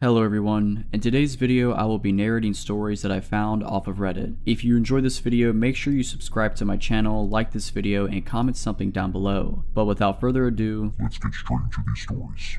Hello everyone, in today's video I will be narrating stories that I found off of Reddit. If you enjoyed this video, make sure you subscribe to my channel, like this video, and comment something down below. But without further ado, let's get straight into these stories.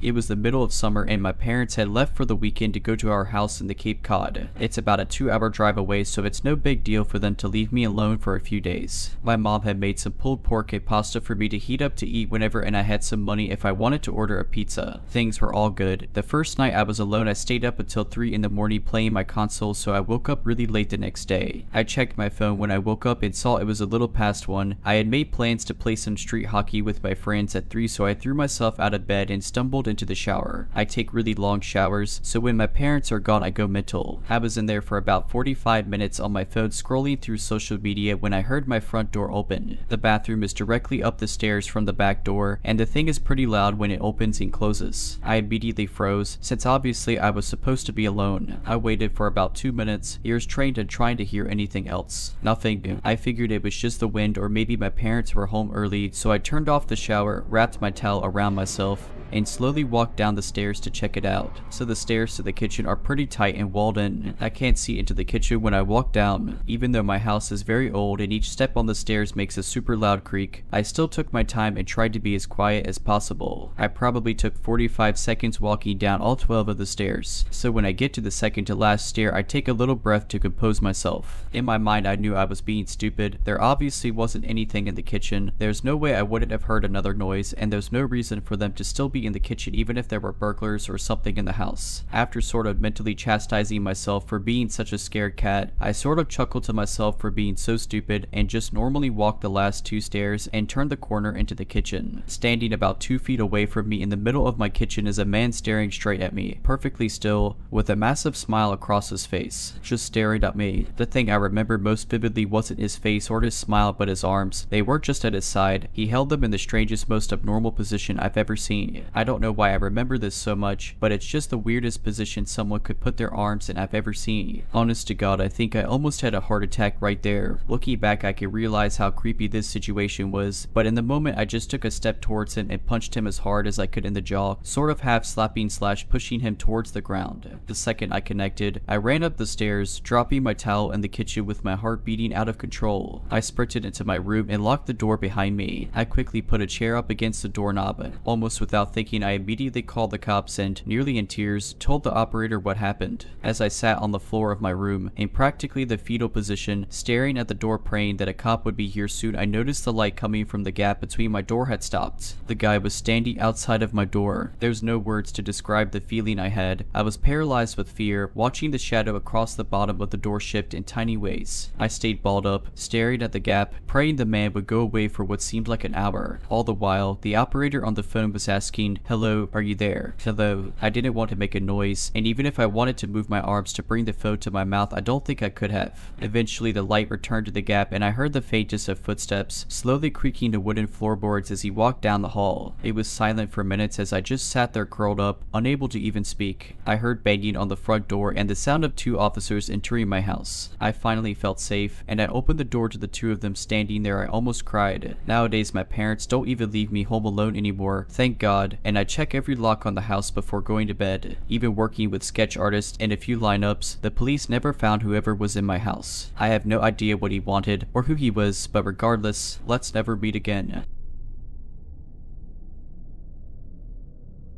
It was the middle of summer and my parents had left for the weekend to go to our house in the Cape Cod. It's about a 2-hour drive away, so it's no big deal for them to leave me alone for a few days. My mom had made some pulled pork and pasta for me to heat up to eat whenever, and I had some money if I wanted to order a pizza. Things were all good. The first night I was alone, I stayed up until 3 in the morning playing my console, so I woke up really late the next day. I checked my phone when I woke up and saw it was a little past 1. I had made plans to play some street hockey with my friends at 3, so I threw myself out of bed and stumbled into the shower. I take really long showers, so when my parents are gone I go mental. I was in there for about 45 minutes on my phone scrolling through social media when I heard my front door open. The bathroom is directly up the stairs from the back door, and the thing is pretty loud when it opens and closes. I immediately froze, since obviously I was supposed to be alone. I waited for about 2 minutes, ears trained and trying to hear anything else. Nothing. I figured it was just the wind or maybe my parents were home early, so I turned off the shower, wrapped my towel around myself, and slowly walked down the stairs to check it out. So the stairs to the kitchen are pretty tight and walled in. I can't see into the kitchen when I walk down. Even though my house is very old and each step on the stairs makes a super loud creak, I still took my time and tried to be as quiet as possible. I probably took 45 seconds walking down all 12 of the stairs. So when I get to the second to last stair, I take a little breath to compose myself. In my mind I knew I was being stupid. There obviously wasn't anything in the kitchen. There's no way I wouldn't have heard another noise, and there's no reason for them to still be in the kitchen even if there were burglars or something in the house. After sort of mentally chastising myself for being such a scared cat, I sort of chuckled to myself for being so stupid and just normally walked the last 2 stairs and turned the corner into the kitchen. Standing about 2 feet away from me in the middle of my kitchen is a man staring straight at me, perfectly still, with a massive smile across his face, just staring at me. The thing I remember most vividly wasn't his face or his smile but his arms. They weren't just at his side. He held them in the strangest, most abnormal position I've ever seen. I don't know why I remember this so much, but it's just the weirdest position someone could put their arms in I've ever seen. Honest to God, I think I almost had a heart attack right there. Looking back, I can realize how creepy this situation was, but in the moment I just took a step towards him and punched him as hard as I could in the jaw, sort of half slapping / pushing him towards the ground. The second I connected, I ran up the stairs, dropping my towel in the kitchen with my heart beating out of control. I sprinted into my room and locked the door behind me. I quickly put a chair up against the doorknob. Almost without thinking, I immediately called the cops and, nearly in tears, told the operator what happened. As I sat on the floor of my room, in practically the fetal position, staring at the door praying that a cop would be here soon, I noticed the light coming from the gap between my door had stopped. The guy was standing outside of my door. There's no words to describe the feeling I had. I was paralyzed with fear, watching the shadow across the bottom of the door shift in tiny ways. I stayed balled up, staring at the gap, praying the man would go away for what seemed like an hour. All the while, the operator on the phone was asking, "Hello, are you there? Hello." I didn't want to make a noise, and even if I wanted to move my arms to bring the phone to my mouth, I don't think I could have. Eventually the light returned to the gap and I heard the faintest of footsteps, slowly creaking the wooden floorboards as he walked down the hall. It was silent for minutes as I just sat there curled up, unable to even speak. I heard banging on the front door and the sound of 2 officers entering my house. I finally felt safe, and I opened the door to the 2 of them standing there. I almost cried. Nowadays my parents don't even leave me home alone anymore, thank God, and I check every lock on the house before going to bed. Even working with sketch artists and a few lineups, the police never found whoever was in my house. I have no idea what he wanted or who he was, but regardless, let's never meet again.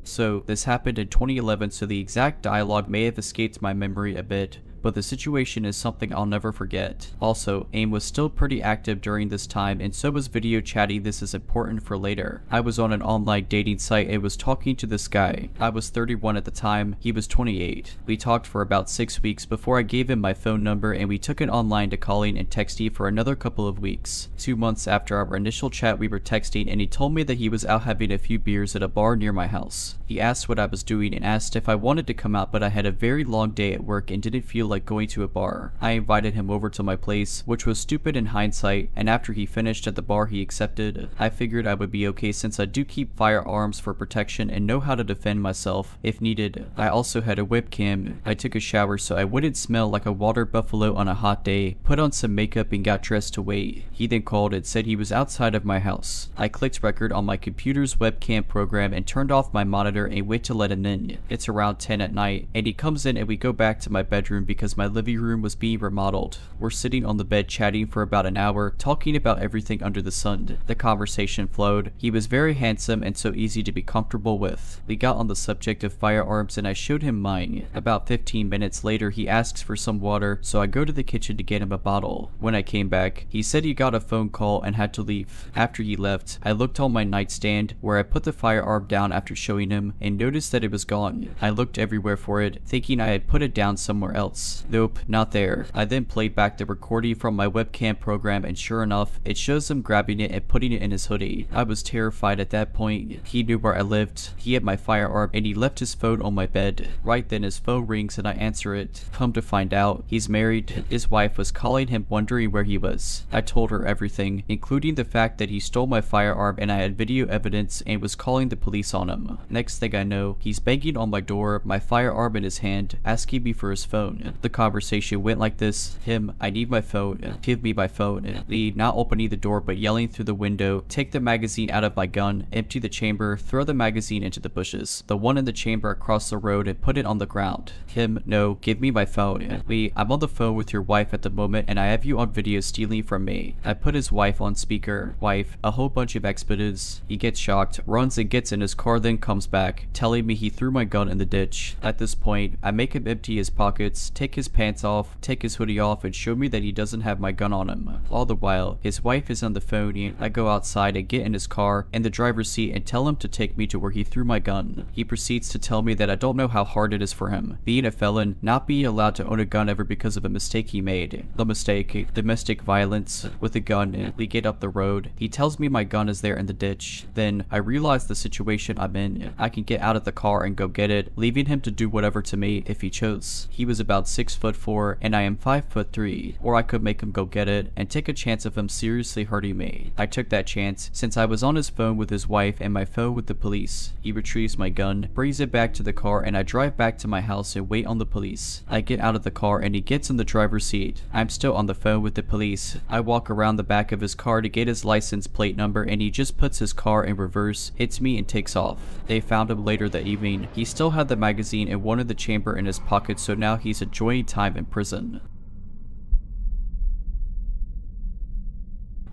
So this happened in 2011, so the exact dialogue may have escaped my memory a bit, but the situation is something I'll never forget. Also, AIM was still pretty active during this time, and so was video chatting. This is important for later. I was on an online dating site and was talking to this guy. I was 31 at the time, he was 28. We talked for about 6 weeks before I gave him my phone number, and we took it online to calling and texting for another couple of weeks. 2 months after our initial chat we were texting, and he told me that he was out having a few beers at a bar near my house. He asked what I was doing and asked if I wanted to come out, but I had a very long day at work and didn't feel like like going to a bar. I invited him over to my place, which was stupid in hindsight, and after he finished at the bar he accepted. I figured I would be okay since I do keep firearms for protection and know how to defend myself if needed. I also had a webcam. I took a shower so I wouldn't smell like a water buffalo on a hot day, put on some makeup and got dressed to wait. He then called and said he was outside of my house. I clicked record on my computer's webcam program and turned off my monitor and wait to let him in. It's around 10 at night and he comes in and we go back to my bedroom because my living room was being remodeled. We're sitting on the bed chatting for about an hour, talking about everything under the sun. The conversation flowed. He was very handsome and so easy to be comfortable with. We got on the subject of firearms and I showed him mine. About 15 minutes later he asks for some water, so I go to the kitchen to get him a bottle. When I came back, he said he got a phone call and had to leave. After he left, I looked on my nightstand where I put the firearm down after showing him and noticed that it was gone. I looked everywhere for it, thinking I had put it down somewhere else. Nope, not there. I then played back the recording from my webcam program and sure enough, it shows him grabbing it and putting it in his hoodie. I was terrified at that point. He knew where I lived, he had my firearm, and he left his phone on my bed. Right then his phone rings and I answer it. Come to find out, he's married. His wife was calling him wondering where he was. I told her everything, including the fact that he stole my firearm and I had video evidence and was calling the police on him. Next thing I know, he's banging on my door, my firearm in his hand, asking me for his phone. The conversation went like this: him, I need my phone, give me my phone. Lee, not opening the door but yelling through the window, take the magazine out of my gun, empty the chamber, throw the magazine into the bushes, the one in the chamber across the road, and put it on the ground. Him, no, give me my phone. Lee, I'm on the phone with your wife at the moment and I have you on video stealing from me. I put his wife on speaker. Wife, a whole bunch of expletives. He gets shocked, runs and gets in his car, then comes back, telling me he threw my gun in the ditch. At this point, I make him empty his pockets, take his pants off, take his hoodie off, and show me that he doesn't have my gun on him. All the while, his wife is on the phone and I go outside and get in his car in the driver's seat and tell him to take me to where he threw my gun. He proceeds to tell me that I don't know how hard it is for him, being a felon, not being allowed to own a gun ever because of a mistake he made. The mistake, domestic violence with a gun. We get up the road. He tells me my gun is there in the ditch. Then I realize the situation I'm in. I can get out of the car and go get it, leaving him to do whatever to me if he chose. He was about 6'4" and I am 5'3", or I could make him go get it and take a chance of him seriously hurting me. I took that chance since I was on his phone with his wife and my phone with the police. He retrieves my gun, brings it back to the car, and I drive back to my house and wait on the police. I get out of the car and he gets in the driver's seat. I'm still on the phone with the police. I walk around the back of his car to get his license plate number and he just puts his car in reverse, hits me and takes off. They found him later that evening. He still had the magazine and one in the chamber in his pocket, so now he's enjoying time in prison.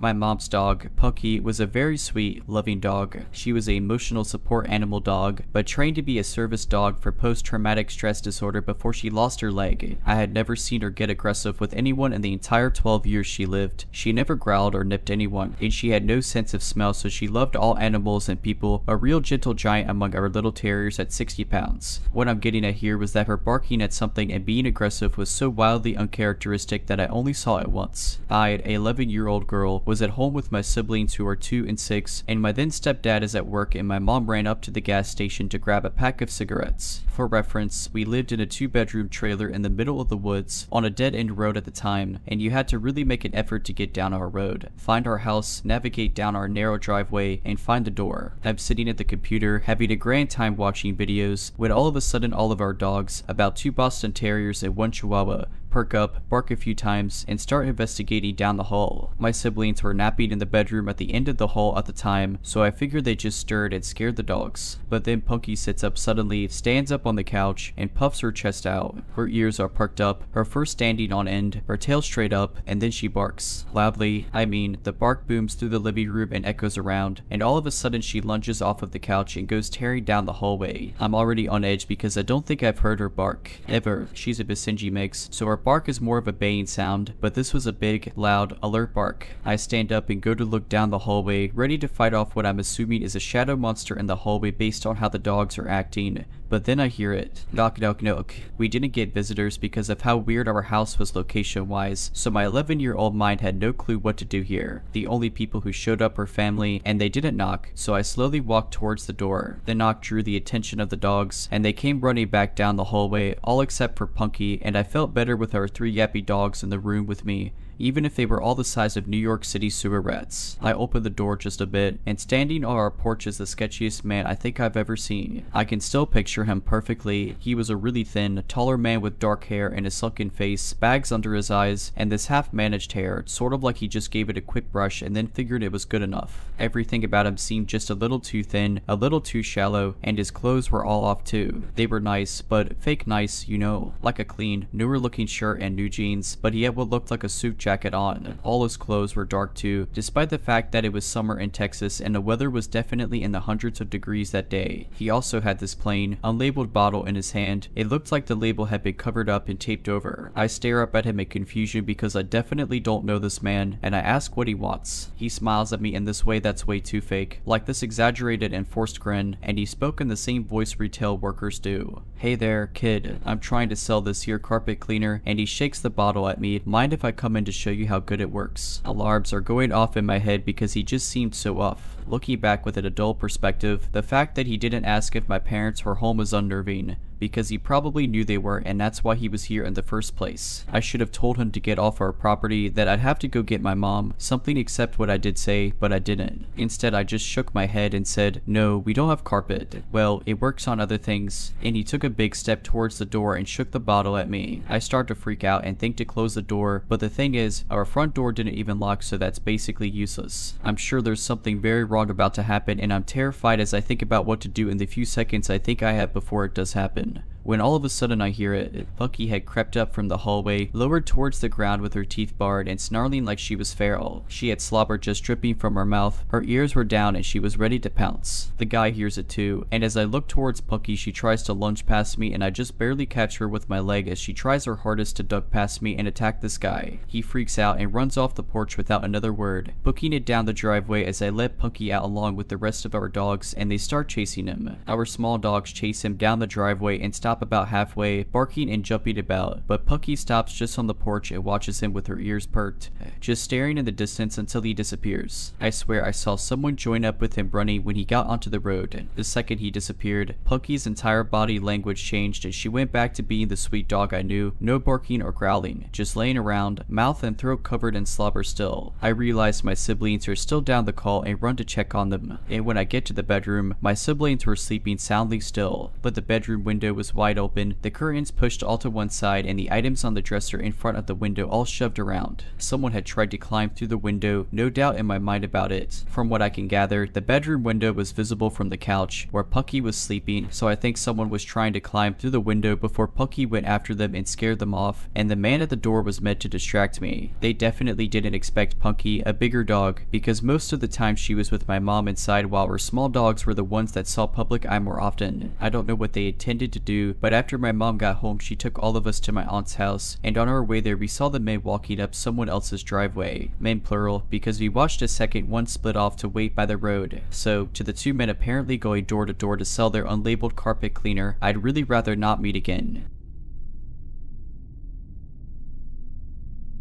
My mom's dog, Punky, was a very sweet, loving dog. She was an emotional support animal dog, but trained to be a service dog for post-traumatic stress disorder before she lost her leg. I had never seen her get aggressive with anyone in the entire 12 years she lived. She never growled or nipped anyone, and she had no sense of smell, so she loved all animals and people, a real gentle giant among our little terriers at 60 pounds. What I'm getting at here was that her barking at something and being aggressive was so wildly uncharacteristic that I only saw it once. I, an 11-year-old girl, was at home with my siblings who are 2 and 6, and my then stepdad is at work, and my mom ran up to the gas station to grab a pack of cigarettes. For reference, we lived in a 2-bedroom trailer in the middle of the woods on a dead-end road at the time, and you had to really make an effort to get down our road, find our house, navigate down our narrow driveway, and find the door. I'm sitting at the computer having a grand time watching videos when all of a sudden all of our dogs, about 2 Boston Terriers and 1 Chihuahua, perk up, bark a few times, and start investigating down the hall. My siblings were napping in the bedroom at the end of the hall at the time, so I figured they just stirred and scared the dogs. But then Punky sits up suddenly, stands up on the couch, and puffs her chest out. Her ears are perked up, her fur standing on end, her tail straight up, and then she barks. Loudly, I mean, the bark booms through the living room and echoes around, and all of a sudden she lunges off of the couch and goes tearing down the hallway. I'm already on edge because I don't think I've heard her bark, ever. She's a Basenji mix, so her bark is more of a baying sound, but this was a big, loud, alert bark. I stand up and go to look down the hallway, ready to fight off what I'm assuming is a shadow monster in the hallway based on how the dogs are acting. But then I hear it. Knock, knock, knock. We didn't get visitors because of how weird our house was location-wise, so my 11-year-old mind had no clue what to do here. The only people who showed up were family, and they didn't knock, so I slowly walked towards the door. The knock drew the attention of the dogs, and they came running back down the hallway, all except for Punky, and I felt better with with our 3 yappy dogs in the room with me, even if they were all the size of New York City sewer rats. I opened the door just a bit, and standing on our porch is the sketchiest man I think I've ever seen. I can still picture him perfectly. He was a really thin, taller man with dark hair and a sunken face, bags under his eyes, and this half-managed hair, sort of like he just gave it a quick brush and then figured it was good enough. Everything about him seemed just a little too thin, a little too shallow, and his clothes were all off too. They were nice, but fake nice, you know, like a clean, newer looking shirt and new jeans, but he had what looked like a suit jacket on. All his clothes were dark too, despite the fact that it was summer in Texas and the weather was definitely in the hundreds of degrees that day. He also had this plain, unlabeled bottle in his hand. It looked like the label had been covered up and taped over. I stare up at him in confusion because I definitely don't know this man, and I ask what he wants. He smiles at me in this way that's way too fake, like this exaggerated and forced grin, and he spoke in the same voice retail workers do. "Hey there, kid. I'm trying to sell this here carpet cleaner," and he shakes the bottle at me. "Mind if I come in to show you how good it works?" Alarms are going off in my head because he just seemed so off. Looking back with an adult perspective, the fact that he didn't ask if my parents were home was unnerving, because he probably knew they were, and that's why he was here in the first place. I should have told him to get off our property, that I'd have to go get my mom, something except what I did say, but I didn't. Instead, I just shook my head and said, "No, we don't have carpet. Well, it works on other things," and he took a big step towards the door and shook the bottle at me. I start to freak out and think to close the door, but the thing is, our front door didn't even lock, so that's basically useless. I'm sure there's something very wrong about to happen, and I'm terrified as I think about what to do in the few seconds I think I have before it does happen. When all of a sudden I hear it, Pucky had crept up from the hallway, lowered towards the ground with her teeth bared and snarling like she was feral. She had slobber just dripping from her mouth, her ears were down, and she was ready to pounce. The guy hears it too, and as I look towards Pucky, she tries to lunge past me, and I just barely catch her with my leg as she tries her hardest to duck past me and attack this guy. He freaks out and runs off the porch without another word, booking it down the driveway as I let Pucky out along with the rest of our dogs, and they start chasing him. Our small dogs chase him down the driveway and stop about halfway, barking and jumping about, but Pucky stops just on the porch and watches him with her ears perked, just staring in the distance until he disappears. I swear I saw someone join up with him running when he got onto the road. The second he disappeared, Pucky's entire body language changed and she went back to being the sweet dog I knew, no barking or growling, just laying around, mouth and throat covered in slobber still. I realize my siblings are still down the call and run to check on them, and when I get to the bedroom, my siblings were sleeping soundly still, but the bedroom window was wide open, the curtains pushed all to one side, and the items on the dresser in front of the window all shoved around. Someone had tried to climb through the window, no doubt in my mind about it. From what I can gather, the bedroom window was visible from the couch where Pucky was sleeping, so I think someone was trying to climb through the window before Pucky went after them and scared them off, and the man at the door was meant to distract me. They definitely didn't expect Pucky, a bigger dog, because most of the time she was with my mom inside while her small dogs were the ones that saw public eye more often. I don't know what they intended to do, but after my mom got home, she took all of us to my aunt's house, and on our way there we saw the men walking up someone else's driveway. Men plural, because we watched a second one split off to wait by the road. So, to the 2 men apparently going door to door to sell their unlabeled carpet cleaner, I'd really rather not meet again.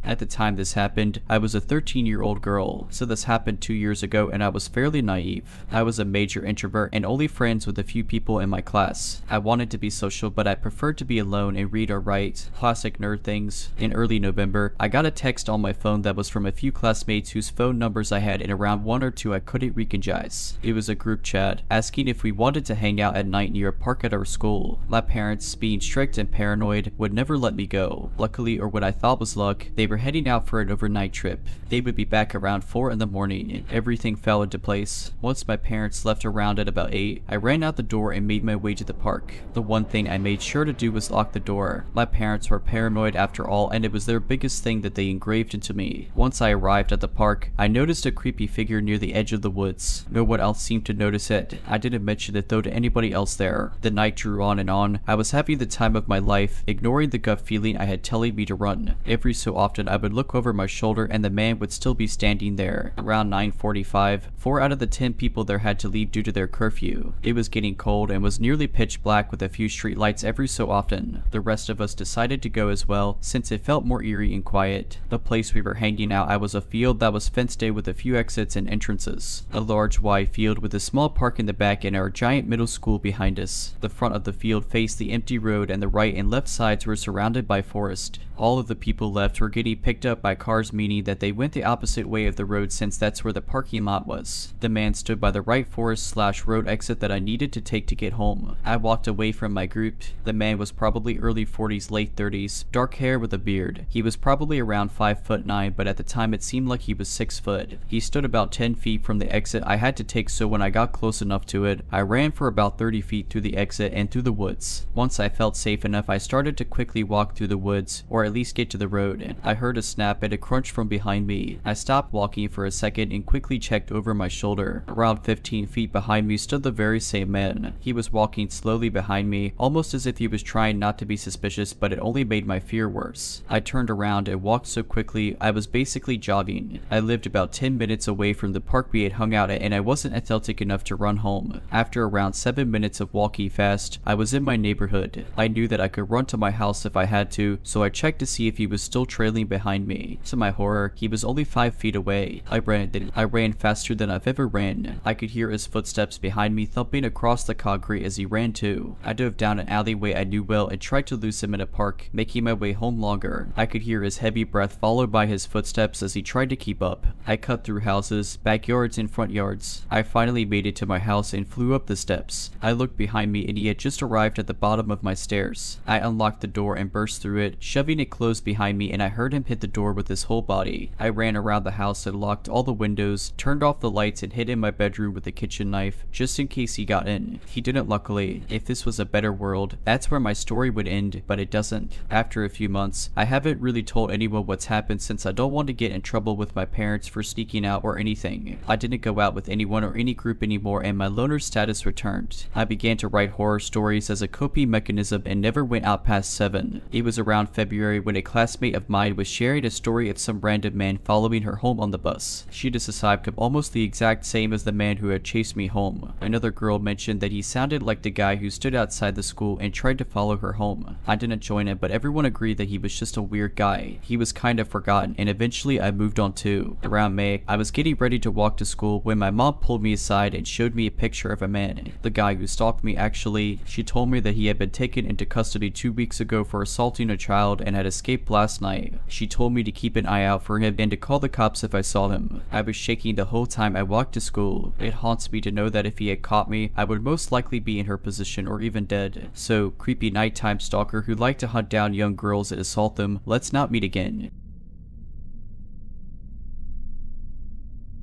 At the time this happened, I was a 13-year-old girl, so this happened 2 years ago and I was fairly naive. I was a major introvert and only friends with a few people in my class. I wanted to be social, but I preferred to be alone and read or write. Classic nerd things. In early November, I got a text on my phone that was from a few classmates whose phone numbers I had and around 1 or 2 I couldn't recognize. It was a group chat, asking if we wanted to hang out at night near a park at our school. My parents, being strict and paranoid, would never let me go. Luckily, or what I thought was luck, they were heading out for an overnight trip. They would be back around 4 in the morning, and everything fell into place. Once my parents left around at about 8, I ran out the door and made my way to the park. The one thing I made sure to do was lock the door. My parents were paranoid after all, and it was their biggest thing that they engraved into me. Once I arrived at the park, I noticed a creepy figure near the edge of the woods. No one else seemed to notice it. I didn't mention it though to anybody else there. The night drew on and on. I was having the time of my life, ignoring the gut feeling I had telling me to run. Every so often often I would look over my shoulder and the man would still be standing there. Around 9:45, 4 out of the 10 people there had to leave due to their curfew. It was getting cold and was nearly pitch black with a few street lights every so often. The rest of us decided to go as well since it felt more eerie and quiet. The place we were hanging out at was a field that was fenced in with a few exits and entrances. A large wide field with a small park in the back and our giant middle school behind us. The front of the field faced the empty road and the right and left sides were surrounded by forest. All of the people left were getting picked up by cars, meaning that they went the opposite way of the road since that's where the parking lot was. The man stood by the right forest/road exit that I needed to take to get home. I walked away from my group. The man was probably early 40s, late 30s, dark hair with a beard. He was probably around 5'9", but at the time it seemed like he was 6 foot. He stood about 10 feet from the exit I had to take, so when I got close enough to it, I ran for about 30 feet through the exit and through the woods. Once I felt safe enough, I started to quickly walk through the woods, or at least get to the road. I heard a snap and a crunch from behind me. I stopped walking for a second and quickly checked over my shoulder. Around 15 feet behind me stood the very same man. He was walking slowly behind me, almost as if he was trying not to be suspicious, but it only made my fear worse. I turned around and walked so quickly I was basically jogging. I lived about 10 minutes away from the park we had hung out at and I wasn't athletic enough to run home. After around 7 minutes of walking fast, I was in my neighborhood. I knew that I could run to my house if I had to, so I checked to see if he was still trailing behind me. To my horror, he was only 5 feet away. I ran faster than I've ever ran. I could hear his footsteps behind me thumping across the concrete as he ran too. I dove down an alleyway I knew well and tried to lose him in a park, making my way home longer. I could hear his heavy breath followed by his footsteps as he tried to keep up. I cut through houses, backyards, and front yards. I finally made it to my house and flew up the steps. I looked behind me and he had just arrived at the bottom of my stairs. I unlocked the door and burst through it, shoving it closed behind me, and I heard him hit the door with his whole body. I ran around the house and locked all the windows, turned off the lights, and hid in my bedroom with a kitchen knife, just in case he got in. He didn't, luckily. If this was a better world, that's where my story would end, but it doesn't. After a few months, I haven't really told anyone what's happened since I don't want to get in trouble with my parents for sneaking out or anything. I didn't go out with anyone or any group anymore and my loner status returned. I began to write horror stories as a coping mechanism and never went out past 7. It was around February when a classmate of mine was sharing a story of some random man following her home on the bus. She described him almost the exact same as the man who had chased me home. Another girl mentioned that he sounded like the guy who stood outside the school and tried to follow her home. I didn't join it, but everyone agreed that he was just a weird guy. He was kind of forgotten, and eventually I moved on too. Around May, I was getting ready to walk to school when my mom pulled me aside and showed me a picture of a man. The guy who stalked me actually. She told me that he had been taken into custody 2 weeks ago for assaulting a child and had escaped last night. She told me to keep an eye out for him and to call the cops if I saw him. I was shaking the whole time I walked to school. It haunts me to know that if he had caught me, I would most likely be in her position or even dead. So, creepy nighttime stalker who liked to hunt down young girls and assault them, let's not meet again.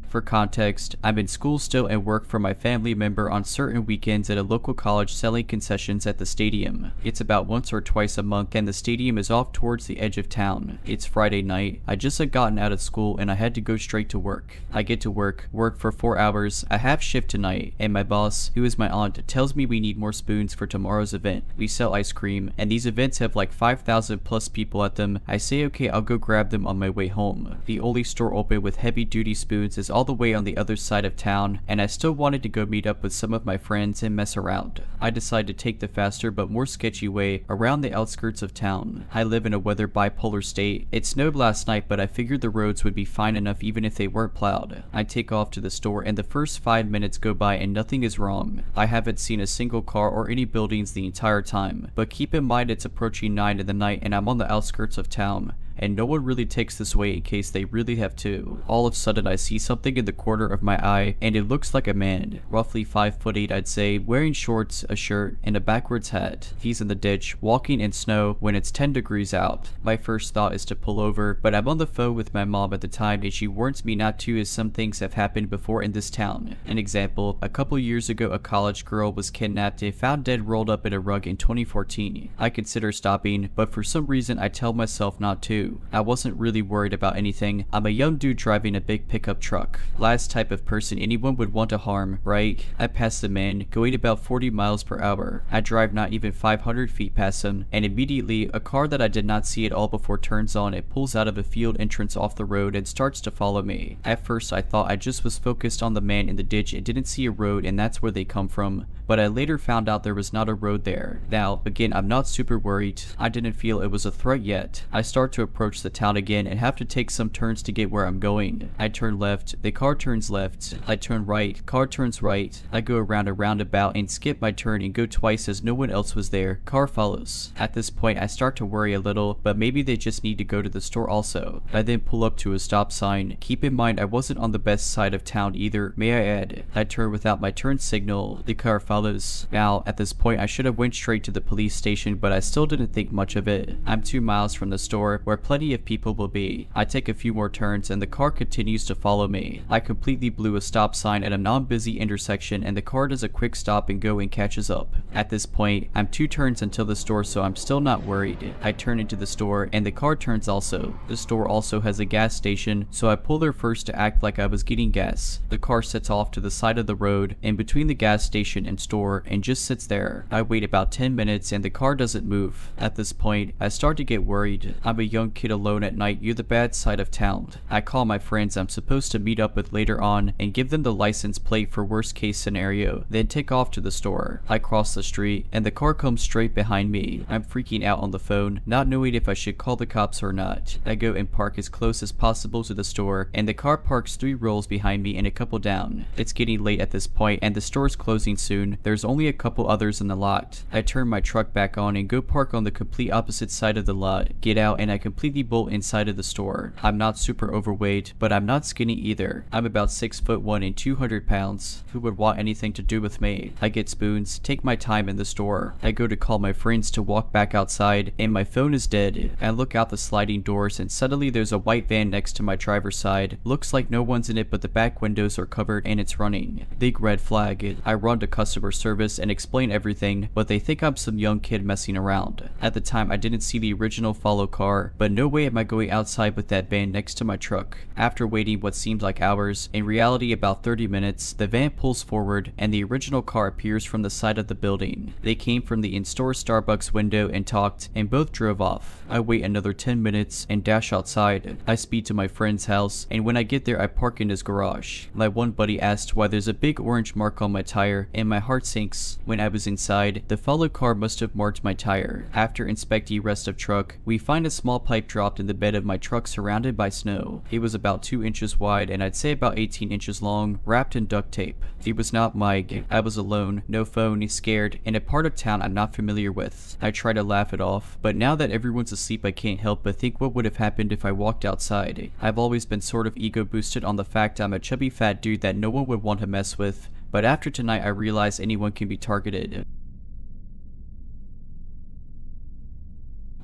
For context, I'm in school still and work for my family member on certain weekends at a local college selling concessions at the stadium. It's about once or twice a month and the stadium is off towards the edge of town. It's Friday night. I just had gotten out of school and I had to go straight to work. I get to work for 4 hours, a half shift tonight, and my boss, who is my aunt, tells me we need more spoons for tomorrow's event. We sell ice cream, and these events have like 5,000 plus people at them. I say okay, I'll go grab them on my way home. The only store open with heavy duty spoons is all the way on the other side of town, and I still wanted to go meet up with some of my friends and mess around. I decided to take the faster but more sketchy way around the outskirts of town. I live in a weather bipolar state. It snowed last night, but I figured the roads would be fine enough even if they weren't plowed. I take off to the store and the first 5 minutes go by and nothing is wrong. I haven't seen a single car or any buildings the entire time, but keep in mind it's approaching 9 in the night and I'm on the outskirts of town. And no one really takes this way in case they really have to. All of a sudden I see something in the corner of my eye and it looks like a man, roughly 5'8" I'd say, wearing shorts, a shirt, and a backwards hat. He's in the ditch, walking in snow when it's 10 degrees out. My first thought is to pull over, but I'm on the phone with my mom at the time and she warns me not to as some things have happened before in this town. An example, a couple years ago a college girl was kidnapped and found dead rolled up in a rug in 2014. I consider stopping, but for some reason I tell myself not to. too. I wasn't really worried about anything. I'm a young dude driving a big pickup truck. Last type of person anyone would want to harm, right? I passed the man, going about 40 miles per hour. I drive not even 500 feet past him, and immediately, a car that I did not see at all before turns on and pulls out of a field entrance off the road and starts to follow me. At first, I thought I just was focused on the man in the ditch and didn't see a road, and that's where they come from. But I later found out there was not a road there. Now, again, I'm not super worried. I didn't feel it was a threat yet. I start to approach the town again and have to take some turns to get where I'm going. I turn left, the car turns left. I turn right, car turns right. I go around a roundabout and skip my turn and go twice as no one else was there. Car follows. At this point, I start to worry a little, but maybe they just need to go to the store also. I then pull up to a stop sign. Keep in mind, I wasn't on the best side of town either, may I add. I turn without my turn signal. The car follows. Now, at this point, I should have went straight to the police station, but I still didn't think much of it. I'm 2 miles from the store, where plenty of people will be. I take a few more turns, and the car continues to follow me. I completely blew a stop sign at a non-busy intersection, and the car does a quick stop and go and catches up. At this point, I'm 2 turns until the store, so I'm still not worried. I turn into the store, and the car turns also. The store also has a gas station, so I pull there first to act like I was getting gas. The car sets off to the side of the road, in between the gas station and store, and just sits there. I wait about 10 minutes, and the car doesn't move. At this point, I start to get worried. I'm a young kid alone at night near the bad side of town. I call my friends I'm supposed to meet up with later on, and give them the license plate for worst case scenario, then take off to the store. I cross the street, and the car comes straight behind me. I'm freaking out on the phone, not knowing if I should call the cops or not. I go and park as close as possible to the store, and the car parks 3 rows behind me and a couple down. It's getting late at this point, and the store's closing soon. There's only a couple others in the lot. I turn my truck back on and go park on the complete opposite side of the lot. Get out, and I completely bolt inside of the store. I'm not super overweight, but I'm not skinny either. I'm about 6'1" and 200 pounds. Who would want anything to do with me? I get spoons, take my time in the store. I go to call my friends to walk back outside, and my phone is dead. I look out the sliding doors, and suddenly there's a white van next to my driver's side. Looks like no one's in it, but the back windows are covered and it's running. Big red flag. I run to customer service and explain everything, but they think I'm some young kid messing around. At the time, I didn't see the original follow car, but no way am I going outside with that van next to my truck. After waiting what seemed like hours, in reality about 30 minutes, the van pulls forward and the original car appears from the side of the building. They came from the in-store Starbucks window and talked, and both drove off. I wait another 10 minutes and dash outside. I speed to my friend's house, and when I get there, I park in his garage. My one buddy asked why there's a big orange mark on my tire, and my heart sinks. When I was inside, the follow car must have marked my tire. After inspecting rest of truck, we find a small pipe dropped in the bed of my truck surrounded by snow. It was about 2 inches wide and I'd say about 18 inches long, wrapped in duct tape. It was not Mike. I was alone, no phone, scared, in a part of town I'm not familiar with. I try to laugh it off, but now that everyone's asleep I can't help but think what would have happened if I walked outside. I've always been sort of ego boosted on the fact I'm a chubby fat dude that no one would want to mess with, but after tonight I realize anyone can be targeted.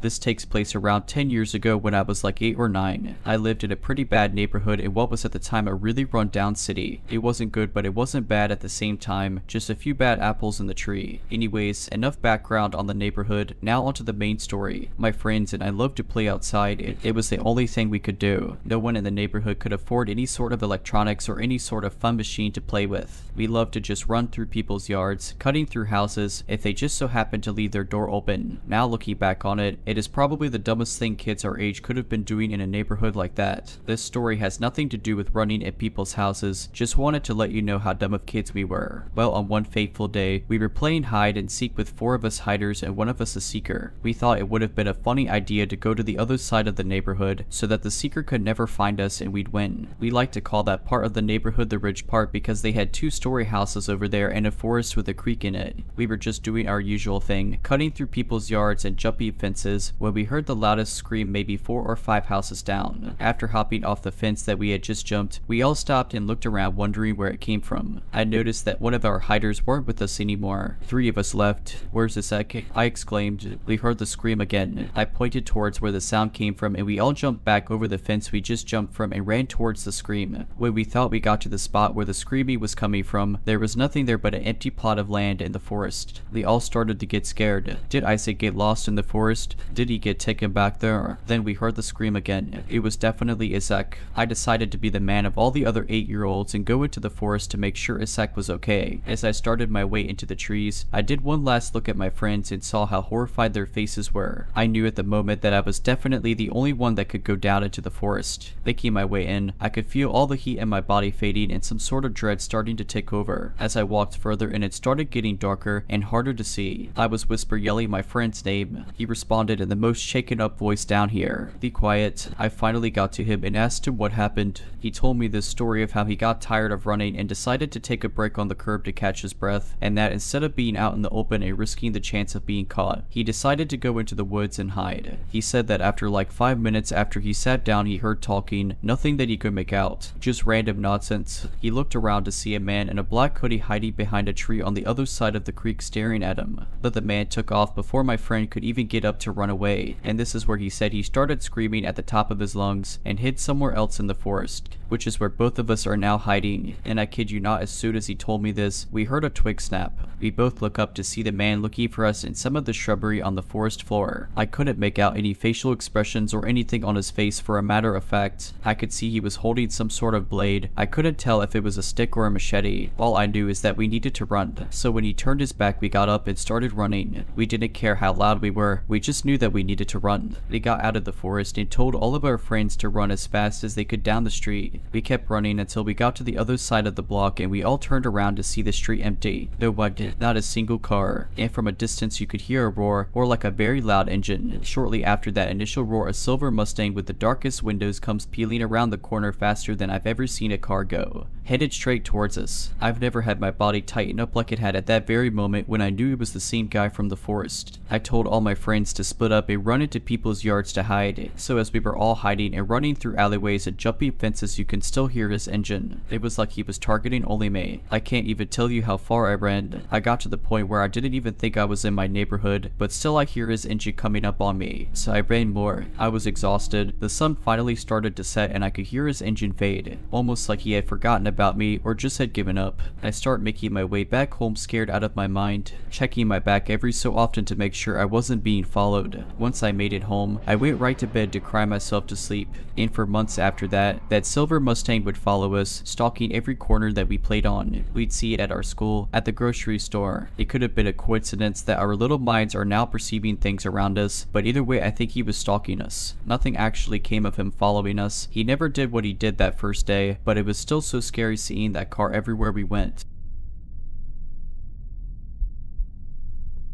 This takes place around 10 years ago when I was like 8 or 9. I lived in a pretty bad neighborhood in what was at the time a really run-down city. It wasn't good, but it wasn't bad at the same time, just a few bad apples in the tree. Anyways, enough background on the neighborhood, now onto the main story. My friends and I loved to play outside. It was the only thing we could do. No one in the neighborhood could afford any sort of electronics or any sort of fun machine to play with. We loved to just run through people's yards, cutting through houses if they just so happened to leave their door open. Now looking back on it, it is probably the dumbest thing kids our age could have been doing in a neighborhood like that. This story has nothing to do with running at people's houses, just wanted to let you know how dumb of kids we were. Well, on one fateful day, we were playing hide and seek with 4 of us hiders and 1 of us a seeker. We thought it would have been a funny idea to go to the other side of the neighborhood so that the seeker could never find us and we'd win. We like to call that part of the neighborhood the rich part because they had 2-story houses over there and a forest with a creek in it. We were just doing our usual thing, cutting through people's yards and jumping fences, when we heard the loudest scream maybe 4 or 5 houses down. After hopping off the fence that we had just jumped, we all stopped and looked around wondering where it came from. I noticed that one of our hiders weren't with us anymore. 3 of us left. "Where's the sec?" I exclaimed. We heard the scream again. I pointed towards where the sound came from and we all jumped back over the fence we just jumped from and ran towards the scream. When we thought we got to the spot where the screaming was coming from, there was nothing there but an empty plot of land in the forest. We all started to get scared. Did I say get lost in the forest? Did he get taken back there? Then we heard the scream again. It was definitely Isaac. I decided to be the man of all the other 8-year-olds and go into the forest to make sure Isaac was okay. As I started my way into the trees, I did one last look at my friends and saw how horrified their faces were. I knew at the moment that I was definitely the only one that could go down into the forest. Making my way in, I could feel all the heat in my body fading and some sort of dread starting to take over. As I walked further and it started getting darker and harder to see, I was whisper yelling my friend's name. He responded in the most shaken up voice down here. Be quiet. I finally got to him and asked him what happened. He told me this story of how he got tired of running and decided to take a break on the curb to catch his breath, and that instead of being out in the open and risking the chance of being caught, he decided to go into the woods and hide. He said that after like 5 minutes after he sat down he heard talking, nothing that he could make out, just random nonsense. He looked around to see a man in a black hoodie hiding behind a tree on the other side of the creek staring at him. But the man took off before my friend could even get up to run away, and this is where he said he started screaming at the top of his lungs and hid somewhere else in the forest, which is where both of us are now hiding. And I kid you not, as soon as he told me this, we heard a twig snap. We both look up to see the man looking for us in some of the shrubbery on the forest floor. I couldn't make out any facial expressions or anything on his face. For a matter of fact, I could see he was holding some sort of blade. I couldn't tell if it was a stick or a machete. All I knew is that we needed to run, so when he turned his back we got up and started running. We didn't care how loud we were, we just knew that we needed to run. We got out of the forest and told all of our friends to run as fast as they could down the street. We kept running until we got to the other side of the block and we all turned around to see the street empty. No one, not a single car, and from a distance you could hear a roar, or like a very loud engine. Shortly after that initial roar, a silver Mustang with the darkest windows comes peeling around the corner faster than I've ever seen a car go, headed straight towards us. I've never had my body tighten up like it had at that very moment when I knew it was the same guy from the forest. I told all my friends to split up and run into people's yards to hide, so as we were all hiding and running through alleyways and jumping fences you can still hear his engine. It was like he was targeting only me. I can't even tell you how far I ran. I got to the point where I didn't even think I was in my neighborhood, but still I hear his engine coming up on me, so I ran more. I was exhausted. The sun finally started to set and I could hear his engine fade, almost like he had forgotten about me or just had given up. I start making my way back home scared out of my mind, checking my back every so often to make sure I wasn't being followed. Once I made it home, I went right to bed to cry myself to sleep, and for months after that, that silver Mustang would follow us, stalking every corner that we played on. We'd see it at our school, at the grocery store. It could have been a coincidence that our little minds are now perceiving things around us, but either way I think he was stalking us. Nothing actually came of him following us. He never did what he did that first day, but it was still so scary seeing that car everywhere we went.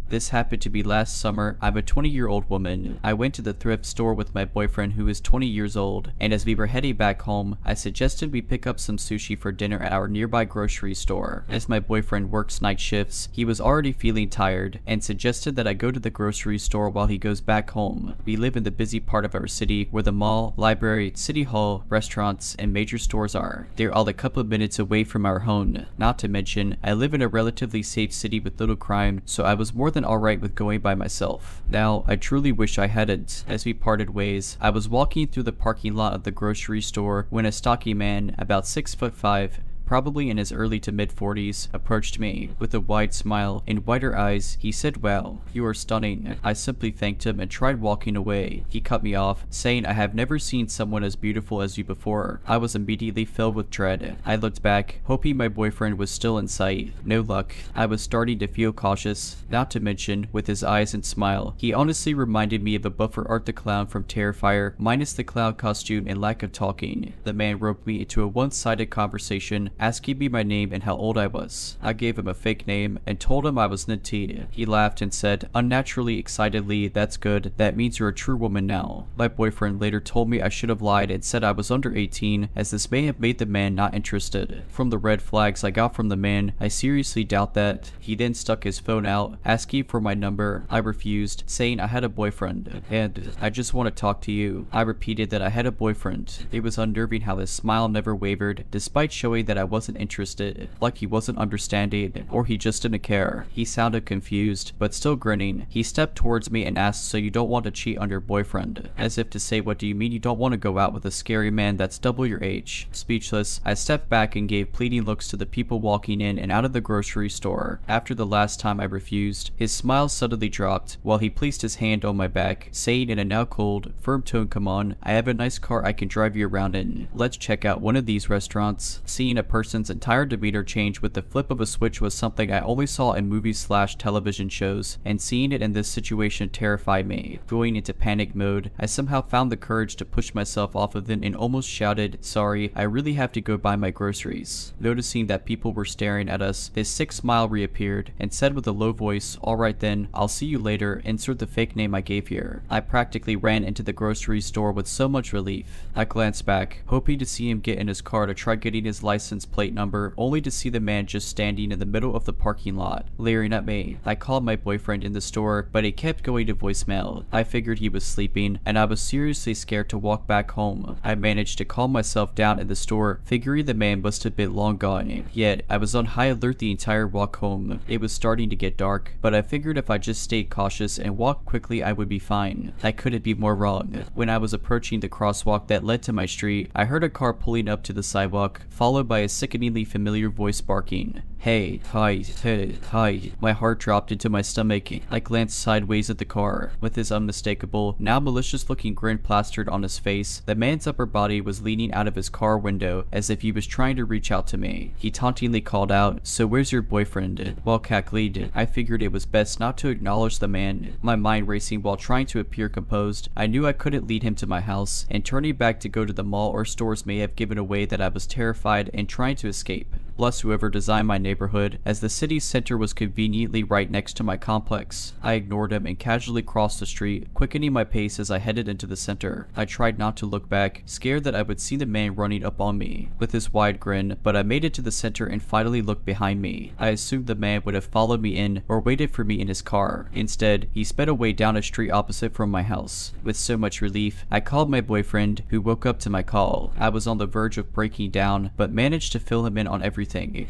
This happened to be last summer. I'm a 20-year-old woman. I went to the thrift store with my boyfriend who is 20 years old, and as we were heading back home, I suggested we pick up some sushi for dinner at our nearby grocery store. As my boyfriend works night shifts, he was already feeling tired and suggested that I go to the grocery store while he goes back home. We live in the busy part of our city where the mall, library, city hall, restaurants, and major stores are. They're all a couple of minutes away from our home. Not to mention, I live in a relatively safe city with little crime, so I was more than alright with going by myself. Now, I truly wish I hadn't. As we parted ways, I was walking through the parking lot of the grocery store when a stocky man, about 6'5", probably in his early to mid-40s, approached me. With a wide smile and wider eyes, he said, "Wow, you are stunning." I simply thanked him and tried walking away. He cut me off, saying, "I have never seen someone as beautiful as you before." I was immediately filled with dread. I looked back, hoping my boyfriend was still in sight. No luck. I was starting to feel cautious. Not to mention, with his eyes and smile, he honestly reminded me of a buffer Art the Clown from Terrifier, minus the clown costume and lack of talking. The man roped me into a one-sided conversation, asking me my name and how old I was. I gave him a fake name and told him I was Nati. He laughed and said, unnaturally excitedly, "That's good. That means you're a true woman now." My boyfriend later told me I should have lied and said I was under 18, as this may have made the man not interested. From the red flags I got from the man, I seriously doubt that. He then stuck his phone out, asking for my number. I refused, saying I had a boyfriend, and "I just want to talk to you." I repeated that I had a boyfriend. It was unnerving how his smile never wavered, despite showing that I wasn't interested, like he wasn't understanding, or he just didn't care. He sounded confused, but still grinning. He stepped towards me and asked, "So you don't want to cheat on your boyfriend?" As if to say, "What do you mean you don't want to go out with a scary man that's double your age?" Speechless, I stepped back and gave pleading looks to the people walking in and out of the grocery store. After the last time I refused, his smile suddenly dropped while he placed his hand on my back, saying in a now cold, firm tone, "Come on, I have a nice car I can drive you around in. Let's check out one of these restaurants." Seeing a person's entire demeanor change with the flip of a switch was something I only saw in movies/television shows, and seeing it in this situation terrified me. Going into panic mode, I somehow found the courage to push myself off of them and almost shouted, "Sorry, I really have to go buy my groceries." Noticing that people were staring at us, his sick smile reappeared and said with a low voice, "Alright then, I'll see you later, insert the fake name I gave here." I practically ran into the grocery store with so much relief. I glanced back, hoping to see him get in his car to try getting his license plate number, only to see the man just standing in the middle of the parking lot, leering at me. I called my boyfriend in the store, but it kept going to voicemail. I figured he was sleeping, and I was seriously scared to walk back home. I managed to calm myself down in the store, figuring the man must have been long gone. Yet, I was on high alert the entire walk home. It was starting to get dark, but I figured if I just stayed cautious and walked quickly I would be fine. I couldn't be more wrong. When I was approaching the crosswalk that led to my street, I heard a car pulling up to the sidewalk, followed by a sickeningly familiar voice barking, "Hey, hi, hey, hi." My heart dropped into my stomach. I glanced sideways at the car. With his unmistakable, now malicious looking grin plastered on his face, the man's upper body was leaning out of his car window as if he was trying to reach out to me. He tauntingly called out, "So where's your boyfriend?" While cackling, I figured it was best not to acknowledge the man. My mind racing while trying to appear composed, I knew I couldn't lead him to my house, and turning back to go to the mall or stores may have given away that I was terrified and trying to escape. Bless whoever designed my neighborhood, as the city's center was conveniently right next to my complex. I ignored him and casually crossed the street, quickening my pace as I headed into the center. I tried not to look back, scared that I would see the man running up on me with his wide grin, but I made it to the center and finally looked behind me. I assumed the man would have followed me in or waited for me in his car. Instead, he sped away down a street opposite from my house. With so much relief, I called my boyfriend, who woke up to my call. I was on the verge of breaking down, but managed to fill him in on everything.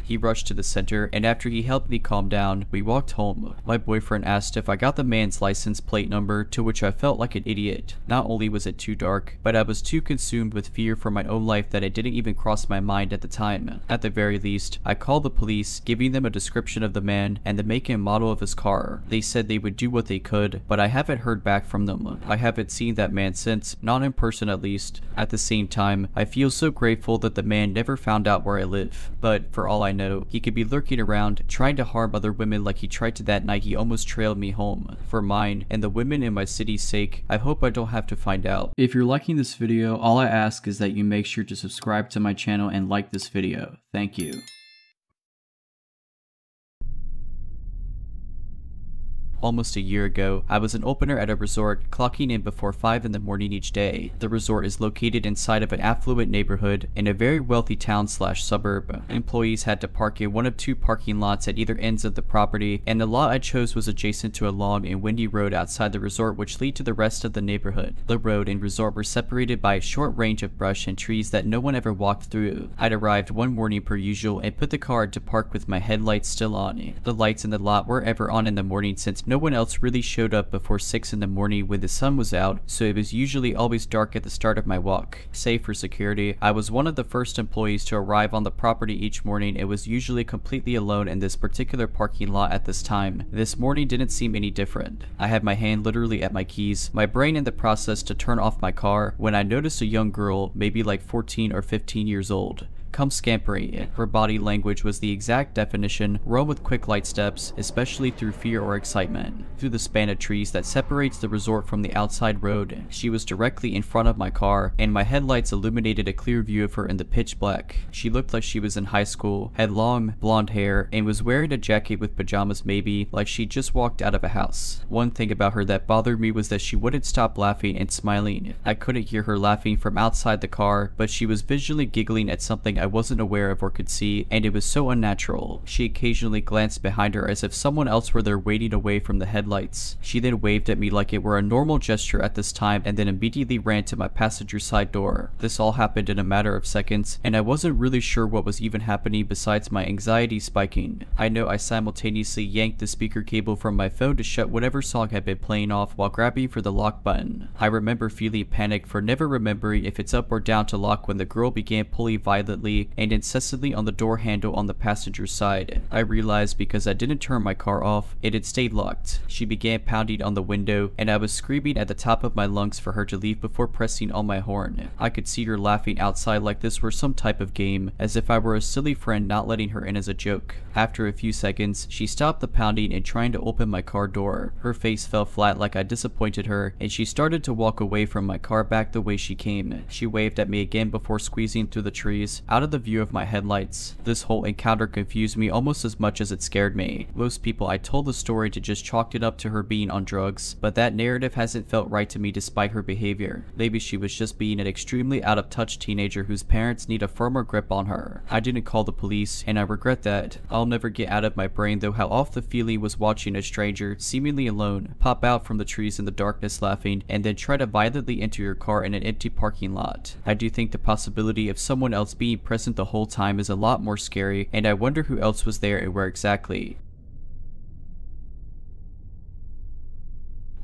He rushed to the center, and after he helped me calm down, we walked home. My boyfriend asked if I got the man's license plate number, to which I felt like an idiot. Not only was it too dark, but I was too consumed with fear for my own life that it didn't even cross my mind at the time. At the very least, I called the police, giving them a description of the man and the make and model of his car. They said they would do what they could, but I haven't heard back from them. I haven't seen that man since, not in person at least. At the same time, I feel so grateful that the man never found out where I live. But for all I know, he could be lurking around, trying to harm other women like he tried to that night he almost trailed me home. For mine, and the women in my city's sake, I hope I don't have to find out. If you're liking this video, all I ask is that you make sure to subscribe to my channel and like this video. Thank you. Almost a year ago, I was an opener at a resort, clocking in before 5 in the morning each day. The resort is located inside of an affluent neighborhood in a very wealthy town/suburb. Employees had to park in one of two parking lots at either ends of the property, and the lot I chose was adjacent to a long and windy road outside the resort which lead to the rest of the neighborhood. The road and resort were separated by a short range of brush and trees that no one ever walked through. I'd arrived one morning per usual and put the car into park with my headlights still on. The lights in the lot were ever on in the morning since no one else really showed up before 6 in the morning when the sun was out, so it was usually always dark at the start of my walk. Save for security, I was one of the first employees to arrive on the property each morning and was usually completely alone in this particular parking lot at this time. This morning didn't seem any different. I had my hand literally at my keys, my brain in the process to turn off my car, when I noticed a young girl, maybe like 14 or 15 years old, come scampering. Her body language was the exact definition, run with quick light steps, especially through fear or excitement. Through the span of trees that separates the resort from the outside road, she was directly in front of my car, and my headlights illuminated a clear view of her in the pitch black. She looked like she was in high school, had long, blonde hair, and was wearing a jacket with pajamas maybe, like she just walked out of a house. One thing about her that bothered me was that she wouldn't stop laughing and smiling. I couldn't hear her laughing from outside the car, but she was visually giggling at something I wasn't aware of or could see, and it was so unnatural. She occasionally glanced behind her as if someone else were there waiting away from the headlights. She then waved at me like it were a normal gesture at this time and then immediately ran to my passenger side door. This all happened in a matter of seconds, and I wasn't really sure what was even happening besides my anxiety spiking. I know I simultaneously yanked the speaker cable from my phone to shut whatever song had been playing off while grabbing for the lock button. I remember feeling panicked for never remembering if it's up or down to lock when the girl began pulling violently and incessantly on the door handle on the passenger side. I realized because I didn't turn my car off, it had stayed locked. She began pounding on the window, and I was screaming at the top of my lungs for her to leave before pressing on my horn. I could see her laughing outside like this were some type of game, as if I were a silly friend not letting her in as a joke. After a few seconds, she stopped the pounding and trying to open my car door. Her face fell flat like I disappointed her, and she started to walk away from my car back the way she came. She waved at me again before squeezing through the trees, out of the view of my headlights. This whole encounter confused me almost as much as it scared me. Most people I told the story to just chalked it up to her being on drugs, but that narrative hasn't felt right to me despite her behavior. Maybe she was just being an extremely out of touch teenager whose parents need a firmer grip on her. I didn't call the police, and I regret that. I'll never get out of my brain though how off the feeling was watching a stranger, seemingly alone, pop out from the trees in the darkness laughing, and then try to violently enter your car in an empty parking lot. I do think the possibility of someone else being present the whole time is a lot more scary, and I wonder who else was there and where exactly.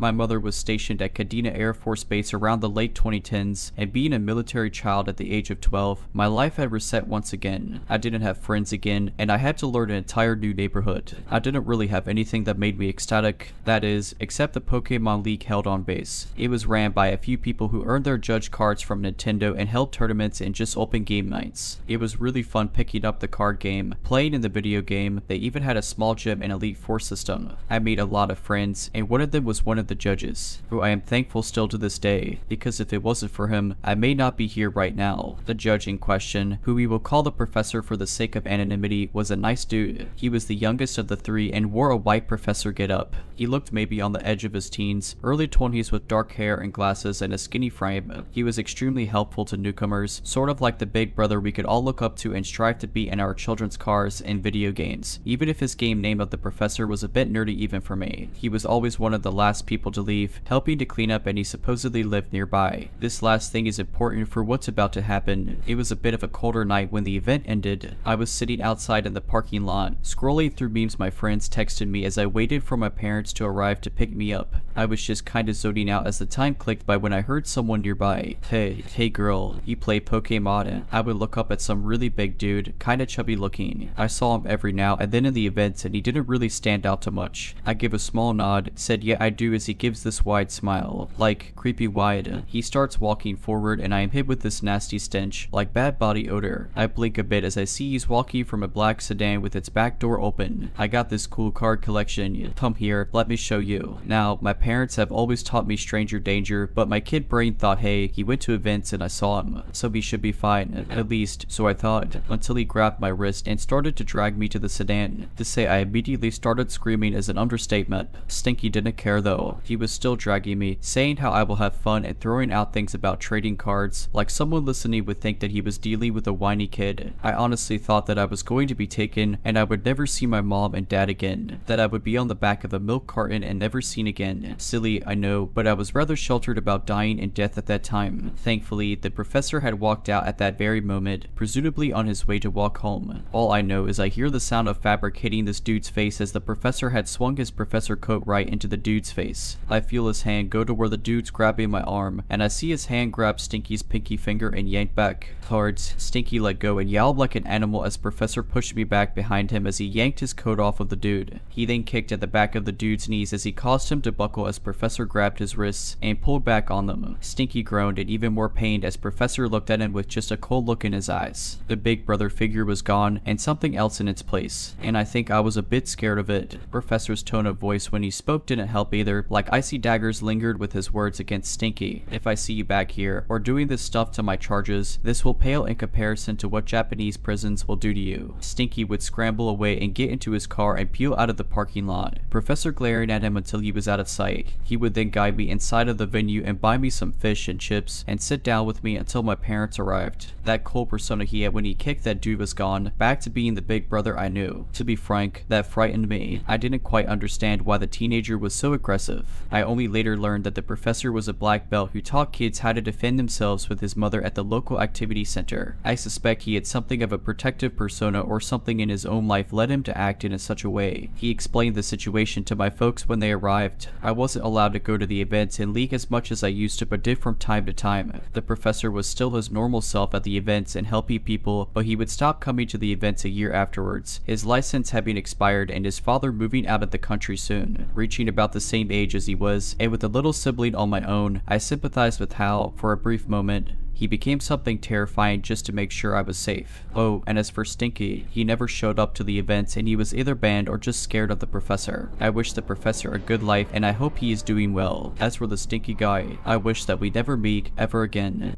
My mother was stationed at Kadena Air Force Base around the late 2010s, and being a military child at the age of 12, my life had reset once again. I didn't have friends again, and I had to learn an entire new neighborhood. I didn't really have anything that made me ecstatic, that is, except the Pokemon League held on base. It was ran by a few people who earned their judge cards from Nintendo and held tournaments and just open game nights. It was really fun picking up the card game, playing in the video game. They even had a small gym and Elite Four system. I made a lot of friends, and one of them was one of the judges, who I am thankful still to this day, because if it wasn't for him, I may not be here right now. The judge in question, who we will call the professor for the sake of anonymity, was a nice dude. He was the youngest of the three and wore a white professor getup. He looked maybe on the edge of his teens, early 20s with dark hair and glasses and a skinny frame. He was extremely helpful to newcomers, sort of like the big brother we could all look up to and strive to be in our children's cars and video games, even if his game name of the professor was a bit nerdy even for me. He was always one of the last people to leave, helping to clean up, and he supposedly lived nearby. This last thing is important for what's about to happen. It was a bit of a colder night when the event ended. I was sitting outside in the parking lot, scrolling through memes my friends texted me as I waited for my parents to arrive to pick me up. I was just kinda zoning out as the time clicked by when I heard someone nearby. Hey girl, you play Pokemon? I would look up at some really big dude, kinda chubby looking. I saw him every now and then in the events, and he didn't really stand out too much. I give a small nod, said yeah I do, as he gives this wide smile, like creepy wide. He starts walking forward, and I am hit with this nasty stench, like bad body odor. I blink a bit as I see he's walking from a black sedan with its back door open. I got this cool card collection. Come here, let me show you. Now, my parents have always taught me stranger danger, but my kid brain thought, hey, he went to events and I saw him, so he should be fine, at least so I thought, until he grabbed my wrist and started to drag me to the sedan. To say I immediately started screaming is an understatement. Stinky didn't care though. He was still dragging me, saying how I will have fun and throwing out things about trading cards, like someone listening would think that he was dealing with a whiny kid. I honestly thought that I was going to be taken and I would never see my mom and dad again, that I would be on the back of a milk carton and never seen again. Silly, I know, but I was rather sheltered about dying and death at that time. Thankfully, the professor had walked out at that very moment, presumably on his way to walk home. All I know is I hear the sound of fabric hitting this dude's face as the professor had swung his professor coat right into the dude's face. I feel his hand go to where the dude's grabbing my arm, and I see his hand grab Stinky's pinky finger and yank back. Hard. Stinky let go and yowled like an animal as Professor pushed me back behind him as he yanked his coat off of the dude. He then kicked at the back of the dude's knees as he caused him to buckle as Professor grabbed his wrists and pulled back on them. Stinky groaned and even more pained as Professor looked at him with just a cold look in his eyes. The big brother figure was gone and something else in its place, and I think I was a bit scared of it. Professor's tone of voice when he spoke didn't help either, like icy daggers lingered with his words against Stinky. If I see you back here, or doing this stuff to my charges, this will pale in comparison to what Japanese prisons will do to you. Stinky would scramble away and get into his car and peel out of the parking lot. Professor glaring at him until he was out of sight. He would then guide me inside of the venue and buy me some fish and chips and sit down with me until my parents arrived. That cold persona he had when he kicked that dude was gone, back to being the big brother I knew. To be frank, that frightened me. I didn't quite understand why the teenager was so aggressive. I only later learned that the professor was a black belt who taught kids how to defend themselves with his mother at the local activity center. I suspect he had something of a protective persona or something in his own life led him to act in such a way. He explained the situation to my folks when they arrived. I wasn't allowed to go to the events and leak as much as I used to, but did from time to time. The professor was still his normal self at the events and helping people, but he would stop coming to the events a year afterwards, his license having expired and his father moving out of the country soon. Reaching about the same age as he was, and with a little sibling on my own, I sympathized with how, for a brief moment, he became something terrifying just to make sure I was safe. Oh, and as for Stinky, he never showed up to the events and he was either banned or just scared of the professor. I wish the professor a good life and I hope he is doing well. As for the Stinky guy, I wish that we never meet ever again.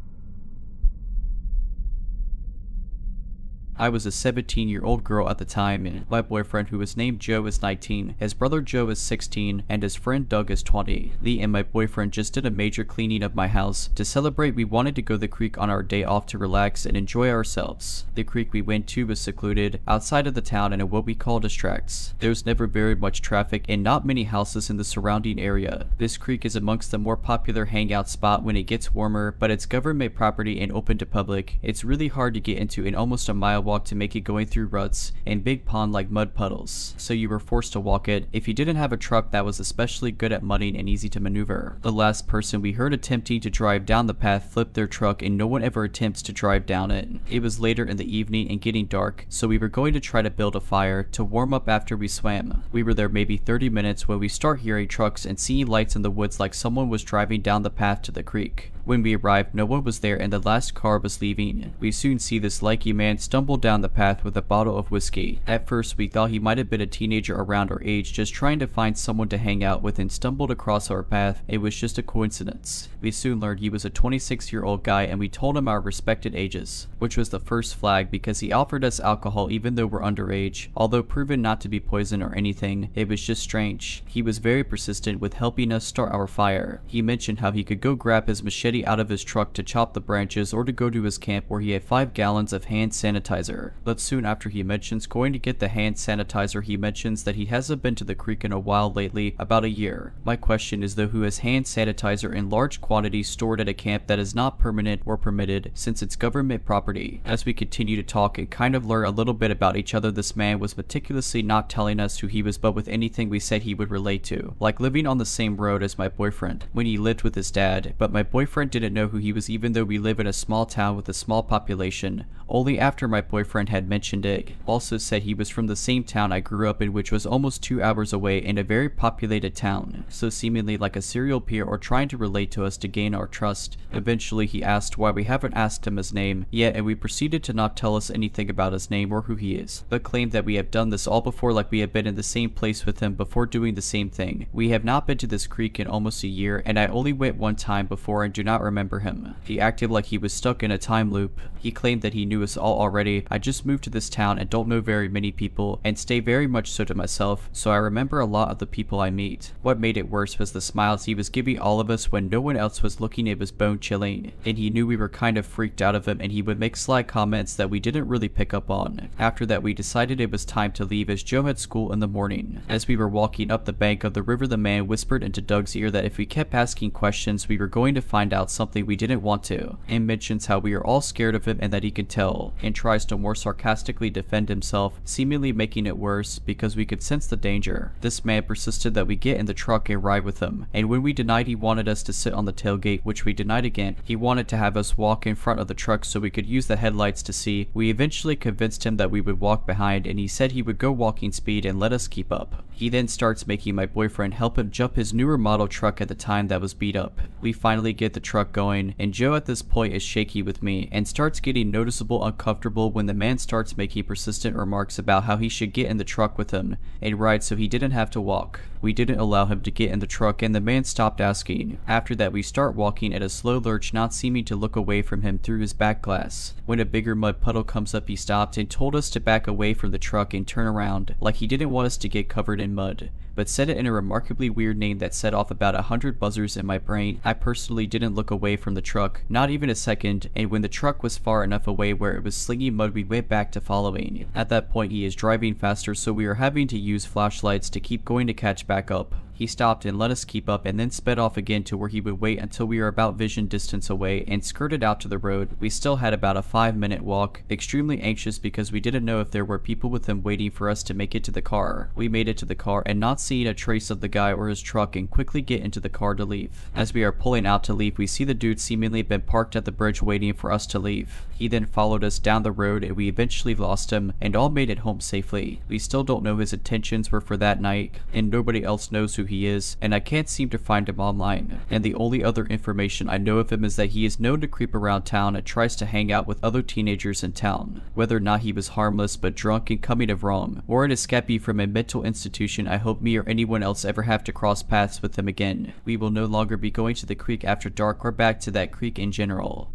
I was a 17-year-old girl at the time, and my boyfriend, who was named Joe, is 19, his brother Joe is 16, and his friend Doug is 20. Lee and my boyfriend just did a major cleaning of my house. To celebrate, we wanted to go to the creek on our day off to relax and enjoy ourselves. The creek we went to was secluded, outside of the town and in what we call distracts. There was never very much traffic and not many houses in the surrounding area. This creek is amongst the more popular hangout spot when it gets warmer, but it's government property and open to public. It's really hard to get into in almost a mile walk to make it going through ruts and big pond like mud puddles, so you were forced to walk it if you didn't have a truck that was especially good at mudding and easy to maneuver. The last person we heard attempting to drive down the path flipped their truck and no one ever attempts to drive down it. It was later in the evening and getting dark, so we were going to try to build a fire to warm up after we swam. We were there maybe 30 minutes when we start hearing trucks and seeing lights in the woods like someone was driving down the path to the creek. When we arrived, no one was there and the last car was leaving. We soon see this lanky man stumble down the path with a bottle of whiskey. At first, we thought he might have been a teenager around our age just trying to find someone to hang out with and stumbled across our path. It was just a coincidence. We soon learned he was a 26-year-old guy and we told him our respected ages, which was the first flag because he offered us alcohol even though we're underage. Although proven not to be poison or anything, it was just strange. He was very persistent with helping us start our fire. He mentioned how he could go grab his machete out of his truck to chop the branches or to go to his camp where he had 5 gallons of hand sanitizer. But soon after he mentions going to get the hand sanitizer, he mentions that he hasn't been to the creek in a while lately, about a year. My question is though, who has hand sanitizer in large quantities stored at a camp that is not permanent or permitted since it's government property? As we continue to talk and kind of learn a little bit about each other, this man was meticulously not telling us who he was but with anything we said he would relate to, like living on the same road as my boyfriend when he lived with his dad, but my boyfriend didn't know who he was even though we live in a small town with a small population. Only after my boyfriend had mentioned it. Also said he was from the same town I grew up in, which was almost 2 hours away in a very populated town, so seemingly like a serial peer or trying to relate to us to gain our trust. Eventually he asked why we haven't asked him his name yet, and we proceeded to not tell us anything about his name or who he is, but claimed that we have done this all before, like we have been in the same place with him before doing the same thing. We have not been to this creek in almost a year, and I only went one time before and do not remember him. He acted like he was stuck in a time loop. He claimed that he knew us all already. I just moved to this town and don't know very many people and stay very much so to myself, so I remember a lot of the people I meet. What made it worse was the smiles he was giving all of us when no one else was looking. It was bone chilling, and he knew we were kind of freaked out of him and he would make sly comments that we didn't really pick up on. After that we decided it was time to leave as Joe had school in the morning. As we were walking up the bank of the river, the man whispered into Doug's ear that if we kept asking questions we were going to find out something we didn't want to, and mentions how we are all scared of him and that he can tell, and tries to more sarcastically defend himself, seemingly making it worse because we could sense the danger. This man persisted that we get in the truck and ride with him, and when we denied he wanted us to sit on the tailgate, which we denied again, he wanted to have us walk in front of the truck so we could use the headlights to see. We eventually convinced him that we would walk behind, and he said he would go walking speed and let us keep up. He then starts making my boyfriend help him jump his newer model truck at the time that was beat up. We finally get the truck going, and Joe at this point is shaky with me and starts getting noticeable uncomfortable when the man starts making persistent remarks about how he should get in the truck with him and ride so he didn't have to walk. We didn't allow him to get in the truck and the man stopped asking. After that we start walking at a slow lurch, not seeming to look away from him through his back glass. When a bigger mud puddle comes up, he stopped and told us to back away from the truck and turn around, like he didn't want us to get covered in mud, but said it in a remarkably weird name that set off about 100 buzzers in my brain. I personally didn't look away from the truck, not even a second, and when the truck was far enough away where it was slinging mud, we went back to following. At that point he is driving faster, so we are having to use flashlights to keep going to catch back up. He stopped and let us keep up and then sped off again to where he would wait until we were about vision distance away and skirted out to the road. We still had about a 5-minute walk, extremely anxious because we didn't know if there were people with him waiting for us to make it to the car. We made it to the car and not seeing a trace of the guy or his truck and quickly get into the car to leave. As we are pulling out to leave, we see the dude seemingly been parked at the bridge waiting for us to leave. He then followed us down the road and we eventually lost him and all made it home safely. We still don't know his intentions were for that night and nobody else knows who he is, and I can't seem to find him online. And the only other information I know of him is that he is known to creep around town and tries to hang out with other teenagers in town. Whether or not he was harmless but drunk and coming of wrong, or an escapee from a mental institution, I hope me or anyone else ever have to cross paths with him again. We will no longer be going to the creek after dark or back to that creek in general.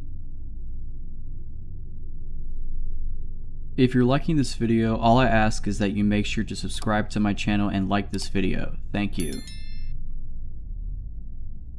If you're liking this video, all I ask is that you make sure to subscribe to my channel and like this video. Thank you.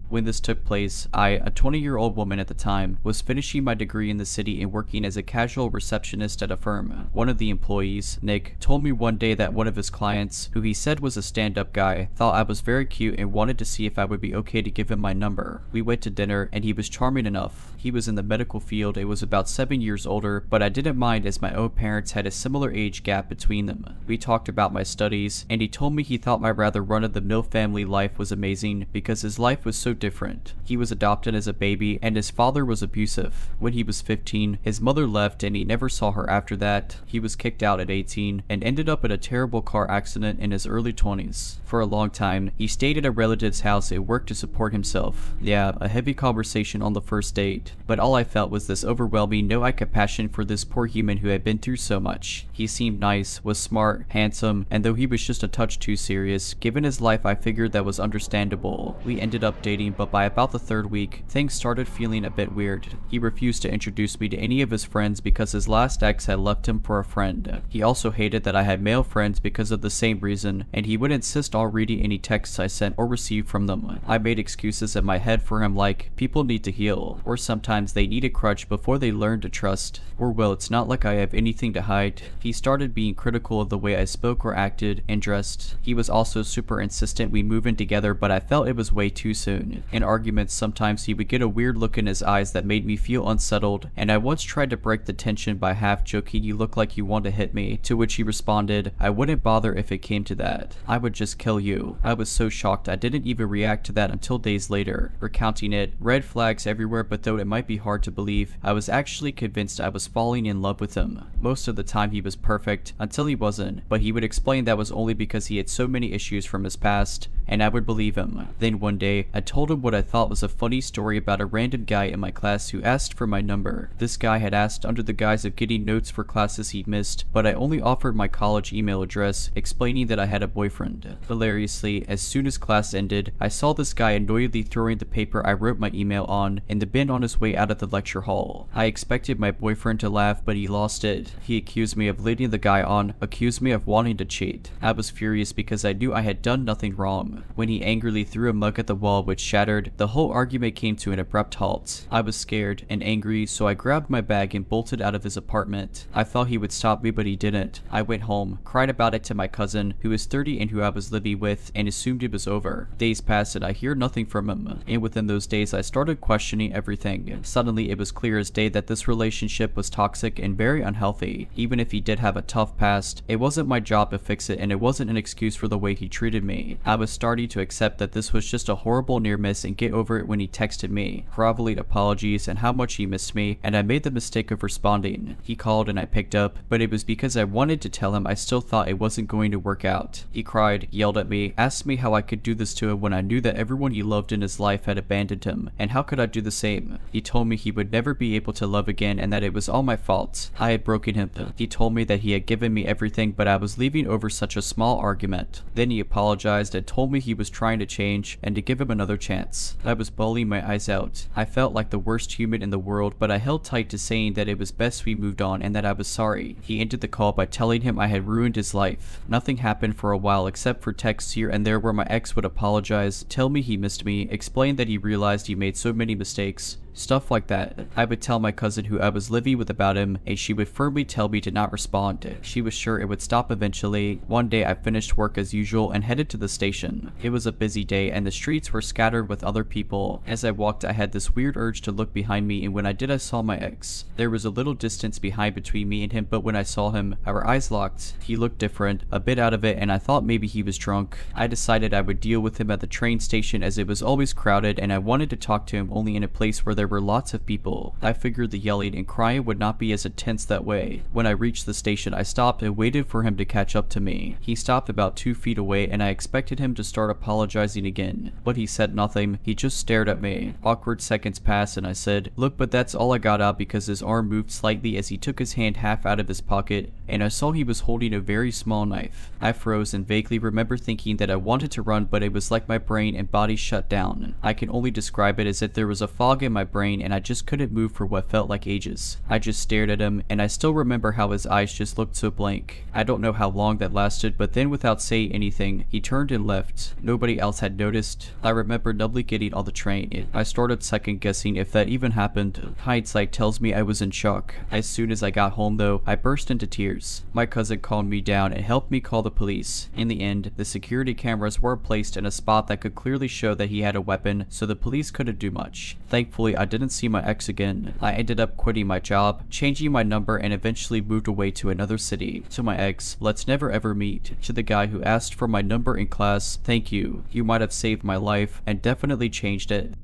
When this took place, I, a 20-year-old woman at the time, was finishing my degree in the city and working as a casual receptionist at a firm. One of the employees, Nick, told me one day that one of his clients, who he said was a stand-up guy, thought I was very cute and wanted to see if I would be okay to give him my number. We went to dinner and he was charming enough. He was in the medical field and was about 7 years older, but I didn't mind as my own parents had a similar age gap between them. We talked about my studies and he told me he thought my rather run-of-the-mill family life was amazing because his life was so different. He was adopted as a baby and his father was abusive. When he was 15, his mother left and he never saw her after that. He was kicked out at 18 and ended up in a terrible car accident in his early 20s. For a long time, he stayed at a relative's house and worked to support himself. Yeah, a heavy conversation on the first date, but all I felt was this overwhelming no-eyed compassion for this poor human who had been through so much. He seemed nice, was smart, handsome, and though he was just a touch too serious, given his life I figured that was understandable. We ended up dating, but by about the 3rd week, things started feeling a bit weird. He refused to introduce me to any of his friends because his last ex had left him for a friend. He also hated that I had male friends because of the same reason, and he would insist on reading any texts I sent or received from them. I made excuses in my head for him like, people need to heal, or sometimes they need a crutch before they learn to trust, or well, it's not like I have anything to hide. He started being critical of the way I spoke or acted and dressed. He was also super insistent we move in together, but I felt it was way too soon. In arguments, sometimes he would get a weird look in his eyes that made me feel unsettled, and I once tried to break the tension by half joking, "You look like you want to hit me," to which he responded, "I wouldn't bother if it came to that. I would just kill you." I was so shocked I didn't even react to that until days later. Recounting it, red flags everywhere, but though it might be hard to believe, I was actually convinced I was falling in love with him. Most of the time he was perfect, until he wasn't, but he would explain that was only because he had so many issues from his past, and I would believe him. Then one day, I told him what I thought was a funny story about a random guy in my class who asked for my number. This guy had asked under the guise of getting notes for classes he'd missed, but I only offered my college email address, explaining that I had a boyfriend. Hilariously, as soon as class ended, I saw this guy annoyedly throwing the paper I wrote my email on in the bin on his way out of the lecture hall. I expected my boyfriend to laugh, but he lost it. He accused me of leading the guy on, accused me of wanting to cheat. I was furious because I knew I had done nothing wrong. When he angrily threw a mug at the wall which shattered, the whole argument came to an abrupt halt. I was scared and angry, so I grabbed my bag and bolted out of his apartment. I thought he would stop me, but he didn't. I went home, cried about it to my cousin, who is 30 and who I was living with, and assumed it was over. Days passed and I hear nothing from him, and within those days I started questioning everything. Suddenly it was clear as day that this relationship was toxic and very unhealthy. Even if he did have a tough past, it wasn't my job to fix it, and it wasn't an excuse for the way he treated me. I was starting to accept that this was just a horrible near-miss miss and get over it when he texted me, groveled apologies and how much he missed me, and I made the mistake of responding. He called and I picked up, but it was because I wanted to tell him I still thought it wasn't going to work out. He cried, yelled at me, asked me how I could do this to him when I knew that everyone he loved in his life had abandoned him, and how could I do the same? He told me he would never be able to love again and that it was all my fault. I had broken him. He told me that he had given me everything, but I was leaving over such a small argument. Then he apologized and told me he was trying to change and to give him another chance. I was bawling my eyes out. I felt like the worst human in the world, but I held tight to saying that it was best we moved on and that I was sorry. He ended the call by telling him I had ruined his life. Nothing happened for a while except for texts here and there where my ex would apologize, tell me he missed me, explain that he realized he made so many mistakes, stuff like that. I would tell my cousin who I was living with about him, and she would firmly tell me to not respond. She was sure it would stop eventually. One day I finished work as usual and headed to the station. It was a busy day and the streets were scattered with other people. As I walked I had this weird urge to look behind me, and when I did I saw my ex. There was a little distance behind between me and him, but when I saw him, our eyes locked. He looked different, a bit out of it, and I thought maybe he was drunk. I decided I would deal with him at the train station as it was always crowded and I wanted to talk to him only in a place where there were lots of people. I figured the yelling and crying would not be as intense that way. When I reached the station, I stopped and waited for him to catch up to me. He stopped about 2 feet away and I expected him to start apologizing again, but he said nothing. He just stared at me. Awkward seconds passed and I said, "Look, but that's all I got out," because his arm moved slightly as he took his hand half out of his pocket and I saw he was holding a very small knife. I froze and vaguely remember thinking that I wanted to run, but it was like my brain and body shut down. I can only describe it as if there was a fog in my brain and I just couldn't move for what felt like ages. I just stared at him and I still remember how his eyes just looked so blank. I don't know how long that lasted, but then without saying anything, he turned and left. Nobody else had noticed. I remember numbly getting on the train. I started second guessing if that even happened. Hindsight tells me I was in shock. As soon as I got home though, I burst into tears. My cousin calmed me down and helped me call the police. In the end, the security cameras were placed in a spot that could clearly show that he had a weapon, so the police couldn't do much. Thankfully, I didn't see my ex again. I ended up quitting my job, changing my number, and eventually moved away to another city. To my ex, let's never ever meet. To the guy who asked for my number in class, thank you. You might have saved my life and definitely changed it.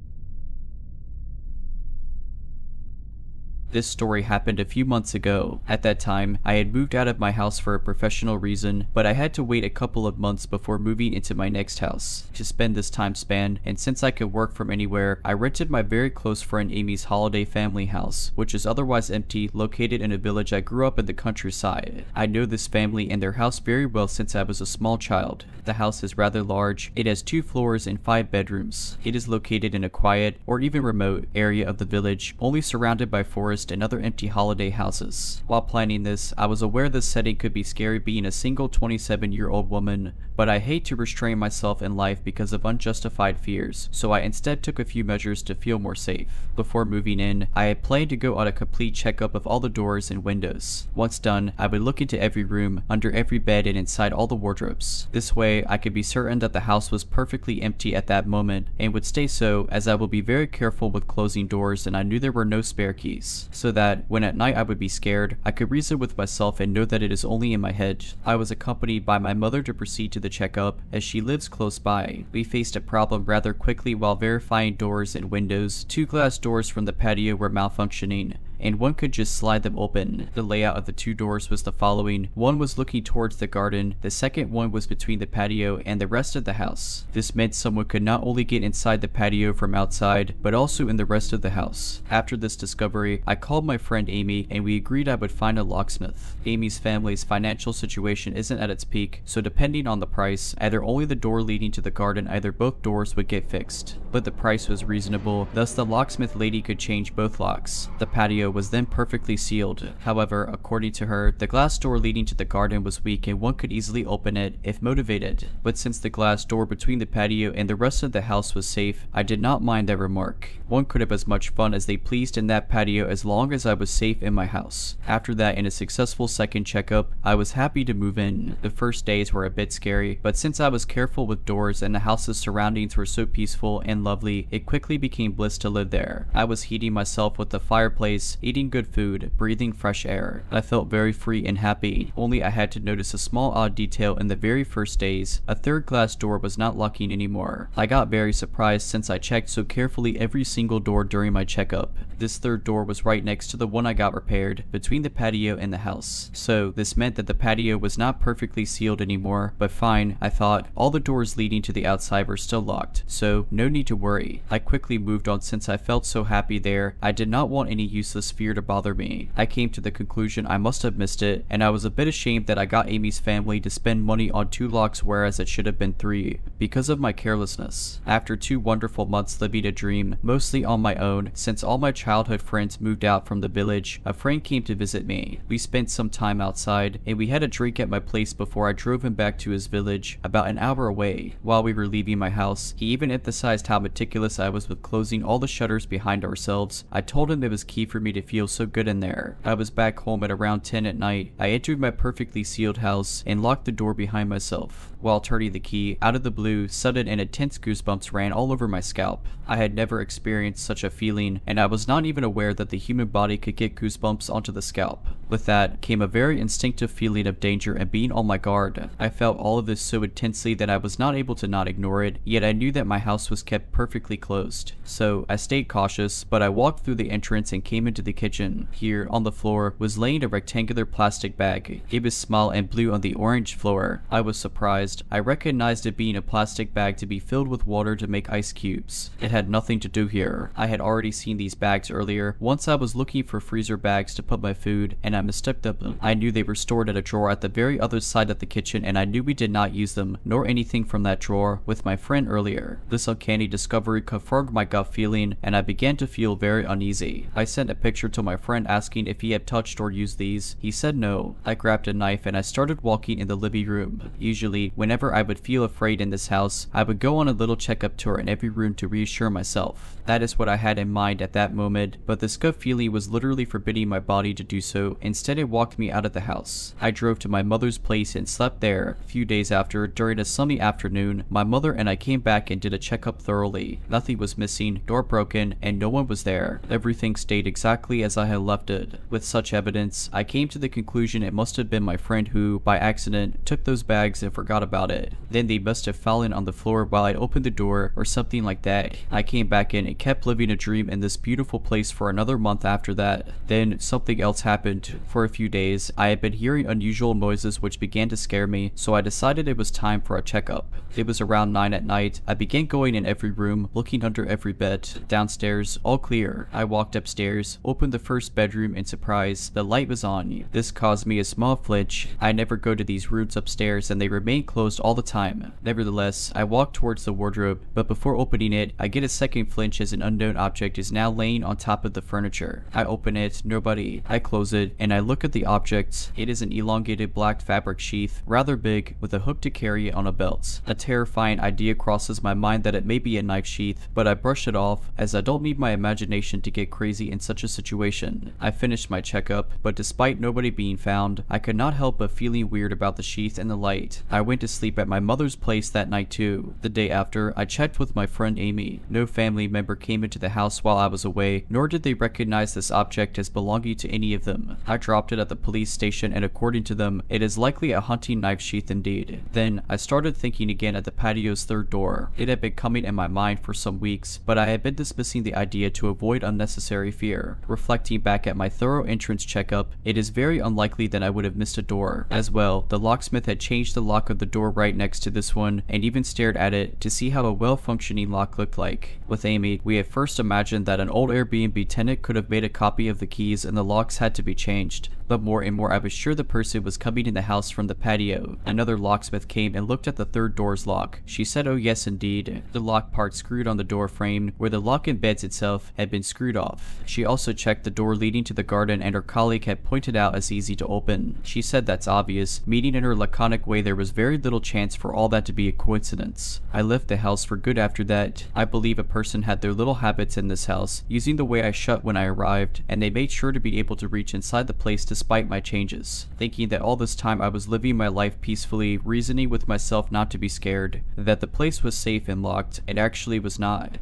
This story happened a few months ago. At that time, I had moved out of my house for a professional reason, but I had to wait a couple of months before moving into my next house. To spend this time span, and since I could work from anywhere, I rented my very close friend Amy's holiday family house, which is otherwise empty, located in a village I grew up in the countryside. I know this family and their house very well since I was a small child. The house is rather large. It has 2 floors and 5 bedrooms. It is located in a quiet, or even remote, area of the village, only surrounded by forest and other empty holiday houses. While planning this, I was aware this setting could be scary being a single 27-year-old woman, but I hate to restrain myself in life because of unjustified fears, so I instead took a few measures to feel more safe. Before moving in, I had planned to go on a complete checkup of all the doors and windows. Once done, I would look into every room, under every bed, and inside all the wardrobes. This way, I could be certain that the house was perfectly empty at that moment, and would stay so as I would be very careful with closing doors and I knew there were no spare keys, so that when at night I would be scared, I could reason with myself and know that it is only in my head. I was accompanied by my mother to proceed to the checkup, as she lives close by. We faced a problem rather quickly while verifying doors and windows. 2 glass doors from the patio were malfunctioning, and one could just slide them open. The layout of the 2 doors was the following. One was looking towards the garden, the second one was between the patio and the rest of the house. This meant someone could not only get inside the patio from outside, but also in the rest of the house. After this discovery, I called my friend Amy and we agreed I would find a locksmith. Amy's family's financial situation isn't at its peak, so depending on the price, either only the door leading to the garden, either both doors would get fixed. But the price was reasonable, thus the locksmith lady could change both locks. The patio was then perfectly sealed. However, according to her, the glass door leading to the garden was weak and one could easily open it if motivated. But since the glass door between the patio and the rest of the house was safe, I did not mind that remark. One could have as much fun as they pleased in that patio as long as I was safe in my house. After that, in a successful second checkup, I was happy to move in. The first days were a bit scary, but since I was careful with doors and the house's surroundings were so peaceful and lovely, it quickly became bliss to live there. I was heating myself with the fireplace, eating good food, breathing fresh air. I felt very free and happy, only I had to notice a small odd detail in the very first days. A third glass door was not locking anymore. I got very surprised since I checked so carefully every single door during my checkup. This third door was right next to the one I got repaired, between the patio and the house. So this meant that the patio was not perfectly sealed anymore, but fine, I thought. All the doors leading to the outside were still locked, so no need to worry. I quickly moved on since I felt so happy there. I did not want any useless fear to bother me. I came to the conclusion I must have missed it, and I was a bit ashamed that I got Amy's family to spend money on 2 locks whereas it should have been 3, because of my carelessness. After 2 wonderful months living a dream, mostly on my own, since all my childhood friends moved out from the village, a friend came to visit me. We spent some time outside, and we had a drink at my place before I drove him back to his village, about an hour away. While we were leaving my house, he even emphasized how meticulous I was with closing all the shutters behind ourselves. I told him it was key for me to feel so good in there. I was back home at around 10 at night. I entered my perfectly sealed house and locked the door behind myself. While turning the key, out of the blue, sudden and intense goosebumps ran all over my scalp. I had never experienced such a feeling, and I was not even aware that the human body could get goosebumps onto the scalp. With that came a very instinctive feeling of danger and being on my guard. I felt all of this so intensely that I was not able to not ignore it, yet I knew that my house was kept perfectly closed. So I stayed cautious, but I walked through the entrance and came into the kitchen. Here, on the floor, was laying a rectangular plastic bag. It was small and blue on the orange floor. I was surprised. I recognized it being a plastic bag to be filled with water to make ice cubes. It had nothing to do here. I had already seen these bags earlier. Once I was looking for freezer bags to put my food, and I mistook them. I knew they were stored at a drawer at the very other side of the kitchen, and I knew we did not use them, nor anything from that drawer, with my friend earlier. This uncanny discovery confirmed my gut feeling, and I began to feel very uneasy. I sent a picture to my friend asking if he had touched or used these. He said no. I grabbed a knife and I started walking in the living room. Usually, whenever I would feel afraid in this house, I would go on a little checkup tour in every room to reassure myself. That is what I had in mind at that moment, but this gut feeling was literally forbidding my body to do so. Instead, it walked me out of the house. I drove to my mother's place and slept there. A few days after, during a sunny afternoon, my mother and I came back and did a checkup thoroughly. Nothing was missing, nor broken, and no one was there. Everything stayed exactly as I had left it. With such evidence, I came to the conclusion it must have been my friend who, by accident, took those bags and forgot about it. Then they must have fallen on the floor while I opened the door or something like that. I came back in and kept living a dream in this beautiful place for another month after that. Then something else happened. For a few days, I had been hearing unusual noises which began to scare me, so I decided it was time for a checkup. It was around 9 at night. I began going in every room, looking under every bed. Downstairs, all clear. I walked upstairs, opened the first bedroom, and surprise, the light was on. This caused me a small flinch. I never go to these rooms upstairs and they remain closed all the time. Nevertheless, I walked towards the wardrobe, but before opening it, I get a second flinch as an unknown object is now laying on top of the furniture. I open it, nobody. I close it, and I look at the object. It is an elongated black fabric sheath, rather big, with a hook to carry it on a belt. A terrifying idea crosses my mind that it may be a knife sheath, but I brush it off, as I don't need my imagination to get crazy in such a situation. I finished my checkup, but despite nobody being found, I could not help but feeling weird about the sheath and the light. I went to sleep at my mother's place that night too. The day after, I checked with my friend Amy. No family member came into the house while I was away, nor did they recognize this object as belonging to any of them. I dropped it at the police station, and according to them, it is likely a hunting knife sheath indeed. Then, I started thinking again at the patio's third door. It had been coming in my mind for some weeks, but I had been dismissing the idea to avoid unnecessary fear. Reflecting back at my thorough entrance checkup, it is very unlikely that I would have missed a door. As well, the locksmith had changed the lock of the door right next to this one, and even stared at it to see how a well-functioning lock looked like. With Amy, we had first imagined that an old Airbnb tenant could have made a copy of the keys and the locks had to be changed. But more and more I was sure the person was coming in the house from the patio. Another locksmith came and looked at the third door's lock. She said, oh yes indeed. The lock part screwed on the door frame, where the lock embeds itself, had been screwed off. She also checked the door leading to the garden, and her colleague had pointed out as easy to open. She said that's obvious, meaning in her laconic way there was very little chance for all that to be a coincidence. I left the house for good after that. I believe a person had their little habits in this house, using the way I shut when I arrived, and they made sure to be able to reach inside the place despite my changes. Thinking that all this time I was living my life peacefully, reasoning with myself not to be scared, that the place was safe and locked, it actually was not.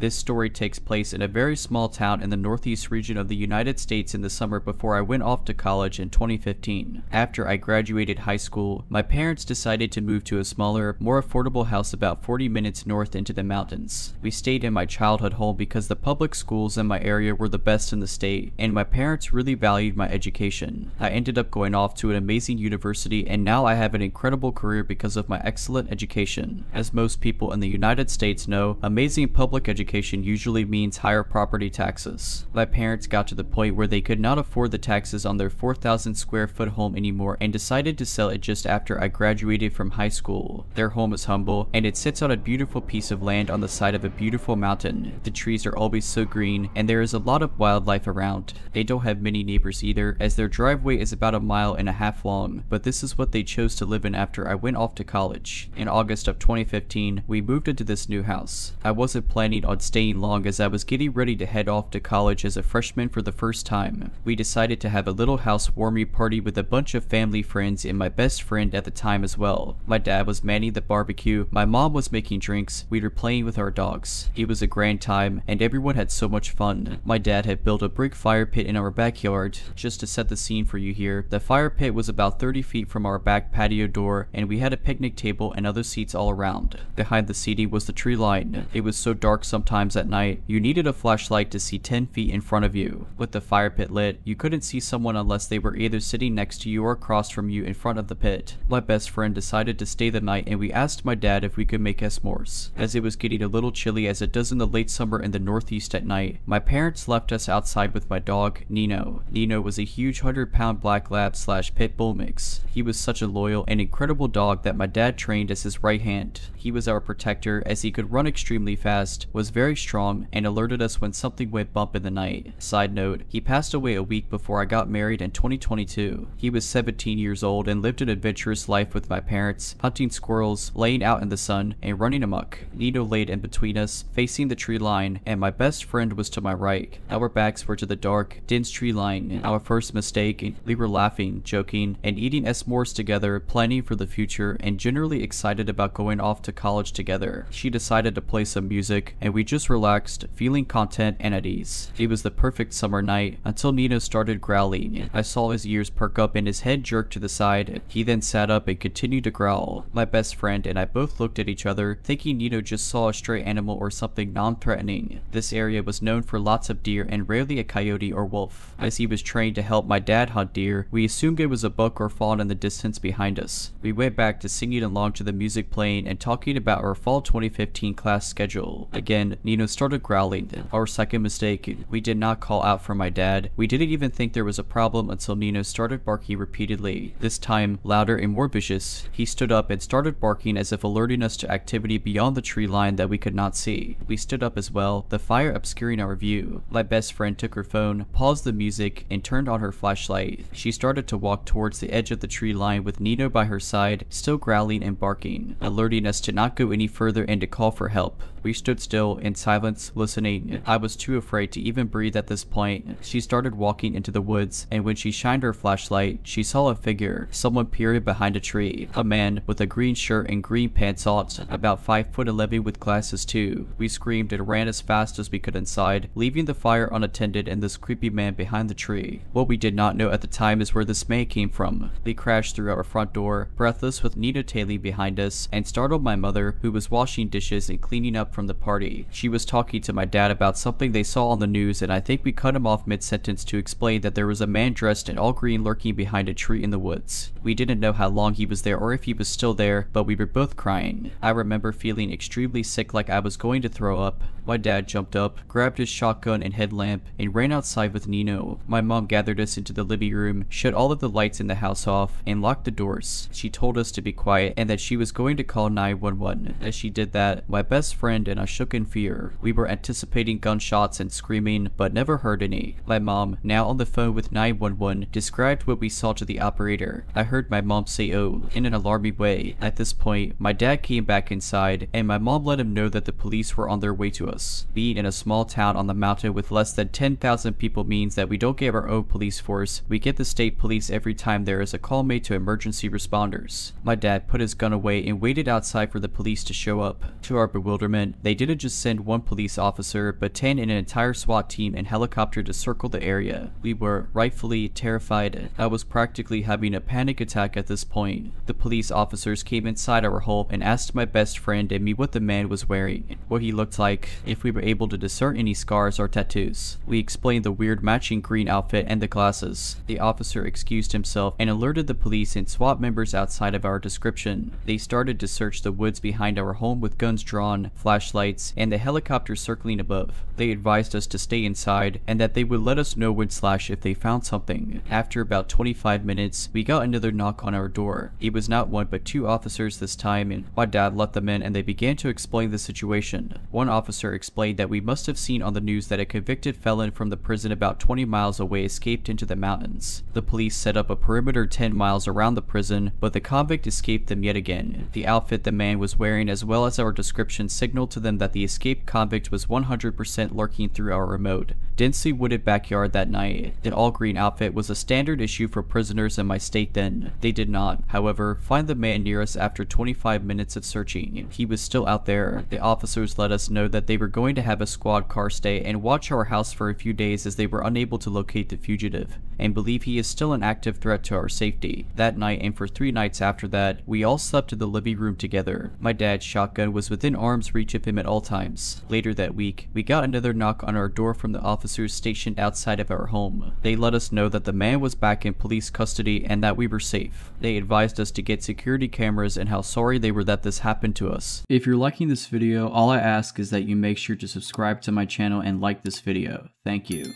This story takes place in a very small town in the northeast region of the United States in the summer before I went off to college in 2015. After I graduated high school, my parents decided to move to a smaller, more affordable house about 40 minutes north into the mountains. We stayed in my childhood home because the public schools in my area were the best in the state, and my parents really valued my education. I ended up going off to an amazing university, and now I have an incredible career because of my excellent education. As most people in the United States know, amazing public education usually means higher property taxes. My parents got to the point where they could not afford the taxes on their 4,000 square foot home anymore and decided to sell it just after I graduated from high school. Their home is humble, and it sits on a beautiful piece of land on the side of a beautiful mountain. The trees are always so green, and there is a lot of wildlife around. They don't have many neighbors either, as their driveway is about 1.5 miles long, but this is what they chose to live in after I went off to college. In August of 2015, we moved into this new house. I wasn't planning on staying long as I was getting ready to head off to college as a freshman for the first time. We decided to have a little housewarming party with a bunch of family friends and my best friend at the time as well. My dad was manning the barbecue, my mom was making drinks, we were playing with our dogs. It was a grand time, and everyone had so much fun. My dad had built a brick fire pit in our backyard. Just to set the scene for you here, the fire pit was about 30 feet from our back patio door, and we had a picnic table and other seats all around. Behind the seating was the tree line. It was so dark sometimes at night, you needed a flashlight to see 10 feet in front of you. With the fire pit lit, you couldn't see someone unless they were either sitting next to you or across from you in front of the pit. My best friend decided to stay the night, and we asked my dad if we could make s'mores. As it was getting a little chilly as it does in the late summer in the northeast at night, my parents left us outside with my dog, Nino. Nino was a huge 100-pound black lab / pit bull mix. He was such a loyal and incredible dog that my dad trained as his right hand. He was our protector as he could run extremely fast, was very strong, and alerted us when something went bump in the night. Side note, he passed away a week before I got married in 2022. He was 17 years old and lived an adventurous life with my parents, hunting squirrels, laying out in the sun, and running amok. Nino laid in between us, facing the tree line, and my best friend was to my right. Our backs were to the dark, dense tree line. Our first mistake, we were laughing, joking, and eating s'mores together, planning for the future, and generally excited about going off to college together. She decided to play some music, and we just relaxed, feeling content and at ease. It was the perfect summer night, until Nino started growling. I saw his ears perk up and his head jerk to the side. He then sat up and continued to growl. My best friend and I both looked at each other, thinking Nino just saw a stray animal or something non-threatening. This area was known for lots of deer and rarely a coyote or wolf. As he was trained to help my dad hunt deer, we assumed it was a buck or fawn in the distance behind us. We went back to singing along to the music playing and talking about our fall 2015 class schedule. Again, Nino started growling. Our second mistake, we did not call out for my dad. We didn't even think there was a problem until Nino started barking repeatedly. This time, louder and more vicious. He stood up and started barking as if alerting us to activity beyond the tree line that we could not see. We stood up as well, the fire obscuring our view. My best friend took her phone, paused the music, and turned on her flashlight. She started to walk towards the edge of the tree line with Nino by her side, still growling and barking, alerting us to not go any further and to call for help. We stood still in silence, listening. I was too afraid to even breathe at this point. She started walking into the woods, and when she shined her flashlight, she saw a figure, someone peering behind a tree. A man with a green shirt and green pants on, about 5'11" with glasses too. We screamed and ran as fast as we could inside, leaving the fire unattended and this creepy man behind the tree. What we did not know at the time is where this man came from. We crashed through our front door, breathless with Nino tailing behind us, and startled my mother, who was washing dishes and cleaning up from the party. She was talking to my dad about something they saw on the news, and I think we cut him off mid-sentence to explain that there was a man dressed in all green lurking behind a tree in the woods. We didn't know how long he was there or if he was still there, but we were both crying. I remember feeling extremely sick, like I was going to throw up. My dad jumped up, grabbed his shotgun and headlamp, and ran outside with Nino. My mom gathered us into the living room, shut all of the lights in the house off, and locked the doors. She told us to be quiet and that she was going to call 911. As she did that, my best friend and I shook in fear. We were anticipating gunshots and screaming, but never heard any. My mom, now on the phone with 911, described what we saw to the operator. I heard my mom say "oh" in an alarming way. At this point, my dad came back inside, and my mom let him know that the police were on their way to us. Being in a small town on the mountain with less than 10,000 people means that we don't get our own police force. We get the state police every time there is a call made to emergency responders. My dad put his gun away and waited outside for the police to show up. To our bewilderment, they didn't just send 1 police officer, but 10 in an entire SWAT team and helicopter to circle the area. We were rightfully terrified. I was practically having a panic attack at this point. The police officers came inside our home and asked my best friend and me what the man was wearing, what he looked like, if we were able to discern any scars or tattoos. We explained the weird matching green outfit and the glasses. The officer excused himself and alerted the police and SWAT members outside of our description. They started to search the woods behind our home with guns drawn, flashlights, and the helicopter circling above. They advised us to stay inside and that they would let us know when / if they found something. After about 25 minutes, we got another knock on our door. It was not 1 but 2 officers this time, and my dad let them in and they began to explain the situation. One officer explained that we must have seen on the news that a convicted felon from the prison about 20 miles away escaped into the mountains. The police set up a perimeter 10 miles around the prison, but the convict escaped them yet again. The outfit the man was wearing as well as our description signaled to them that the escaped convict was 100% lurking through our remote, densely wooded backyard that night. The all-green outfit was a standard issue for prisoners in my state then. They did not, however, find the man near us after 25 minutes of searching. He was still out there. The officers let us know that they were going to have a squad car stay and watch our house for a few days as they were unable to locate the fugitive, and believe he is still an active threat to our safety. That night and for 3 nights after that, we all slept in the living room together. My dad's shotgun was within arm's reach of him at all times. Later that week, we got another knock on our door from the officers stationed outside of our home. They let us know that the man was back in police custody and that we were safe. They advised us to get security cameras and how sorry they were that this happened to us. If you're liking this video, all I ask is that you make sure to subscribe to my channel and like this video. Thank you.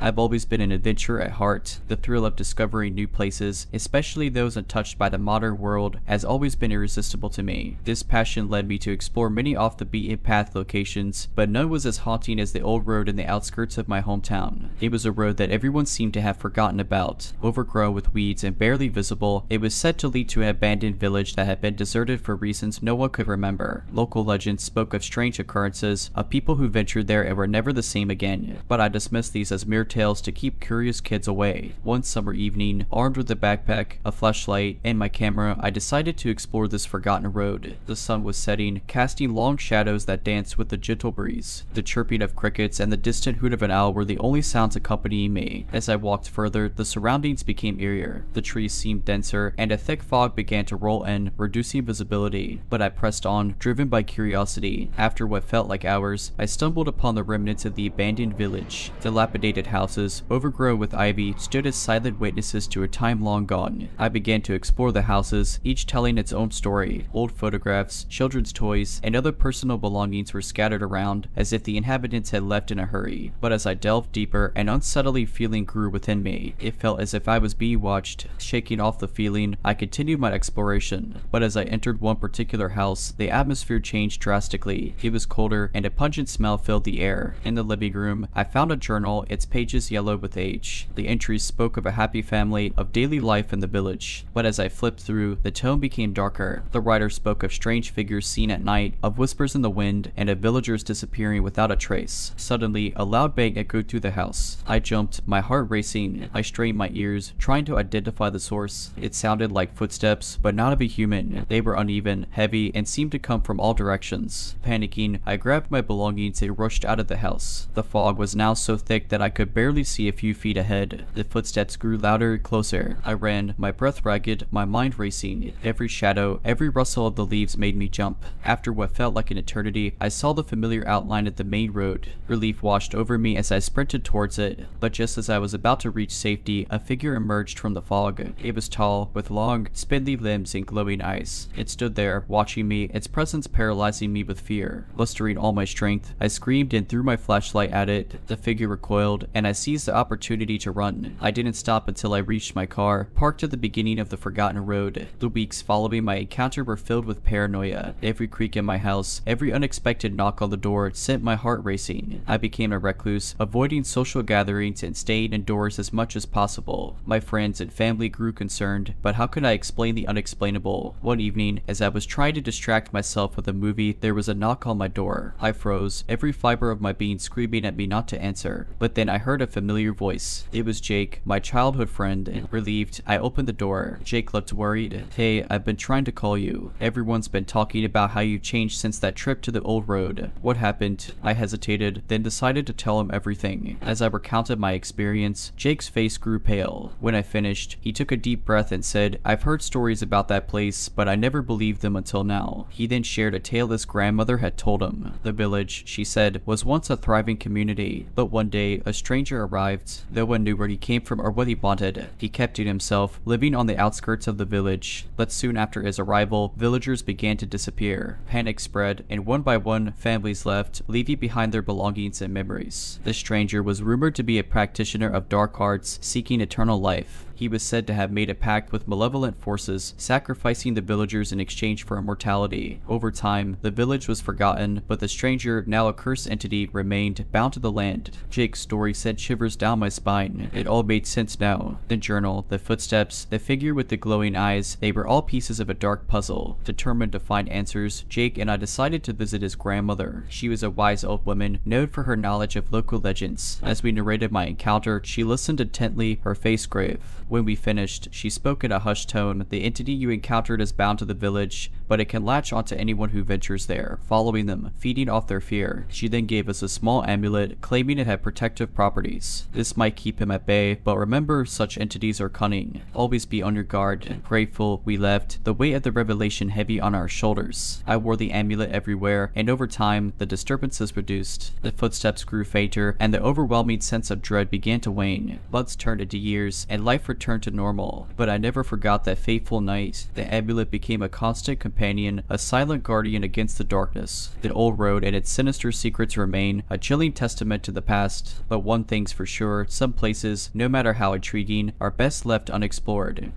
I've always been an adventurer at heart. The thrill of discovering new places, especially those untouched by the modern world, has always been irresistible to me. This passion led me to explore many off the beaten path locations, but none was as haunting as the old road in the outskirts of my hometown. It was a road that everyone seemed to have forgotten about. Overgrown with weeds and barely visible, it was said to lead to an abandoned village that had been deserted for reasons no one could remember. Local legends spoke of strange occurrences, of people who ventured there and were never the same again, but I dismissed these as mere tales to keep curious kids away. One summer evening, armed with a backpack, a flashlight, and my camera, I decided to explore this forgotten road. The sun was setting, casting long shadows that danced with the gentle breeze. The chirping of crickets and the distant hoot of an owl were the only sounds accompanying me. As I walked further, the surroundings became eerier. The trees seemed denser, and a thick fog began to roll in, reducing visibility. But I pressed on, driven by curiosity. After what felt like hours, I stumbled upon the remnants of the abandoned village. Dilapidated houses, overgrown with ivy, stood as silent witnesses to a time long gone. I began to explore the houses, each telling its own story. Old photographs, children's toys, and other personal belongings were scattered around, as if the inhabitants had left in a hurry. But as I delved deeper, an unsettling feeling grew within me. It felt as if I was being watched. Shaking off the feeling, I continued my exploration. But as I entered one particular house, the atmosphere changed drastically. It was colder, and a pungent smell filled the air. In the living room, I found a journal, its pages yellowed with age. The entries spoke of a happy family, of daily life in the village. But as I flipped through, the tone became darker. The writer spoke of strange figures seen at night, of whispers in the wind, and of villagers disappearing without a trace. Suddenly, a loud bang echoed through the house. I jumped, my heart racing. I strained my ears, trying to identify the source. It sounded like footsteps, but not of a human. They were uneven, heavy, and seemed to come from all directions. Panicking, I grabbed my belongings and rushed out of the house. The fog was now so thick that I could barely see a few feet ahead. The footsteps grew louder, closer. I ran, my breath ragged, my mind racing. Every shadow, every rustle of the leaves made me jump. After what felt like an eternity, I saw the familiar outline of the main road. Relief washed over me as I sprinted towards it, but just as I was about to reach safety, a figure emerged from the fog. It was tall, with long, spindly limbs and glowing eyes. It stood there, watching me, its presence paralyzing me with fear. Mustering all my strength, I screamed and threw my flashlight at it. The figure recoiled, and I seized the opportunity to run. I didn't stop until I reached my car, parked at the beginning of the forgotten road. The weeks following my encounter were filled with paranoia. Every creak in my house, every unexpected knock on the door sent my heart racing. I became a recluse, avoiding social gatherings and staying indoors as much as possible. My friends and family grew concerned, but how could I explain the unexplainable? One evening, as I was trying to distract myself with a movie, there was a knock on my door. I froze, every fiber of my being screaming at me not to answer. But then I heard heard a familiar voice. It was Jake, my childhood friend, and relieved, I opened the door. Jake looked worried. "Hey, I've been trying to call you. Everyone's been talking about how you've changed since that trip to the old road. What happened?" I hesitated, then decided to tell him everything. As I recounted my experience, Jake's face grew pale. When I finished, he took a deep breath and said, "I've heard stories about that place, but I never believed them until now." He then shared a tale his grandmother had told him. The village, she said, was once a thriving community, but one day a stranger arrived. No one knew where he came from or what he wanted. He kept to himself, living on the outskirts of the village. But soon after his arrival, villagers began to disappear. Panic spread, and one by one, families left, leaving behind their belongings and memories. The stranger was rumored to be a practitioner of dark arts, seeking eternal life. He was said to have made a pact with malevolent forces, sacrificing the villagers in exchange for immortality. Over time, the village was forgotten, but the stranger, now a cursed entity, remained bound to the land. Jake's story sent shivers down my spine. It all made sense now. The journal, the footsteps, the figure with the glowing eyes, they were all pieces of a dark puzzle. Determined to find answers, Jake and I decided to visit his grandmother. She was a wise old woman, known for her knowledge of local legends. As we narrated my encounter, she listened intently, her face grave. When we finished, she spoke in a hushed tone. "The entity you encountered is bound to the village, but it can latch onto anyone who ventures there, following them, feeding off their fear." She then gave us a small amulet, claiming it had protective properties. "This might keep him at bay, but remember, such entities are cunning. Always be on your guard." Grateful, we left, the weight of the revelation heavy on our shoulders. I wore the amulet everywhere, and over time, the disturbances reduced. The footsteps grew fainter, and the overwhelming sense of dread began to wane. Months turned into years, and life returned to normal. But I never forgot that fateful night. The amulet became a constant companion, a silent guardian against the darkness. The old road and its sinister secrets remain, a chilling testament to the past. But one thing's for sure, some places, no matter how intriguing, are best left unexplored.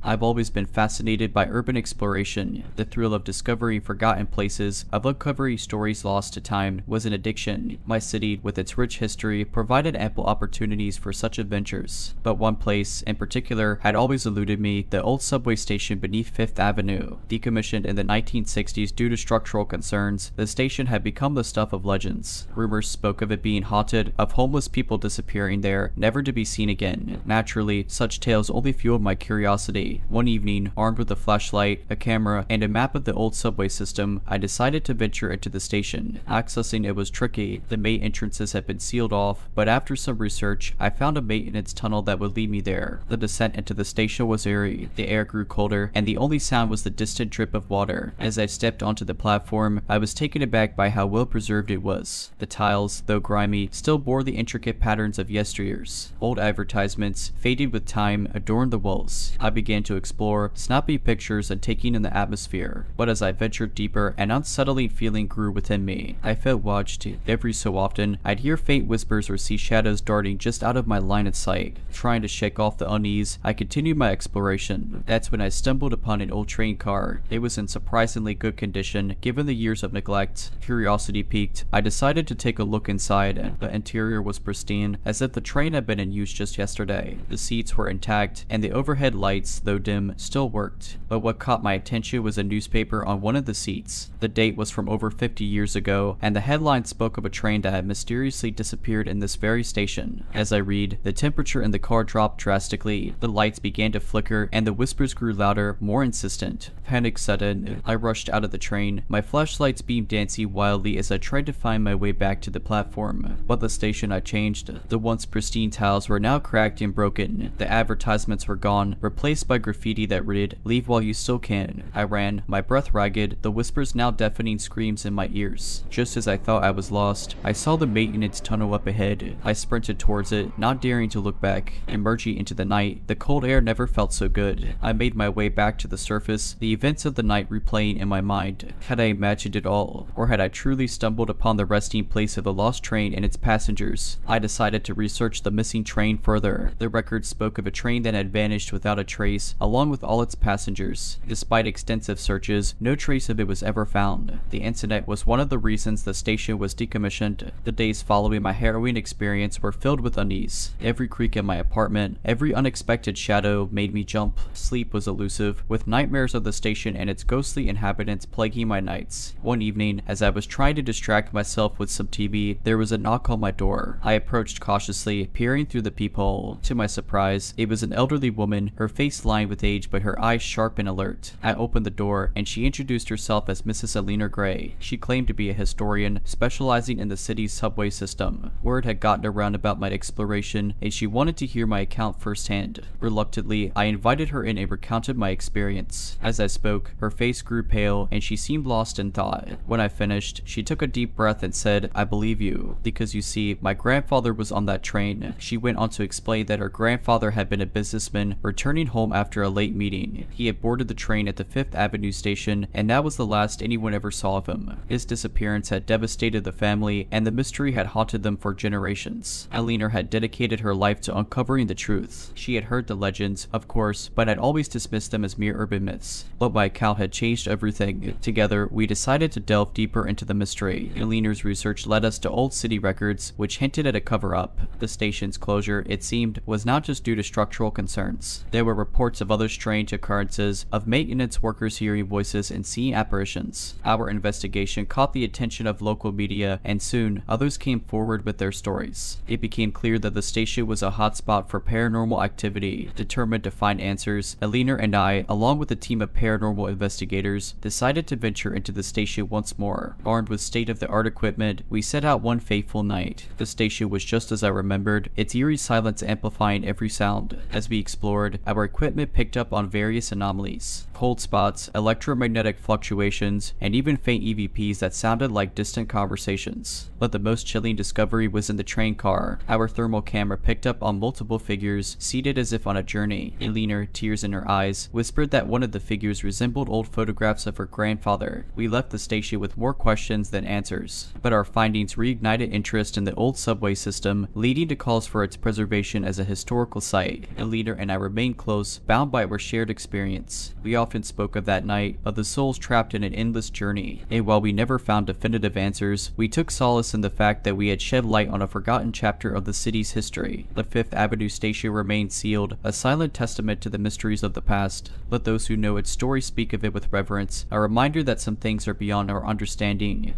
I've always been fascinated by urban exploration. The thrill of discovering forgotten places, of uncovering stories lost to time, was an addiction. My city, with its rich history, provided ample opportunities for such adventures. But one place, in particular, had always eluded me: the old subway station beneath Fifth Avenue. Decommissioned in the 1960s due to structural concerns, the station had become the stuff of legends. Rumors spoke of it being haunted, of homeless people disappearing there, never to be seen again. Naturally, such tales only fueled my curiosity. One evening, armed with a flashlight, a camera, and a map of the old subway system, I decided to venture into the station. Accessing it was tricky. The main entrances had been sealed off, but after some research, I found a maintenance tunnel that would lead me there. The descent into the station was eerie. The air grew colder, and the only sound was the distant drip of water. As I stepped onto the platform, I was taken aback by how well preserved it was. The tiles, though grimy, still bore the intricate patterns of yesteryears. Old advertisements, faded with time, adorned the walls. I began to explore, snapping pictures and taking in the atmosphere. But as I ventured deeper, an unsettling feeling grew within me. I felt watched. Every so often, I'd hear faint whispers or see shadows darting just out of my line of sight. Trying to shake off the unease, I continued my exploration. That's when I stumbled upon an old train car. It was in surprisingly good condition, given the years of neglect. Curiosity piqued. I decided to take a look inside. The interior was pristine, as if the train had been in use just yesterday. The seats were intact, and the overhead lights, though dim, still worked. But what caught my attention was a newspaper on one of the seats. The date was from over 50 years ago, and the headline spoke of a train that had mysteriously disappeared in this very station. As I read, the temperature in the car dropped drastically, the lights began to flicker, and the whispers grew louder, more insistent. Panic set in. I rushed out of the train. My flashlights beamed dancing wildly as I tried to find my way back to the platform. But the station had changed. The once pristine tiles were now cracked and broken. The advertisements were gone, replaced by graffiti that read, "Leave while you still can." I ran, my breath ragged, the whispers now deafening screams in my ears. Just as I thought I was lost, I saw the maintenance tunnel up ahead. I sprinted towards it, not daring to look back. Emerging into the night, the cold air never felt so good. I made my way back to the surface, the events of the night replaying in my mind. Had I imagined it all? Or had I truly stumbled upon the resting place of the lost train and its passengers? I decided to research the missing train further. The records spoke of a train that had vanished without a trace, trains, along with all its passengers. Despite extensive searches, no trace of it was ever found. The incident was one of the reasons the station was decommissioned. The days following my harrowing experience were filled with unease. Every creak in my apartment, every unexpected shadow made me jump. Sleep was elusive, with nightmares of the station and its ghostly inhabitants plaguing my nights. One evening, as I was trying to distract myself with some TV, there was a knock on my door. I approached cautiously, peering through the peephole. To my surprise, it was an elderly woman, her face lined with age but her eyes sharp and alert. I opened the door, and she introduced herself as Mrs. Alina Gray. She claimed to be a historian, specializing in the city's subway system. Word had gotten around about my exploration, and she wanted to hear my account firsthand. Reluctantly, I invited her in and recounted my experience. As I spoke, her face grew pale, and she seemed lost in thought. When I finished, she took a deep breath and said, "I believe you, because you see, my grandfather was on that train." She went on to explain that her grandfather had been a businessman returning home after a late meeting. He had boarded the train at the 5th Avenue station, and that was the last anyone ever saw of him. His disappearance had devastated the family, and the mystery had haunted them for generations. Alina had dedicated her life to uncovering the truth. She had heard the legends, of course, but had always dismissed them as mere urban myths. But my account had changed everything. Together, we decided to delve deeper into the mystery. Alina's research led us to old city records, which hinted at a cover-up. The station's closure, it seemed, was not just due to structural concerns. There were reports of other strange occurrences, of maintenance workers hearing voices and seeing apparitions. Our investigation caught the attention of local media, and soon, others came forward with their stories. It became clear that the station was a hotspot for paranormal activity. Determined to find answers, Alina and I, along with a team of paranormal investigators, decided to venture into the station once more. Armed with state-of-the-art equipment, we set out one fateful night. The station was just as I remembered, its eerie silence amplifying every sound. As we explored, our equipment picked up on various anomalies. Cold spots, electromagnetic fluctuations, and even faint EVPs that sounded like distant conversations. But the most chilling discovery was in the train car. Our thermal camera picked up on multiple figures, seated as if on a journey. Alina, tears in her eyes, whispered that one of the figures resembled old photographs of her grandfather. We left the station with more questions than answers, but our findings reignited interest in the old subway system, leading to calls for its preservation as a historical site. Alina and I remained close, bound by our shared experience. We often spoke of that night, of the souls trapped in an endless journey, and while we never found definitive answers, we took solace in the fact that we had shed light on a forgotten chapter of the city's history. The 5th Avenue station remained sealed, a silent testament to the mysteries of the past. Let those who know its story speak of it with reverence, a reminder that some things are beyond our understanding.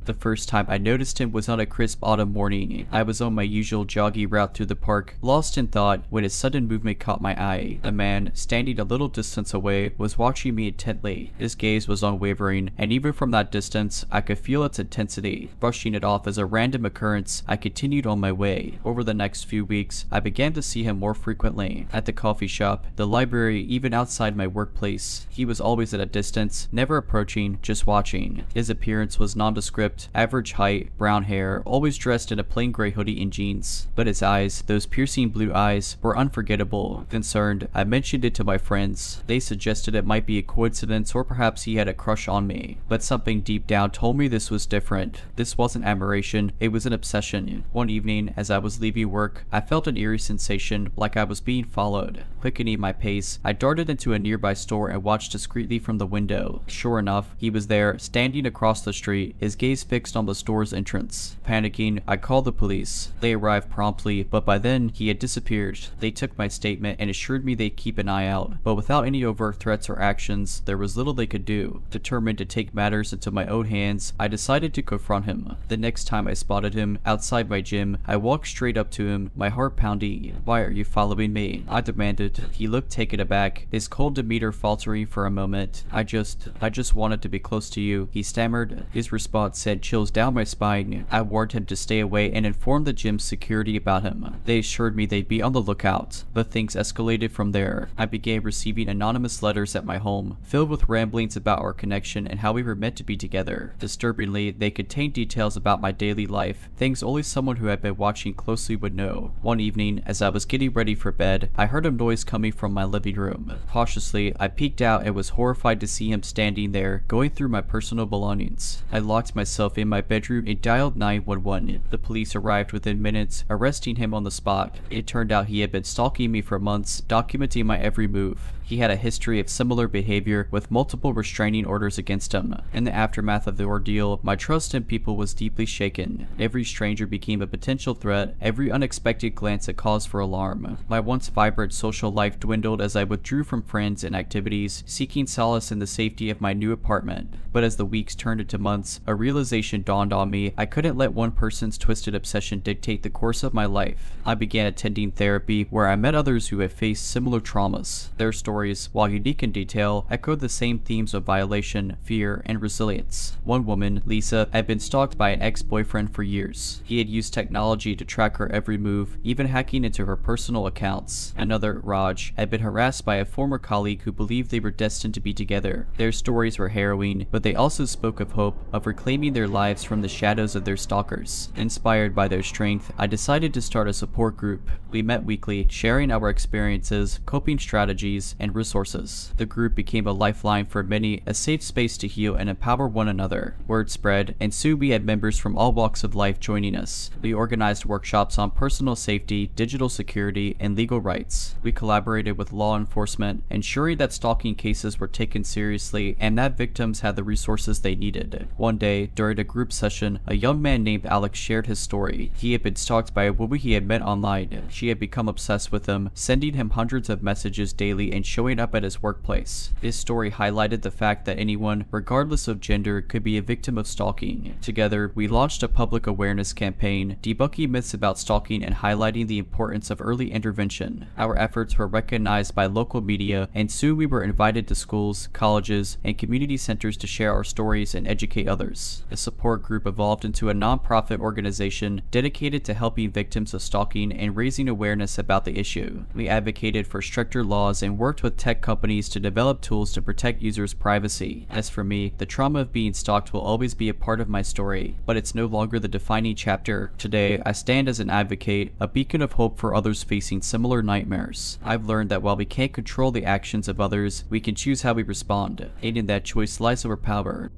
The first time I noticed him was on a crisp autumn morning. I was on my usual jogging route through the park, lost in thought, when a sudden movement caught my eye. A man, standing a little distance away, was watching me intently. His gaze was unwavering, and even from that distance, I could feel its intensity. Brushing it off as a random occurrence, I continued on my way. Over the next few weeks, I began to see him more frequently. At the coffee shop, the library, even outside my workplace. He was always at a distance, never approaching, just watching. His appearance was nondescript. Average height, brown hair, always dressed in a plain gray hoodie and jeans. But his eyes, those piercing blue eyes, were unforgettable. Concerned, I mentioned it to my friends. They suggested it might be a coincidence or perhaps he had a crush on me. But something deep down told me this was different. This wasn't admiration, it was an obsession. One evening, as I was leaving work, I felt an eerie sensation, like I was being followed. Quickening my pace, I darted into a nearby store and watched discreetly from the window. Sure enough, he was there, standing across the street, his gaze fixed on the store's entrance. Panicking, I called the police. They arrived promptly, but by then, he had disappeared. They took my statement and assured me they'd keep an eye out, but without any overt threats or actions, there was little they could do. Determined to take matters into my own hands, I decided to confront him. The next time I spotted him, outside my gym, I walked straight up to him, my heart pounding. "Why are you following me?" I demanded. He looked taken aback, his cold demeanor faltering for a moment. I just wanted to be close to you," he stammered. His response sent chills down my spine. I warned him to stay away and informed the gym's security about him. They assured me they'd be on the lookout, but things escalated from there. I began receiving anonymous letters at my home, filled with ramblings about our connection and how we were meant to be together. Disturbingly, they contained details about my daily life, things only someone who had been watching closely would know. One evening, as I was getting ready for bed, I heard a noise coming from my living room. Cautiously, I peeked out and was horrified to see him standing there, going through my personal belongings. I locked myself himself in my bedroom and dialed 911. The police arrived within minutes, arresting him on the spot. It turned out he had been stalking me for months, documenting my every move. He had a history of similar behavior with multiple restraining orders against him. In the aftermath of the ordeal, my trust in people was deeply shaken. Every stranger became a potential threat, every unexpected glance a cause for alarm. My once vibrant social life dwindled as I withdrew from friends and activities, seeking solace in the safety of my new apartment. But as the weeks turned into months, a realization dawned on me. I couldn't let one person's twisted obsession dictate the course of my life. I began attending therapy, where I met others who had faced similar traumas. Their stories, while unique in detail, echoed the same themes of violation, fear, and resilience. One woman, Lisa, had been stalked by an ex-boyfriend for years. He had used technology to track her every move, even hacking into her personal accounts. Another, Raj, had been harassed by a former colleague who believed they were destined to be together. Their stories were harrowing, but they also spoke of hope, of reclaiming their lives from the shadows of their stalkers. Inspired by their strength, I decided to start a support group. We met weekly, sharing our experiences, coping strategies, and resources. The group became a lifeline for many, a safe space to heal and empower one another. Word spread, and soon we had members from all walks of life joining us. We organized workshops on personal safety, digital security, and legal rights. We collaborated with law enforcement, ensuring that stalking cases were taken seriously and that victims had the resources they needed. One day, during a group session, a young man named Alex shared his story. He had been stalked by a woman he had met online. She had become obsessed with him, sending him hundreds of messages daily and showing up at his workplace. This story highlighted the fact that anyone, regardless of gender, could be a victim of stalking. Together, we launched a public awareness campaign, debunking myths about stalking and highlighting the importance of early intervention. Our efforts were recognized by local media, and soon we were invited to schools, colleges, and community centers to share our stories and educate others. The support group evolved into a non-profit organization dedicated to helping victims of stalking and raising awareness about the issue. We advocated for stricter laws and worked with tech companies to develop tools to protect users' privacy. As for me, the trauma of being stalked will always be a part of my story, but it's no longer the defining chapter. Today, I stand as an advocate, a beacon of hope for others facing similar nightmares. I've learned that while we can't control the actions of others, we can choose how we respond, and in that choice lies our power.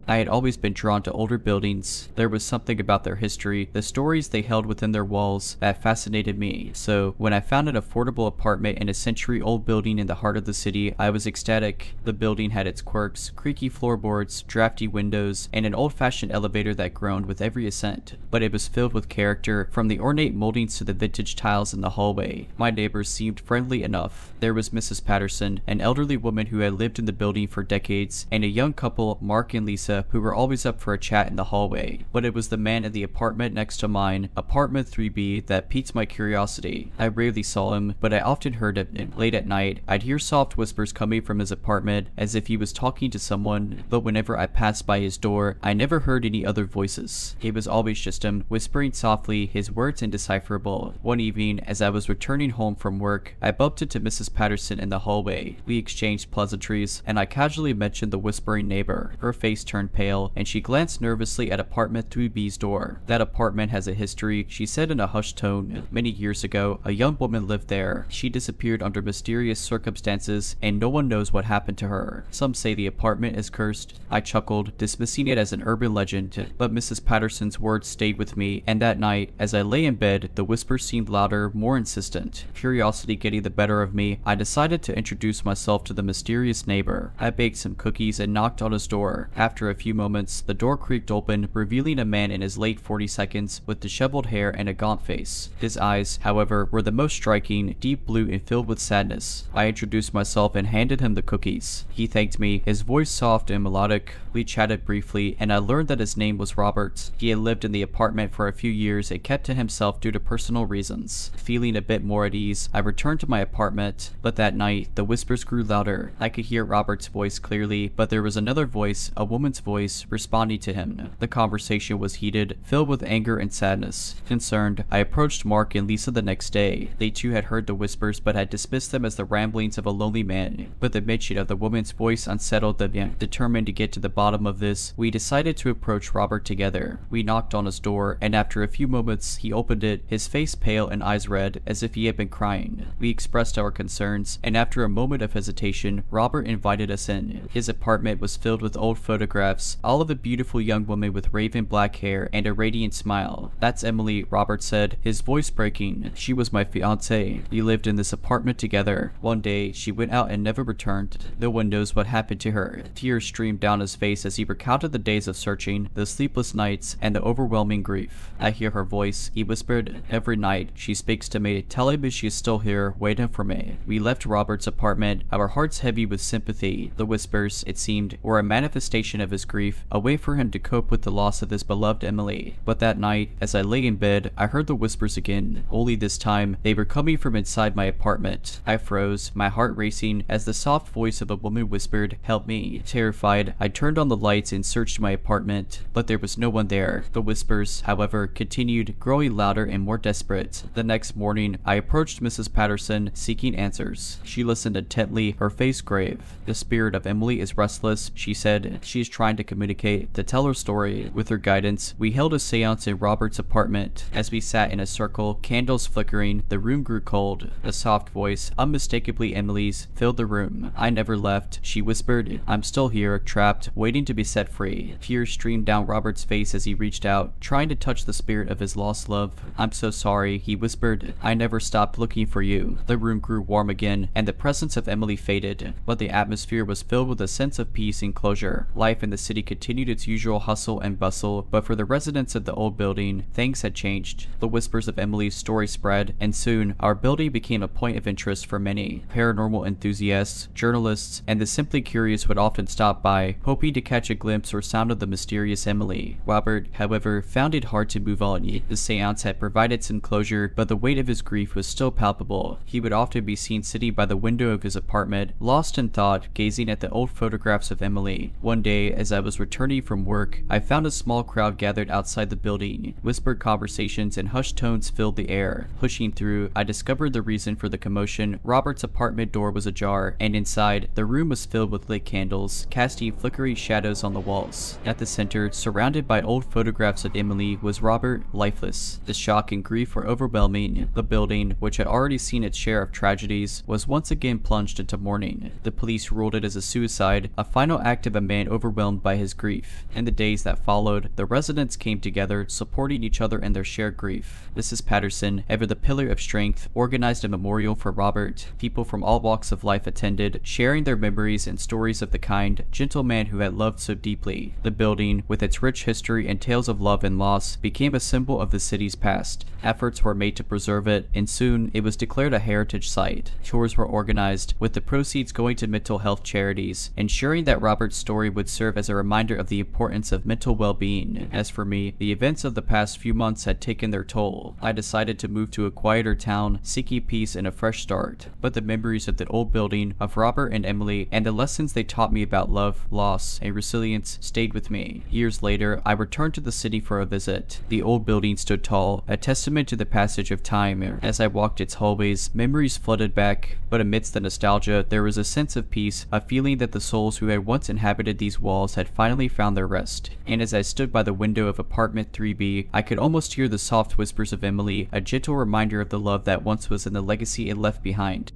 I had always been drawn to older buildings. There was something about their history, the stories they held within their walls, that fascinated me. So, when I found an affordable apartment in a century-old building in the heart of the city, I was ecstatic. The building had its quirks, creaky floorboards, drafty windows, and an old-fashioned elevator that groaned with every ascent. But it was filled with character, from the ornate moldings to the vintage tiles in the hallway. My neighbors seemed friendly enough. There was Mrs. Patterson, an elderly woman who had lived in the building for decades, and a young couple, Mark and Lisa, who were always up for a chat in the hallway. But it was the man in the apartment next to mine, apartment 3B, that piqued my curiosity. I rarely saw him, but I often heard him. Late at night, I'd hear soft whispers coming from his apartment, as if he was talking to someone, but whenever I passed by his door, I never heard any other voices. It was always just him, whispering softly, his words indecipherable. One evening, as I was returning home from work, I bumped into Mrs. Patterson in the hallway. We exchanged pleasantries, and I casually mentioned the whispering neighbor. Her face turned pale, and she glanced nervously at apartment 3B's door. That apartment has a history, she said in a hushed tone. Many years ago, a young woman lived there. She disappeared under mysterious circumstances, and no one knows what happened to her. Some say the apartment is cursed. I chuckled, dismissing it as an urban legend, but Mrs. Patterson's words stayed with me, and that night, as I lay in bed, the whispers seemed louder, more insistent. Curiosity getting the better of me, I decided to introduce myself to the mysterious neighbor. I baked some cookies and knocked on his door. After a few moments, the door creaked open, revealing a man in his late 40s with disheveled hair and a gaunt face. His eyes, however, were the most striking, deep blue and filled with sadness. I introduced myself and handed him the cookies. He thanked me, his voice soft and melodic. We chatted briefly, and I learned that his name was Robert. He had lived in the apartment for a few years and kept to himself due to personal reasons. Feeling a bit more at ease, I returned to my apartment, but that night, the whispers grew louder. I could hear Robert's voice clearly, but there was another voice, a woman's voice responding to him. The conversation was heated, filled with anger and sadness. Concerned, I approached Mark and Lisa the next day. They too had heard the whispers but had dismissed them as the ramblings of a lonely man. But the mention of the woman's voice unsettled them. Determined to get to the bottom of this, we decided to approach Robert together. We knocked on his door, and after a few moments he opened it, his face pale and eyes red, as if he had been crying. We expressed our concerns, and after a moment of hesitation, Robert invited us in. His apartment was filled with old photographs, all of a beautiful young woman with raven black hair and a radiant smile. "That's Emily," Robert said, his voice breaking. "She was my fiancée. We lived in this apartment together. One day, she went out and never returned. No one knows what happened to her." Tears streamed down his face as he recounted the days of searching, the sleepless nights, and the overwhelming grief. "I hear her voice," he whispered. "Every night, she speaks to me, telling me she is still here, waiting for me." We left Robert's apartment, our hearts heavy with sympathy. The whispers, it seemed, were a manifestation of his grief, a way for him to cope with the loss of his beloved Emily. But that night, as I lay in bed, I heard the whispers again. Only this time, they were coming from inside my apartment. I froze, my heart racing, as the soft voice of a woman whispered, "Help me." Terrified, I turned on the lights and searched my apartment, but there was no one there. The whispers, however, continued, growing louder and more desperate. The next morning, I approached Mrs. Patterson, seeking answers. She listened intently, her face grave. "The spirit of Emily is restless," she said. "She is trying to communicate, to tell her story." With her guidance, we held a seance in Robert's apartment. As we sat in a circle, candles flickering, the room grew cold. A soft voice, unmistakably Emily's, filled the room. "I never left," she whispered. "I'm still here, trapped, waiting to be set free." Tears streamed down Robert's face as he reached out, trying to touch the spirit of his lost love. "I'm so sorry," he whispered. "I never stopped looking for you." The room grew warm again, and the presence of Emily faded, but the atmosphere was filled with a sense of peace and closure. Life in the city continued its usual hustle and bustle, but for the residents of the old building, things had changed. The whispers of Emily's story spread, and soon, our building became a point of interest for many. Paranormal enthusiasts, journalists, and the simply curious would often stop by, hoping to catch a glimpse or sound of the mysterious Emily. Robert, however, found it hard to move on. The seance had provided some closure, but the weight of his grief was still palpable. He would often be seen sitting by the window of his apartment, lost in thought, gazing at the old photographs of Emily. One day, as I was returning from work, I found a small crowd gathered outside the building. Whispered conversations and hushed tones filled the air. Pushing through, I discovered the reason for the commotion. Robert's apartment door was ajar, and inside, the room was filled with lit candles, casting flickering shadows on the walls. At the center, surrounded by old photographs of Emily, was Robert, lifeless. The shock and grief were overwhelming. The building, which had already seen its share of tragedies, was once again plunged into mourning. The police ruled it as a suicide, a final act of a man overwhelmed by his grief. In the days that followed, the residents came together, supporting each other in their shared grief. Mrs. Patterson, ever the pillar of strength, organized a memorial for Robert. People from all walks of life attended, sharing their memories and stories of the kind, gentle man who had loved so deeply. The building, with its rich history and tales of love and loss, became a symbol of the city's past. Efforts were made to preserve it, and soon it was declared a heritage site. Tours were organized, with the proceeds going to mental health charities, ensuring that Robert's story would serve as a reminder of the importance of mental well-being. As for me, the events of the past few months had taken their toll. I decided to move to a quieter town, seeking peace and a fresh start. But the memories of the old building, of Robert and Emily, and the lessons they taught me about love, loss, and resilience stayed with me. Years later, I returned to the city for a visit. The old building stood tall, a testament to the passage of time. As I walked its hallways, memories flooded back, but amidst the nostalgia, there was a sense of peace, a feeling that the souls who had once inhabited these walls had finally found their rest. And as I stood by the window of apartment 3B, I could almost hear the soft whispers of Emily, a gentle reminder of the love that once was in the legacy it left behind.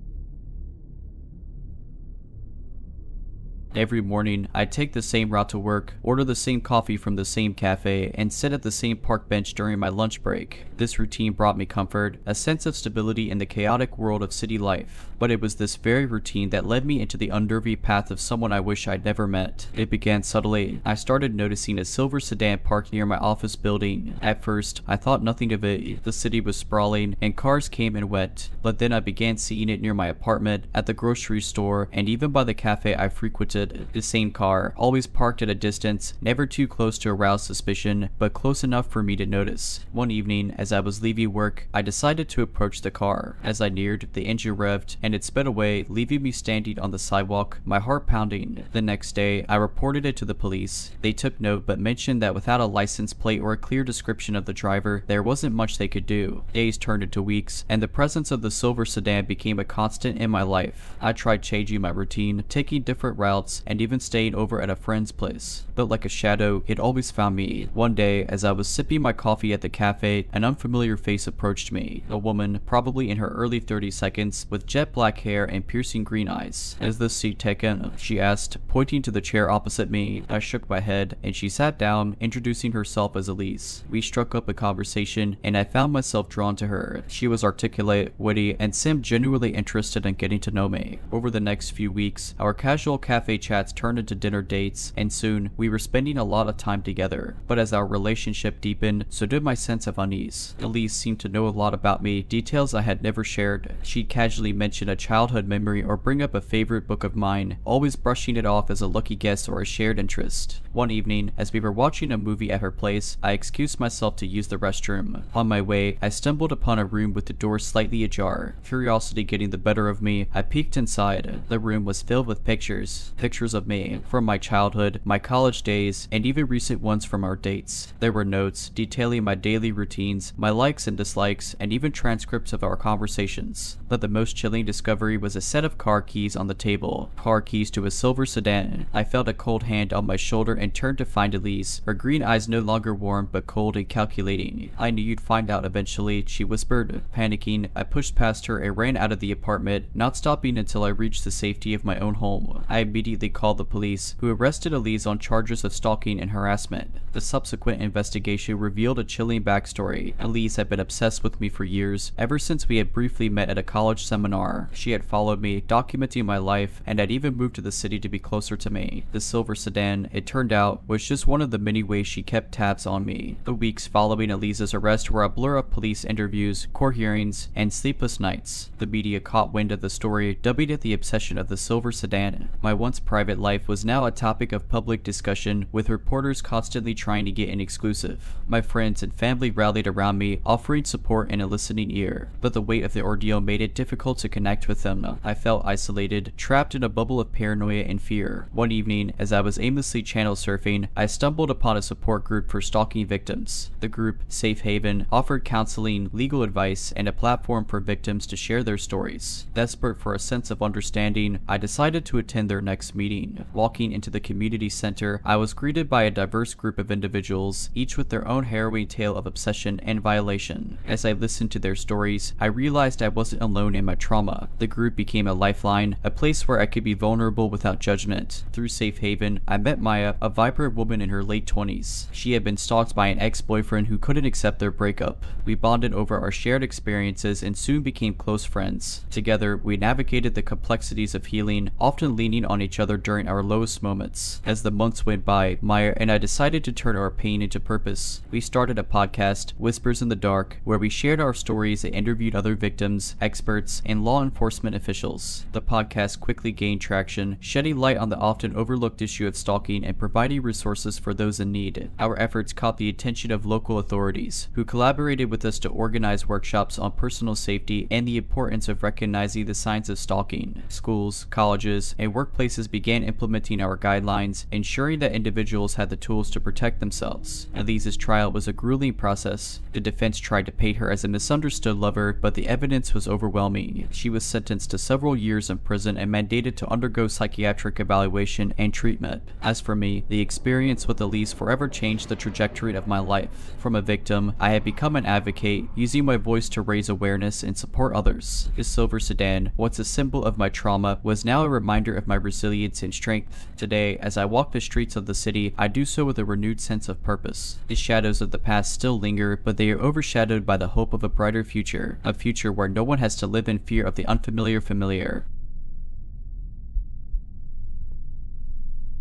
Every morning, I'd take the same route to work, order the same coffee from the same cafe, and sit at the same park bench during my lunch break. This routine brought me comfort, a sense of stability in the chaotic world of city life. But it was this very routine that led me into the unnerving path of someone I wish I'd never met. It began subtly. I started noticing a silver sedan parked near my office building. At first, I thought nothing of it. The city was sprawling, and cars came and went. But then I began seeing it near my apartment, at the grocery store, and even by the cafe I frequented. The same car, always parked at a distance, never too close to arouse suspicion, but close enough for me to notice. One evening, as I was leaving work, I decided to approach the car. As I neared, the engine revved, and it sped away, leaving me standing on the sidewalk, my heart pounding. The next day, I reported it to the police. They took note but mentioned that without a license plate or a clear description of the driver, there wasn't much they could do. Days turned into weeks, and the presence of the silver sedan became a constant in my life. I tried changing my routine, taking different routes, and even staying over at a friend's place. But like a shadow, it always found me. One day, as I was sipping my coffee at the cafe, an unfamiliar face approached me. A woman, probably in her early 30s, with jet black hair and piercing green eyes. "Is this seat taken?" she asked, pointing to the chair opposite me. I shook my head, and she sat down, introducing herself as Elise. We struck up a conversation, and I found myself drawn to her. She was articulate, witty, and seemed genuinely interested in getting to know me. Over the next few weeks, our casual cafe chats turned into dinner dates, and soon, we were spending a lot of time together. But as our relationship deepened, so did my sense of unease. Elise seemed to know a lot about me, details I had never shared. She'd casually mention a childhood memory or bring up a favorite book of mine, always brushing it off as a lucky guess or a shared interest. One evening, as we were watching a movie at her place, I excused myself to use the restroom. On my way, I stumbled upon a room with the door slightly ajar. Curiosity getting the better of me, I peeked inside. The room was filled with pictures of me, from my childhood, my college days, and even recent ones from our dates. There were notes detailing my daily routines, my likes and dislikes, and even transcripts of our conversations. But the most chilling discovery was a set of car keys on the table. Car keys to a silver sedan. I felt a cold hand on my shoulder and turned to find Elise, her green eyes no longer warm but cold and calculating. "I knew you'd find out eventually," she whispered. Panicking, I pushed past her and ran out of the apartment, not stopping until I reached the safety of my own home. I immediately called the police, who arrested Elise on charges of stalking and harassment. The subsequent investigation revealed a chilling backstory. Elise had been obsessed with me for years, ever since we had briefly met at a college seminar. She had followed me, documenting my life, and had even moved to the city to be closer to me. The silver sedan, it turned out, was just one of the many ways she kept tabs on me. The weeks following Elise's arrest were a blur of police interviews, court hearings, and sleepless nights. The media caught wind of the story, dubbing it the obsession of the silver sedan. My once private life was now a topic of public discussion, with reporters constantly trying to get an exclusive. My friends and family rallied around me, offering support and a listening ear, but the weight of the ordeal made it difficult to connect with them. I felt isolated, trapped in a bubble of paranoia and fear. One evening, as I was aimlessly channel surfing, I stumbled upon a support group for stalking victims. The group, Safe Haven, offered counseling, legal advice, and a platform for victims to share their stories. Desperate for a sense of understanding, I decided to attend their next meeting. Walking into the community center, I was greeted by a diverse group of individuals, each with their own harrowing tale of obsession and violation. As I listened to their stories, I realized I wasn't alone in my trauma. The group became a lifeline, a place where I could be vulnerable without judgment. Through Safe Haven, I met Maya, a vibrant woman in her late 20s. She had been stalked by an ex-boyfriend who couldn't accept their breakup. We bonded over our shared experiences and soon became close friends. Together, we navigated the complexities of healing, often leaning on each other during our lowest moments. As the months went by, Maya and I decided to turn our pain into purpose. We started a podcast, Whispers in the Dark, where we shared our stories and interviewed other victims, experts, and law enforcement officials. The podcast quickly gained traction, shedding light on the often overlooked issue of stalking and providing resources for those in need. Our efforts caught the attention of local authorities, who collaborated with us to organize workshops on personal safety and the importance of recognizing the signs of stalking. Schools, colleges, and workplaces began implementing our guidelines, ensuring that individuals had the tools to protect themselves. Elise's trial was a grueling process. The defense tried to paint her as a misunderstood lover, but the evidence was overwhelming. She was sentenced to several years in prison and mandated to undergo psychiatric evaluation and treatment. As for me, the experience with Elise forever changed the trajectory of my life. From a victim, I had become an advocate, using my voice to raise awareness and support others. The silver sedan, once a symbol of my trauma, was now a reminder of my resilience and strength. Today, as I walk the streets of the city, I do so with a renewed sense of purpose. The shadows of the past still linger, but they are overshadowed by the hope of a brighter future, a future where no one has to live in fear of the unfamiliar familiar.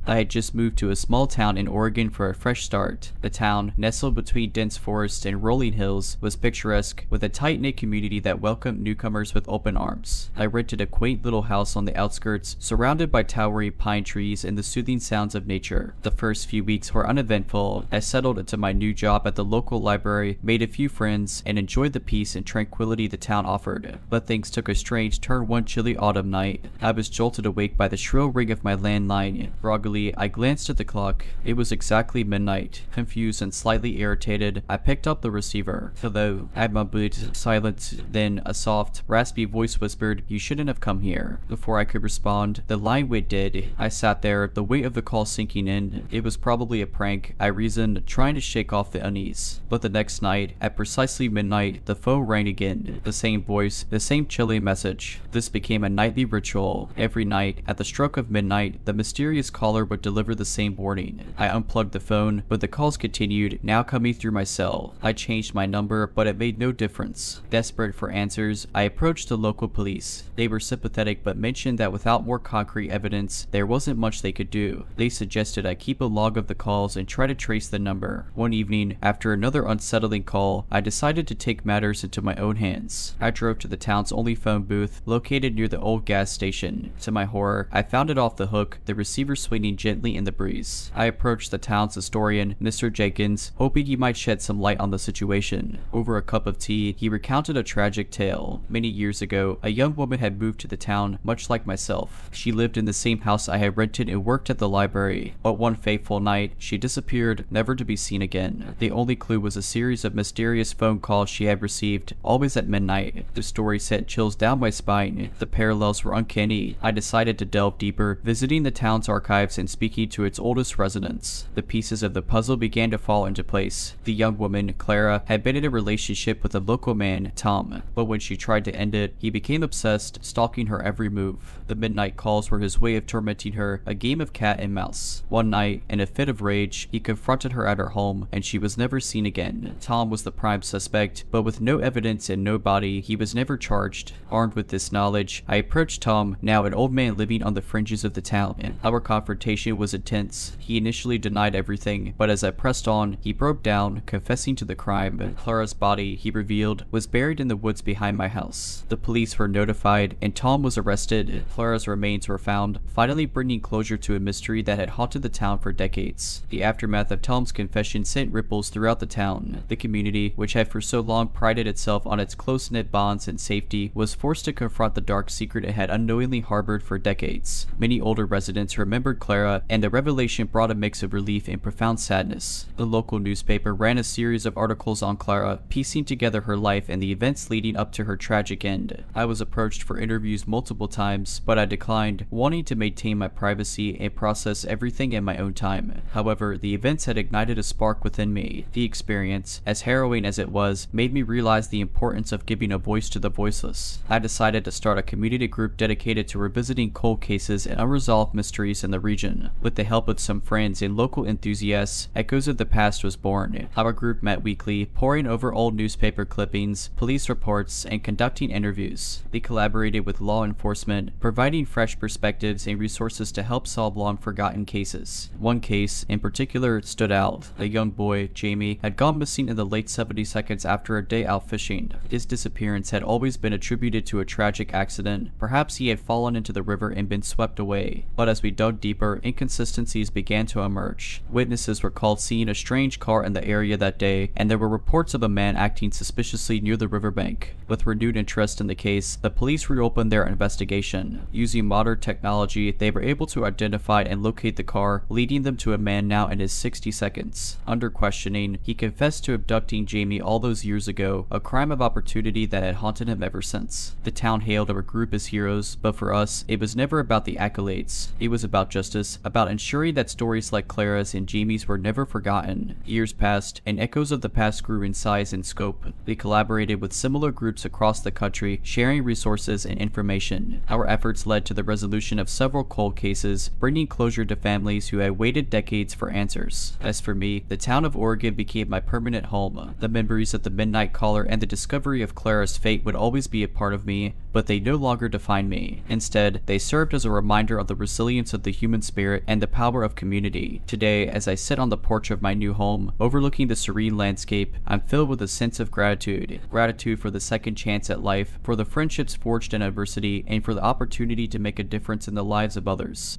I had just moved to a small town in Oregon for a fresh start. The town, nestled between dense forests and rolling hills, was picturesque, with a tight-knit community that welcomed newcomers with open arms. I rented a quaint little house on the outskirts, surrounded by towering pine trees and the soothing sounds of nature. The first few weeks were uneventful. I settled into my new job at the local library, made a few friends, and enjoyed the peace and tranquility the town offered. But things took a strange turn one chilly autumn night. I was jolted awake by the shrill ring of my landline. Groggily, I glanced at the clock. It was exactly midnight. Confused and slightly irritated, I picked up the receiver. Hello, I mumbled, silent. Then a soft, raspy voice whispered, "You shouldn't have come here." Before I could respond, the line went dead. I sat there, the weight of the call sinking in. It was probably a prank, I reasoned, trying to shake off the unease. But the next night, at precisely midnight, the phone rang again. The same voice, the same chilly message. This became a nightly ritual. Every night, at the stroke of midnight, the mysterious caller would deliver the same warning. I unplugged the phone, but the calls continued, now coming through my cell. I changed my number, but it made no difference. Desperate for answers, I approached the local police. They were sympathetic but mentioned that without more concrete evidence, there wasn't much they could do. They suggested I keep a log of the calls and try to trace the number. One evening, after another unsettling call, I decided to take matters into my own hands. I drove to the town's only phone booth, located near the old gas station. To my horror, I found it off the hook, the receiver swinging gently in the breeze. I approached the town's historian, Mr. Jenkins, hoping he might shed some light on the situation. Over a cup of tea, he recounted a tragic tale. Many years ago, a young woman had moved to the town, much like myself. She lived in the same house I had rented and worked at the library. But one fateful night, she disappeared, never to be seen again. The only clue was a series of mysterious phone calls she had received, always at midnight. The story sent chills down my spine. The parallels were uncanny. I decided to delve deeper, visiting the town's archives and speaking to its oldest residents. The pieces of the puzzle began to fall into place. The young woman, Clara, had been in a relationship with a local man, Tom, but when she tried to end it, he became obsessed, stalking her every move. The midnight calls were his way of tormenting her, a game of cat and mouse. One night, in a fit of rage, he confronted her at her home, and she was never seen again. Tom was the prime suspect, but with no evidence and no body, he was never charged. Armed with this knowledge, I approached Tom, now an old man living on the fringes of the town. Our confrontation was intense. He initially denied everything, but as I pressed on, he broke down, confessing to the crime. Clara's body, he revealed, was buried in the woods behind my house. The police were notified, and Tom was arrested. Clara's remains were found, finally bringing closure to a mystery that had haunted the town for decades. The aftermath of Tom's confession sent ripples throughout the town. The community, which had for so long prided itself on its close-knit bonds and safety, was forced to confront the dark secret it had unknowingly harbored for decades. Many older residents remembered Clara, and the revelation brought a mix of relief and profound sadness. The local newspaper ran a series of articles on Clara, piecing together her life and the events leading up to her tragic end. I was approached for interviews multiple times, but I declined, wanting to maintain my privacy and process everything in my own time. However, the events had ignited a spark within me. The experience, as harrowing as it was, made me realize the importance of giving a voice to the voiceless. I decided to start a community group dedicated to revisiting cold cases and unresolved mysteries in the region. With the help of some friends and local enthusiasts, Echoes of the Past was born. Our group met weekly, poring over old newspaper clippings, police reports, and conducting interviews. They collaborated with law enforcement, providing fresh perspectives and resources to help solve long-forgotten cases. One case, in particular, stood out. A young boy, Jamie, had gone missing in the late 70s after a day out fishing. His disappearance had always been attributed to a tragic accident. Perhaps he had fallen into the river and been swept away. But as we dug deeper, inconsistencies began to emerge. Witnesses recalled seeing a strange car in the area that day, and there were reports of a man acting suspiciously near the riverbank. With renewed interest in the case, the police reopened their investigation. Using modern technology, they were able to identify and locate the car, leading them to a man now in his 60s. Under questioning, he confessed to abducting Jamie all those years ago, a crime of opportunity that had haunted him ever since. The town hailed our group as heroes, but for us, it was never about the accolades. It was about justice, about ensuring that stories like Clara's and Jamie's were never forgotten. Years passed, and Echoes of the Past grew in size and scope. We collaborated with similar groups across the country, sharing resources and information. Our efforts led to the resolution of several cold cases, bringing closure to families who had waited decades for answers. As for me, the town of Oregon became my permanent home. The memories of the midnight caller and the discovery of Clara's fate would always be a part of me, but but they no longer defined me. Instead, they served as a reminder of the resilience of the human spirit and the power of community. Today, as I sit on the porch of my new home, overlooking the serene landscape, I'm filled with a sense of gratitude. Gratitude for the second chance at life, for the friendships forged in adversity, and for the opportunity to make a difference in the lives of others.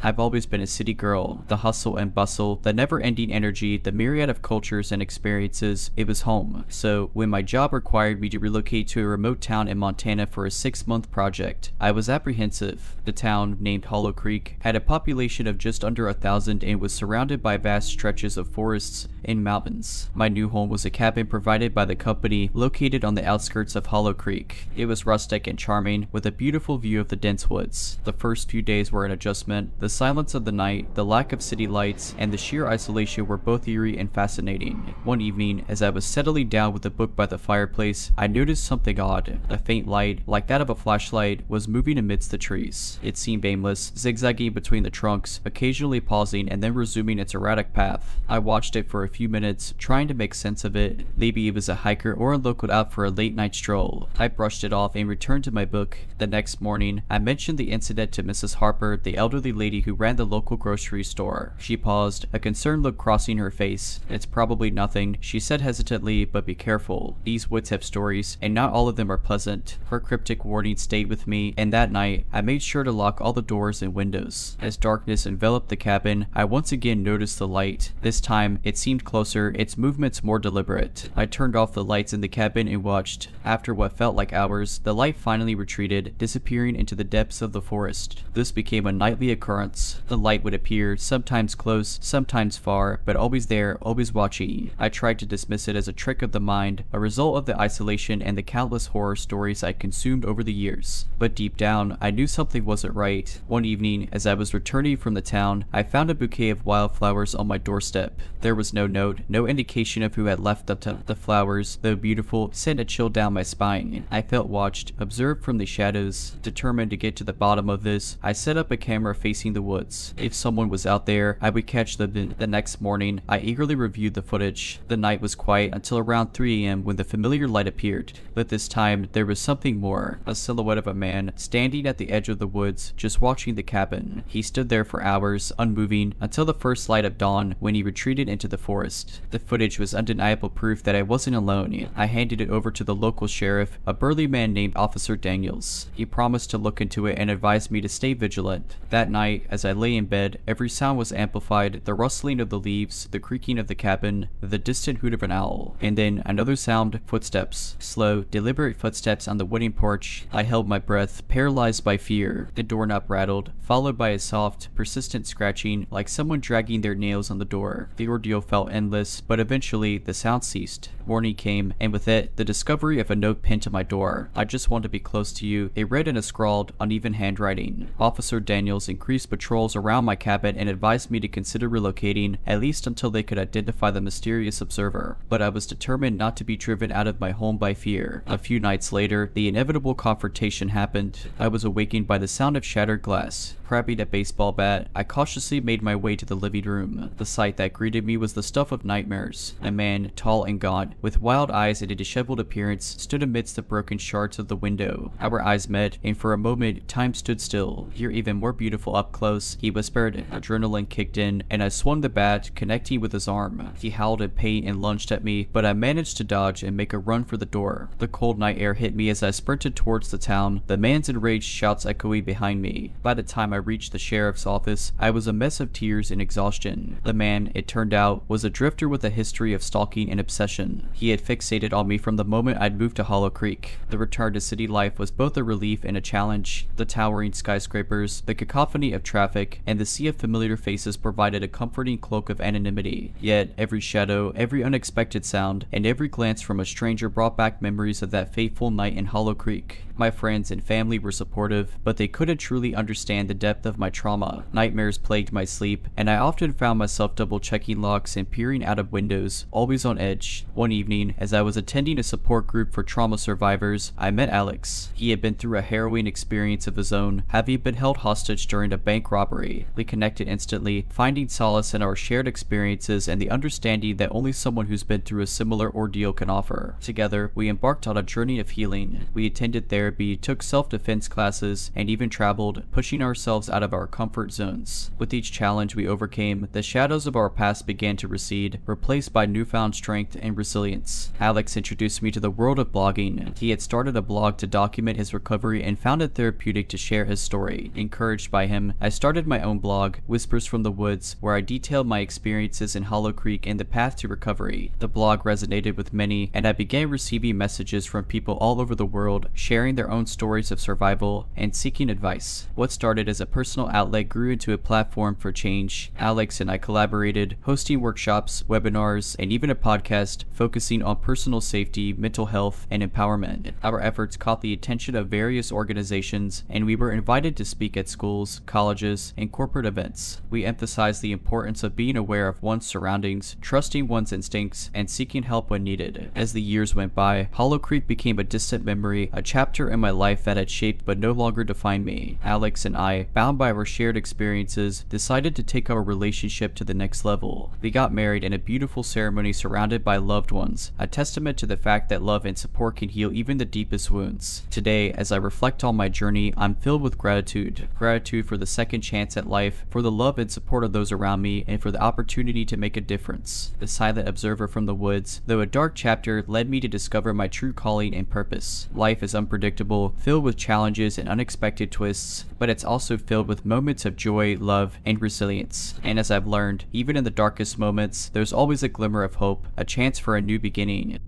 I've always been a city girl. The hustle and bustle, the never-ending energy, the myriad of cultures and experiences, it was home. So when my job required me to relocate to a remote town in Montana for a 6-month project, I was apprehensive. The town, named Hollow Creek, had a population of just under 1,000 and was surrounded by vast stretches of forests and mountains. My new home was a cabin provided by the company located on the outskirts of Hollow Creek. It was rustic and charming, with a beautiful view of the dense woods. The first few days were an adjustment. The silence of the night, the lack of city lights, and the sheer isolation were both eerie and fascinating. One evening, as I was settling down with a book by the fireplace, I noticed something odd. A faint light, like that of a flashlight, was moving amidst the trees. It seemed aimless, zigzagging between the trunks, occasionally pausing and then resuming its erratic path. I watched it for a few minutes, trying to make sense of it. Maybe it was a hiker or a local out for a late-night stroll. I brushed it off and returned to my book. The next morning, I mentioned the incident to Mrs. Harper, the elderly lady who ran the local grocery store. She paused, a concerned look crossing her face. "It's probably nothing," she said hesitantly, "but be careful. These woods have stories, and not all of them are pleasant." Her cryptic warning stayed with me, and that night, I made sure to lock all the doors and windows. As darkness enveloped the cabin, I once again noticed the light. This time, it seemed closer, its movements more deliberate. I turned off the lights in the cabin and watched. After what felt like hours, the light finally retreated, disappearing into the depths of the forest. This became a nightly occurrence. The light would appear, sometimes close, sometimes far, but always there, always watching. I tried to dismiss it as a trick of the mind, a result of the isolation and the countless horror stories I consumed over the years. But deep down, I knew something wasn't right. One evening, as I was returning from the town, I found a bouquet of wildflowers on my doorstep. There was no note, no indication of who had left the flowers, though beautiful, sent a chill down my spine. I felt watched, observed from the shadows. Determined to get to the bottom of this, I set up a camera facing the woods. If someone was out there, I would catch them. The next morning, I eagerly reviewed the footage. The night was quiet until around 3 a.m. when the familiar light appeared. But this time, there was something more. A silhouette of a man, standing at the edge of the woods, just watching the cabin. He stood there for hours, unmoving, until the first light of dawn, when he retreated into the forest. The footage was undeniable proof that I wasn't alone. I handed it over to the local sheriff, a burly man named Officer Daniels. He promised to look into it and advised me to stay vigilant. That night, as I lay in bed, every sound was amplified: the rustling of the leaves, the creaking of the cabin, the distant hoot of an owl. And then another sound: footsteps. Slow, deliberate footsteps on the wooden porch. I held my breath, paralyzed by fear. The doorknob rattled, followed by a soft, persistent scratching, like someone dragging their nails on the door. The ordeal felt endless, but eventually the sound ceased. Morning came, and with it, the discovery of a note pinned to my door. "I just want to be close to you," it read in a scrawled, uneven handwriting. Officer Daniels increased patrols around my cabin and advised me to consider relocating, at least until they could identify the mysterious observer. But I was determined not to be driven out of my home by fear. A few nights later, the inevitable confrontation happened. I was awakened by the sound of shattered glass. Grabbing a baseball bat, I cautiously made my way to the living room. The sight that greeted me was the stuff of nightmares. A man, tall and gaunt, with wild eyes and a disheveled appearance, stood amidst the broken shards of the window. Our eyes met, and for a moment, time stood still. "You're even more beautiful up close," he whispered. Adrenaline kicked in, and I swung the bat, connecting with his arm. He howled in pain and lunged at me, but I managed to dodge and make a run for the door. The cold night air hit me as I sprinted towards the town, the man's enraged shouts echoing behind me. By the time I reached the sheriff's office, I was a mess of tears and exhaustion. The man, it turned out, was a drifter with a history of stalking and obsession. He had fixated on me from the moment I'd moved to Hollow Creek. The return to city life was both a relief and a challenge. The towering skyscrapers, the cacophony of traffic, and the sea of familiar faces provided a comforting cloak of anonymity. Yet, every shadow, every unexpected sound, and every glance from a stranger brought back memories of that fateful night in Hollow Creek. My friends and family were supportive, but they couldn't truly understand the depth of my trauma. Nightmares plagued my sleep, and I often found myself double-checking locks and peering out of windows, always on edge. One evening, as I was attending a support group for trauma survivors, I met Alex. He had been through a harrowing experience of his own, having been held hostage during a bank bank robbery. We connected instantly, finding solace in our shared experiences and the understanding that only someone who's been through a similar ordeal can offer. Together, we embarked on a journey of healing. We attended therapy, took self-defense classes, and even traveled, pushing ourselves out of our comfort zones. With each challenge we overcame, the shadows of our past began to recede, replaced by newfound strength and resilience. Alex introduced me to the world of blogging. He had started a blog to document his recovery and found it therapeutic to share his story. Encouraged by him, I started my own blog, Whispers from the Woods, where I detailed my experiences in Hollow Creek and the path to recovery. The blog resonated with many, and I began receiving messages from people all over the world, sharing their own stories of survival and seeking advice. What started as a personal outlet grew into a platform for change. Alex and I collaborated, hosting workshops, webinars, and even a podcast focusing on personal safety, mental health, and empowerment. Our efforts caught the attention of various organizations, and we were invited to speak at schools, colleges, and corporate events. We emphasized the importance of being aware of one's surroundings, trusting one's instincts, and seeking help when needed. As the years went by, Hollow Creek became a distant memory, a chapter in my life that had shaped but no longer defined me. Alex and I, bound by our shared experiences, decided to take our relationship to the next level. We got married in a beautiful ceremony surrounded by loved ones, a testament to the fact that love and support can heal even the deepest wounds. Today, as I reflect on my journey, I'm filled with gratitude. Gratitude for the second chance at life, for the love and support of those around me, and for the opportunity to make a difference. The silent observer from the woods, though a dark chapter, led me to discover my true calling and purpose. Life is unpredictable, filled with challenges and unexpected twists, but it's also filled with moments of joy, love, and resilience. And as I've learned, even in the darkest moments, there's always a glimmer of hope, a chance for a new beginning.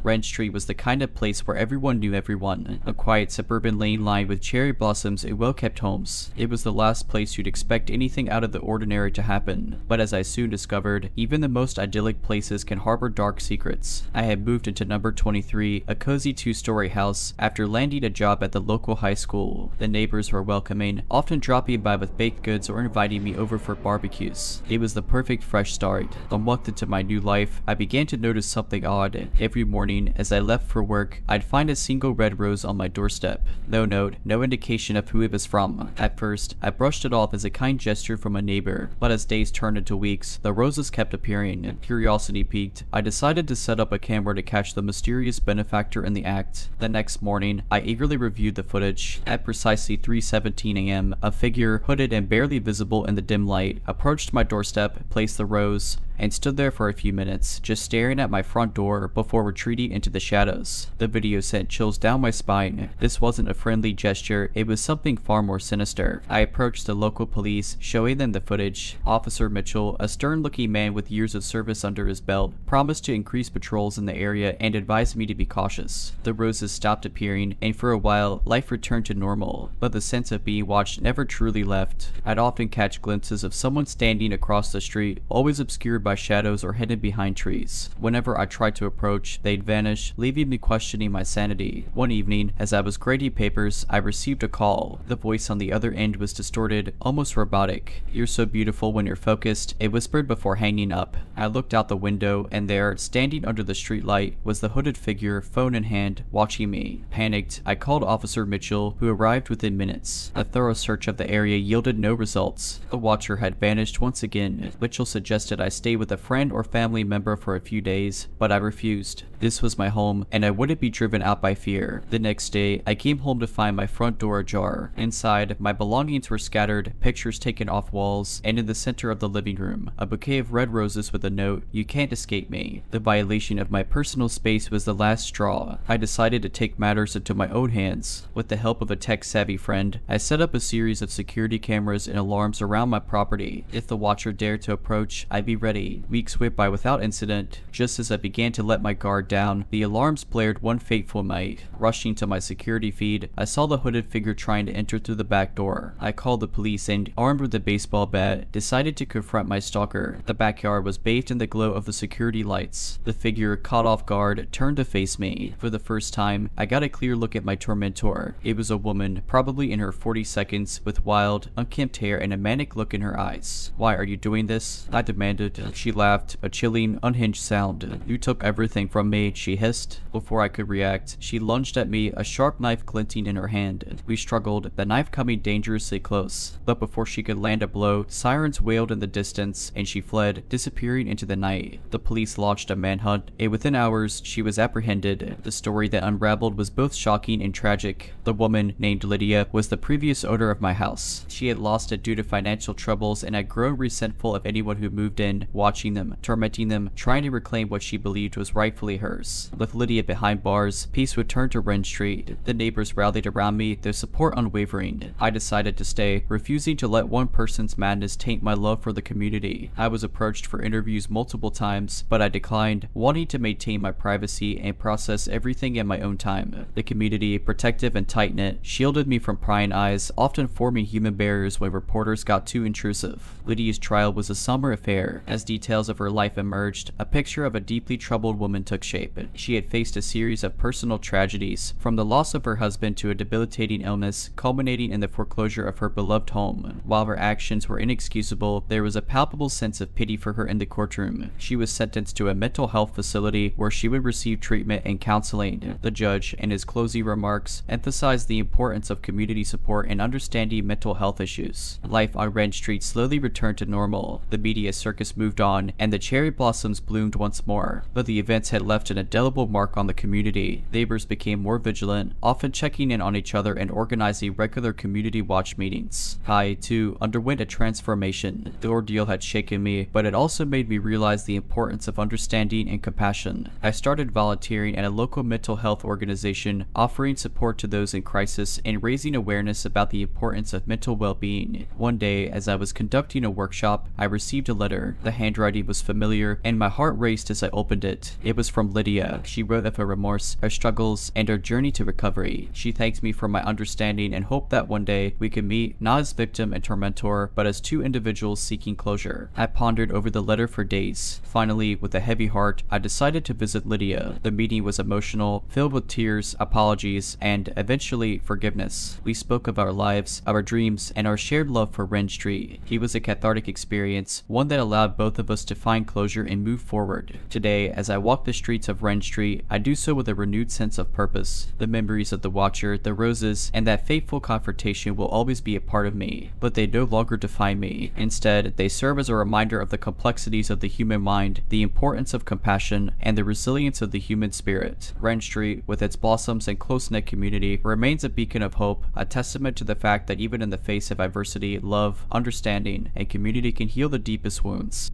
Wren Street was the kind of place where everyone knew everyone. A quiet suburban lane lined with cherry blossoms and well-kept homes. It was the last place you'd expect anything out of the ordinary to happen. But as I soon discovered, even the most idyllic places can harbor dark secrets. I had moved into number 23, a cozy 2-story house, after landing a job at the local high school. The neighbors were welcoming, often dropping by with baked goods or inviting me over for barbecues. It was the perfect fresh start. Walked into my new life, I began to notice something odd. Every morning, as I left for work, I'd find a single red rose on my doorstep. No note, no indication of who it was from. At first, I brushed it off as a kind gesture from a neighbor, but as days turned into weeks, the roses kept appearing. Curiosity piqued, I decided to set up a camera to catch the mysterious benefactor in the act. The next morning, I eagerly reviewed the footage. At precisely 3:17 a.m., a figure, hooded and barely visible in the dim light, approached my doorstep, placed the rose, and stood there for a few minutes, just staring at my front door before retreating into the shadows. The video sent chills down my spine. This wasn't a friendly gesture, it was something far more sinister. I approached the local police, showing them the footage. Officer Mitchell, a stern-looking man with years of service under his belt, promised to increase patrols in the area and advised me to be cautious. The roses stopped appearing, and for a while, life returned to normal, but the sense of being watched never truly left. I'd often catch glimpses of someone standing across the street, always obscured by shadows or hidden behind trees. Whenever I tried to approach, they'd vanish, leaving me questioning my sanity. One evening, as I was grading papers, I received a call. The voice on the other end was distorted, almost robotic. "You're so beautiful when you're focused," it whispered before hanging up. I looked out the window, and there, standing under the streetlight, was the hooded figure, phone in hand, watching me. Panicked, I called Officer Mitchell, who arrived within minutes. A thorough search of the area yielded no results. The watcher had vanished once again. Mitchell suggested I stay with a friend or family member for a few days, but I refused. This was my home, and I wouldn't be driven out by fear. The next day, I came home to find my front door ajar. Inside, my belongings were scattered, pictures taken off walls, and in the center of the living room, a bouquet of red roses with a note, "You can't escape me." The violation of my personal space was the last straw. I decided to take matters into my own hands. With the help of a tech-savvy friend, I set up a series of security cameras and alarms around my property. If the watcher dared to approach, I'd be ready. Weeks went by without incident. Just as I began to let my guard down, the alarms blared one fateful night. Rushing to my security feed, I saw the hooded figure trying to enter through the back door. I called the police and, armed with a baseball bat, decided to confront my stalker. The backyard was bathed in the glow of the security lights. The figure, caught off guard, turned to face me. For the first time, I got a clear look at my tormentor. It was a woman, probably in her 40s, with wild, unkempt hair and a manic look in her eyes. "Why are you doing this?" I demanded. She laughed, a chilling, unhinged sound. "You took everything from me. me," she hissed. Before I could react, she lunged at me, a sharp knife glinting in her hand. We struggled, the knife coming dangerously close. But before she could land a blow, sirens wailed in the distance, and she fled, disappearing into the night. The police launched a manhunt, and within hours, she was apprehended. The story that unraveled was both shocking and tragic. The woman, named Lydia, was the previous owner of my house. She had lost it due to financial troubles and had grown resentful of anyone who moved in, watching them, tormenting them, trying to reclaim what she believed was rightfully hers. With Lydia behind bars, peace returned to Wren Street. The neighbors rallied around me, their support unwavering. I decided to stay, refusing to let one person's madness taint my love for the community. I was approached for interviews multiple times, but I declined, wanting to maintain my privacy and process everything in my own time. The community, protective and tight-knit, shielded me from prying eyes, often forming human barriers when reporters got too intrusive. Lydia's trial was a somber affair. As details of her life emerged, a picture of a deeply troubled woman took shape. She had faced a series of personal tragedies, from the loss of her husband to a debilitating illness, culminating in the foreclosure of her beloved home. While her actions were inexcusable, there was a palpable sense of pity for her in the courtroom. She was sentenced to a mental health facility where she would receive treatment and counseling. The judge, in his closing remarks, emphasized the importance of community support and understanding mental health issues. Life on Wren Street slowly returned to normal. The media circus moved on, and the cherry blossoms bloomed once more. But the events had left an indelible mark on the community. Neighbors became more vigilant, often checking in on each other and organizing regular community watch meetings. I, too, underwent a transformation. The ordeal had shaken me, but it also made me realize the importance of understanding and compassion. I started volunteering at a local mental health organization, offering support to those in crisis and raising awareness about the importance of mental well-being. One day, as I was conducting a workshop, I received a letter. The handwriting was familiar, and my heart raced as I opened it. It was from Lydia. She wrote of her remorse, her struggles, and her journey to recovery. She thanked me for my understanding and hoped that one day we could meet, not as victim and tormentor, but as two individuals seeking closure. I pondered over the letter for days. Finally, with a heavy heart, I decided to visit Lydia. The meeting was emotional, filled with tears, apologies, and eventually forgiveness. We spoke of our lives, our dreams, and our shared love for Wren Street. It was a cathartic experience, one that allowed both of us to find closure and move forward. Today, as I walk the streets of Wren Street, I do so with a renewed sense of purpose. The memories of the Watcher, the roses, and that fateful confrontation will always be a part of me, but they no longer define me. Instead, they serve as a reminder of the complexities of the human mind, the importance of compassion, and the resilience of the human spirit. Wren Street, with its blossoms and close-knit community, remains a beacon of hope, a testament to the fact that even in the face of adversity, love, understanding, and community can heal the deepest wounds.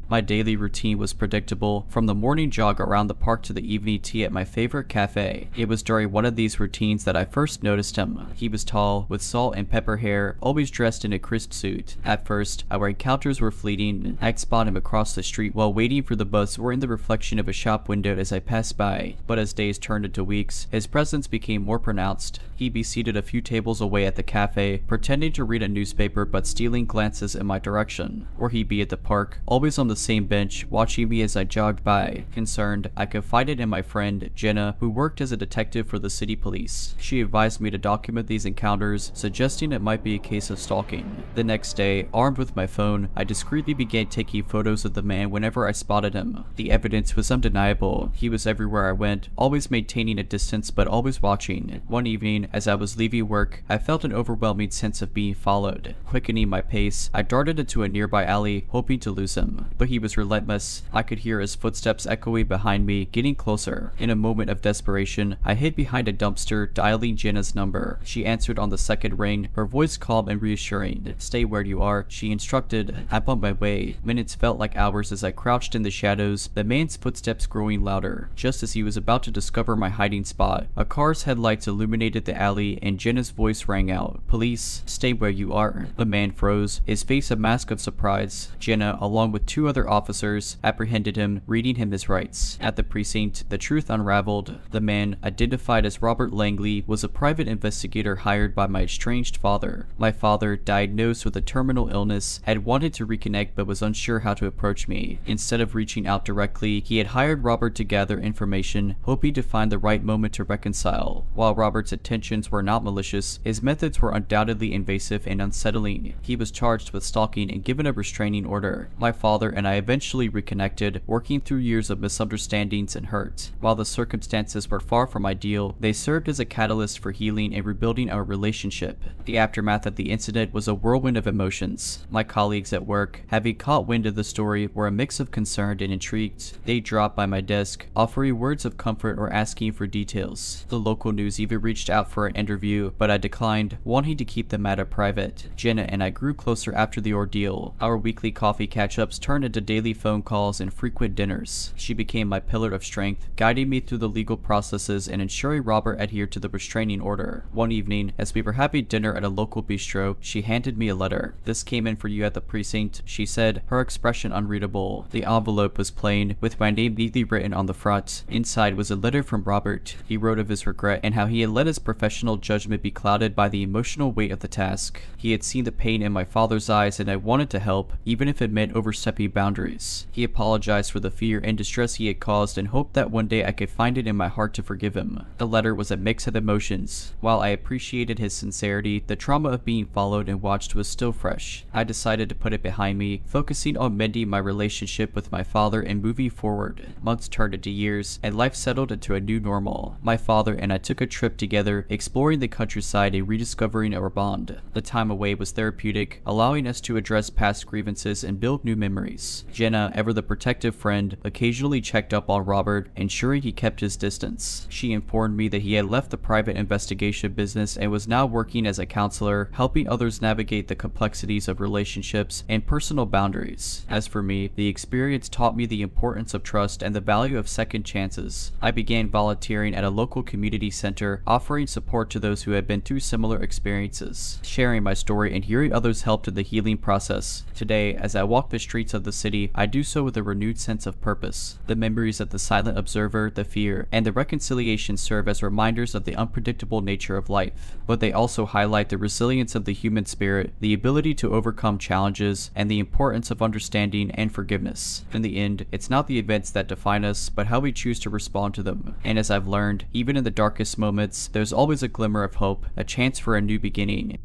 My daily routine was predictable, from the morning jog around the park to the evening tea at my favorite cafe. It was during one of these routines that I first noticed him. He was tall, with salt and pepper hair, always dressed in a crisp suit. At first, our encounters were fleeting. I'd spot him across the street while waiting for the bus or in the reflection of a shop window as I passed by. But as days turned into weeks, his presence became more pronounced. He'd be seated a few tables away at the cafe, pretending to read a newspaper but stealing glances in my direction. Or he'd be at the park, always on the same bench, watching me as I jogged by. Concerned, I confided in my friend, Jenna, who worked as a detective for the city police. She advised me to document these encounters, suggesting it might be a case of stalking. The next day, armed with my phone, I discreetly began taking photos of the man whenever I spotted him. The evidence was undeniable. He was everywhere I went, always maintaining a distance but always watching. One evening, as I was leaving work, I felt an overwhelming sense of being followed. Quickening my pace, I darted into a nearby alley, hoping to lose him. But he was relentless. I could hear his footsteps echoing behind me, getting closer. In a moment of desperation, I hid behind a dumpster, dialing Jenna's number. She answered on the second ring, her voice calm and reassuring. "Stay where you are," she instructed. I'm on my way. Minutes felt like hours as I crouched in the shadows, the man's footsteps growing louder. Just as he was about to discover my hiding spot, a car's headlights illuminated the alley and Jenna's voice rang out. "Police, stay where you are." The man froze, his face a mask of surprise. Jenna, along with two other officers, apprehended him, reading him his rights. At the precinct, the truth unraveled. The man, identified as Robert Langley, was a private investigator hired by my estranged father. My father, diagnosed with a terminal illness, had wanted to reconnect but was unsure how to approach me. Instead of reaching out directly, he had hired Robert to gather information, hoping to find the right moment to reconcile. While Robert's intentions were not malicious, his methods were undoubtedly invasive and unsettling. He was charged with stalking and given a restraining order. My father and and I eventually reconnected, working through years of misunderstandings and hurt. While the circumstances were far from ideal, they served as a catalyst for healing and rebuilding our relationship. The aftermath of the incident was a whirlwind of emotions. My colleagues at work, having caught wind of the story, were a mix of concerned and intrigued. They dropped by my desk, offering words of comfort or asking for details. The local news even reached out for an interview, but I declined, wanting to keep the matter private. Jenna and I grew closer after the ordeal. Our weekly coffee catch-ups turned into daily phone calls and frequent dinners. She became my pillar of strength, guiding me through the legal processes and ensuring Robert adhered to the restraining order. One evening, as we were having dinner at a local bistro, she handed me a letter. "This came in for you at the precinct," she said, her expression unreadable. The envelope was plain, with my name neatly written on the front. Inside was a letter from Robert. He wrote of his regret and how he had let his professional judgment be clouded by the emotional weight of the task. He had seen the pain in my father's eyes and I wanted to help, even if it meant overstepping boundaries. He apologized for the fear and distress he had caused and hoped that one day I could find it in my heart to forgive him. The letter was a mix of emotions. While I appreciated his sincerity, the trauma of being followed and watched was still fresh. I decided to put it behind me, focusing on mending my relationship with my father and moving forward. Months turned into years, and life settled into a new normal. My father and I took a trip together, exploring the countryside and rediscovering our bond. The time away was therapeutic, allowing us to address past grievances and build new memories. Jenna, ever the protective friend, occasionally checked up on Robert, ensuring he kept his distance. She informed me that he had left the private investigation business and was now working as a counselor, helping others navigate the complexities of relationships and personal boundaries. As for me, the experience taught me the importance of trust and the value of second chances. I began volunteering at a local community center, offering support to those who had been through similar experiences. Sharing my story and hearing others helped in the healing process. Today, as I walk the streets of the city, I do so with a renewed sense of purpose. The memories of the silent observer, the fear, and the reconciliation serve as reminders of the unpredictable nature of life, but they also highlight the resilience of the human spirit, the ability to overcome challenges, and the importance of understanding and forgiveness. In the end, it's not the events that define us, but how we choose to respond to them. And as I've learned, even in the darkest moments, there's always a glimmer of hope, a chance for a new beginning.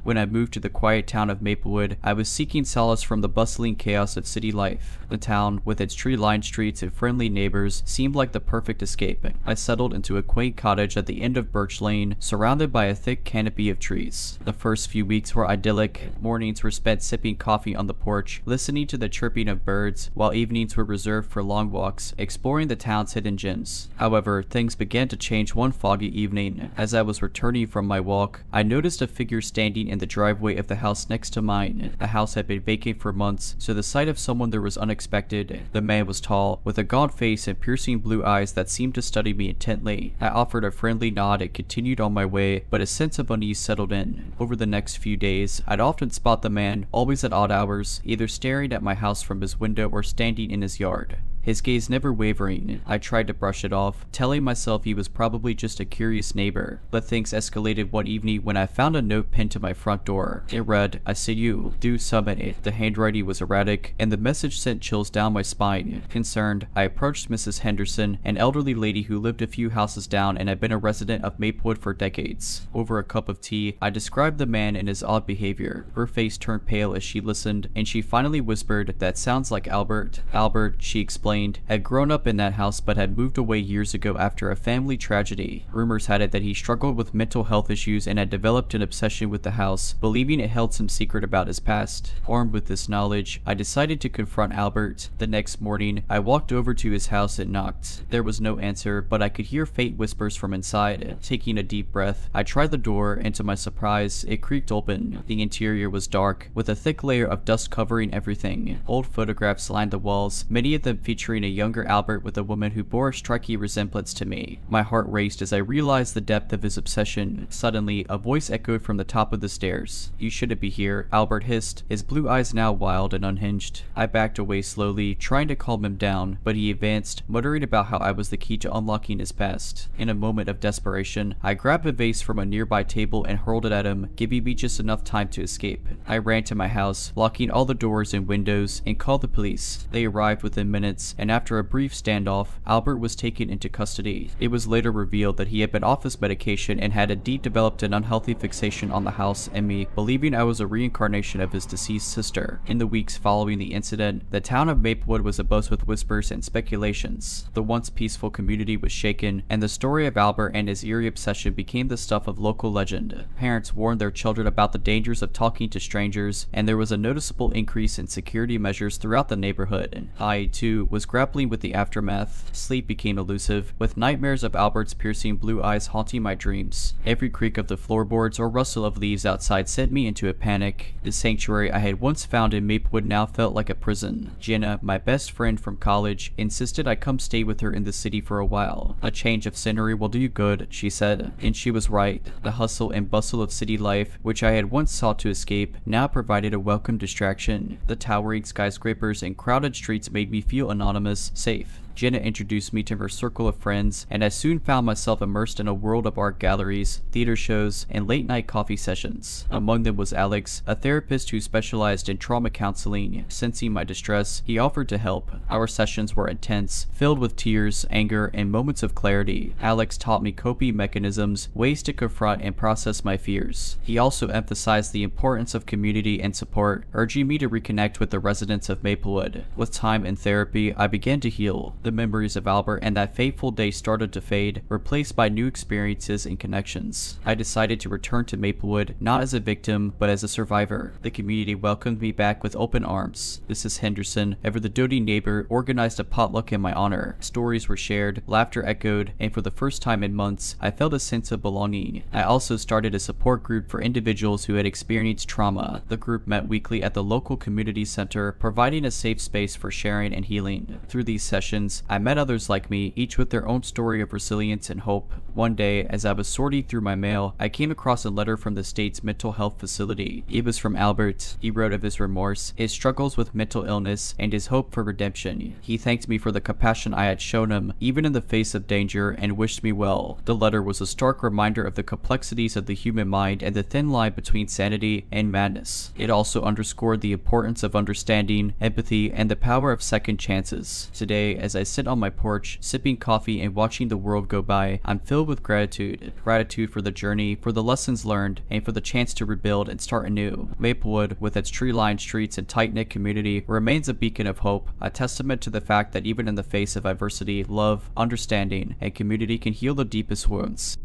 When I moved to the quiet town of Maplewood, I was seeking solace from the bustling chaos of city life. The town, with its tree-lined streets and friendly neighbors, seemed like the perfect escape. I settled into a quaint cottage at the end of Birch Lane, surrounded by a thick canopy of trees. The first few weeks were idyllic. Mornings were spent sipping coffee on the porch, listening to the chirping of birds, while evenings were reserved for long walks, exploring the town's hidden gems. However, things began to change one foggy evening. As I was returning from my walk, I noticed a figure standing in the driveway of the house next to mine. The house had been vacant for months, so the sight of someone there was unexpected. The man was tall, with a gaunt face and piercing blue eyes that seemed to study me intently. I offered a friendly nod and continued on my way, but a sense of unease settled in. Over the next few days, I'd often spot the man, always at odd hours, either staring at my house from his window or standing in his yard. His gaze never wavering. I tried to brush it off, telling myself he was probably just a curious neighbor. But things escalated one evening when I found a note pinned to my front door. It read, "I see you. Do summon it." The handwriting was erratic, and the message sent chills down my spine. Concerned, I approached Mrs. Henderson, an elderly lady who lived a few houses down and had been a resident of Maplewood for decades. Over a cup of tea, I described the man and his odd behavior. Her face turned pale as she listened, and she finally whispered, "That sounds like Albert." Albert, she explained, had grown up in that house but had moved away years ago after a family tragedy. Rumors had it that he struggled with mental health issues and had developed an obsession with the house, believing it held some secret about his past. Armed with this knowledge, I decided to confront Albert. The next morning, I walked over to his house and knocked. There was no answer, but I could hear faint whispers from inside. Taking a deep breath, I tried the door, and to my surprise, it creaked open. The interior was dark, with a thick layer of dust covering everything. Old photographs lined the walls, many of them featuring a younger Albert with a woman who bore a striking resemblance to me. My heart raced as I realized the depth of his obsession. Suddenly, a voice echoed from the top of the stairs. "You shouldn't be here," Albert hissed, his blue eyes now wild and unhinged. I backed away slowly, trying to calm him down, but he advanced, muttering about how I was the key to unlocking his past. In a moment of desperation, I grabbed a vase from a nearby table and hurled it at him, giving me just enough time to escape. I ran to my house, locking all the doors and windows, and called the police. They arrived within minutes, friends, and after a brief standoff, Albert was taken into custody. It was later revealed that he had been off his medication and had indeed developed an unhealthy fixation on the house and me, believing I was a reincarnation of his deceased sister. In the weeks following the incident, the town of Maplewood was abuzz with whispers and speculations. The once peaceful community was shaken, and the story of Albert and his eerie obsession became the stuff of local legend. Parents warned their children about the dangers of talking to strangers, and there was a noticeable increase in security measures throughout the neighborhood. I, too, was grappling with the aftermath. Sleep became elusive, with nightmares of Albert's piercing blue eyes haunting my dreams. Every creak of the floorboards or rustle of leaves outside sent me into a panic. The sanctuary I had once found in Maplewood now felt like a prison. Jenna, my best friend from college, insisted I come stay with her in the city for a while. A change of scenery will do you good, she said, and she was right. The hustle and bustle of city life, which I had once sought to escape, now provided a welcome distraction. The towering skyscrapers and crowded streets made me feel anonymous, safe. Jenna introduced me to her circle of friends, and I soon found myself immersed in a world of art galleries, theater shows, and late-night coffee sessions. Among them was Alex, a therapist who specialized in trauma counseling. Sensing my distress, he offered to help. Our sessions were intense, filled with tears, anger, and moments of clarity. Alex taught me coping mechanisms, ways to confront and process my fears. He also emphasized the importance of community and support, urging me to reconnect with the residents of Maplewood. With time and therapy, I began to heal. The memories of Albert and that fateful day started to fade, replaced by new experiences and connections. I decided to return to Maplewood, not as a victim, but as a survivor. The community welcomed me back with open arms. Mrs. Henderson, ever the doting neighbor, organized a potluck in my honor. Stories were shared, laughter echoed, and for the first time in months, I felt a sense of belonging. I also started a support group for individuals who had experienced trauma. The group met weekly at the local community center, providing a safe space for sharing and healing. Through these sessions, I met others like me, each with their own story of resilience and hope. One day, as I was sorting through my mail, I came across a letter from the state's mental health facility. It was from Albert. He wrote of his remorse, his struggles with mental illness, and his hope for redemption. He thanked me for the compassion I had shown him, even in the face of danger, and wished me well. The letter was a stark reminder of the complexities of the human mind and the thin line between sanity and madness. It also underscored the importance of understanding, empathy, and the power of second chances. Today, as I sit on my porch, sipping coffee and watching the world go by, I'm filled with gratitude. Gratitude for the journey, for the lessons learned, and for the chance to rebuild and start anew. Maplewood, with its tree-lined streets and tight-knit community, remains a beacon of hope, a testament to the fact that even in the face of adversity, love, understanding, and community can heal the deepest wounds.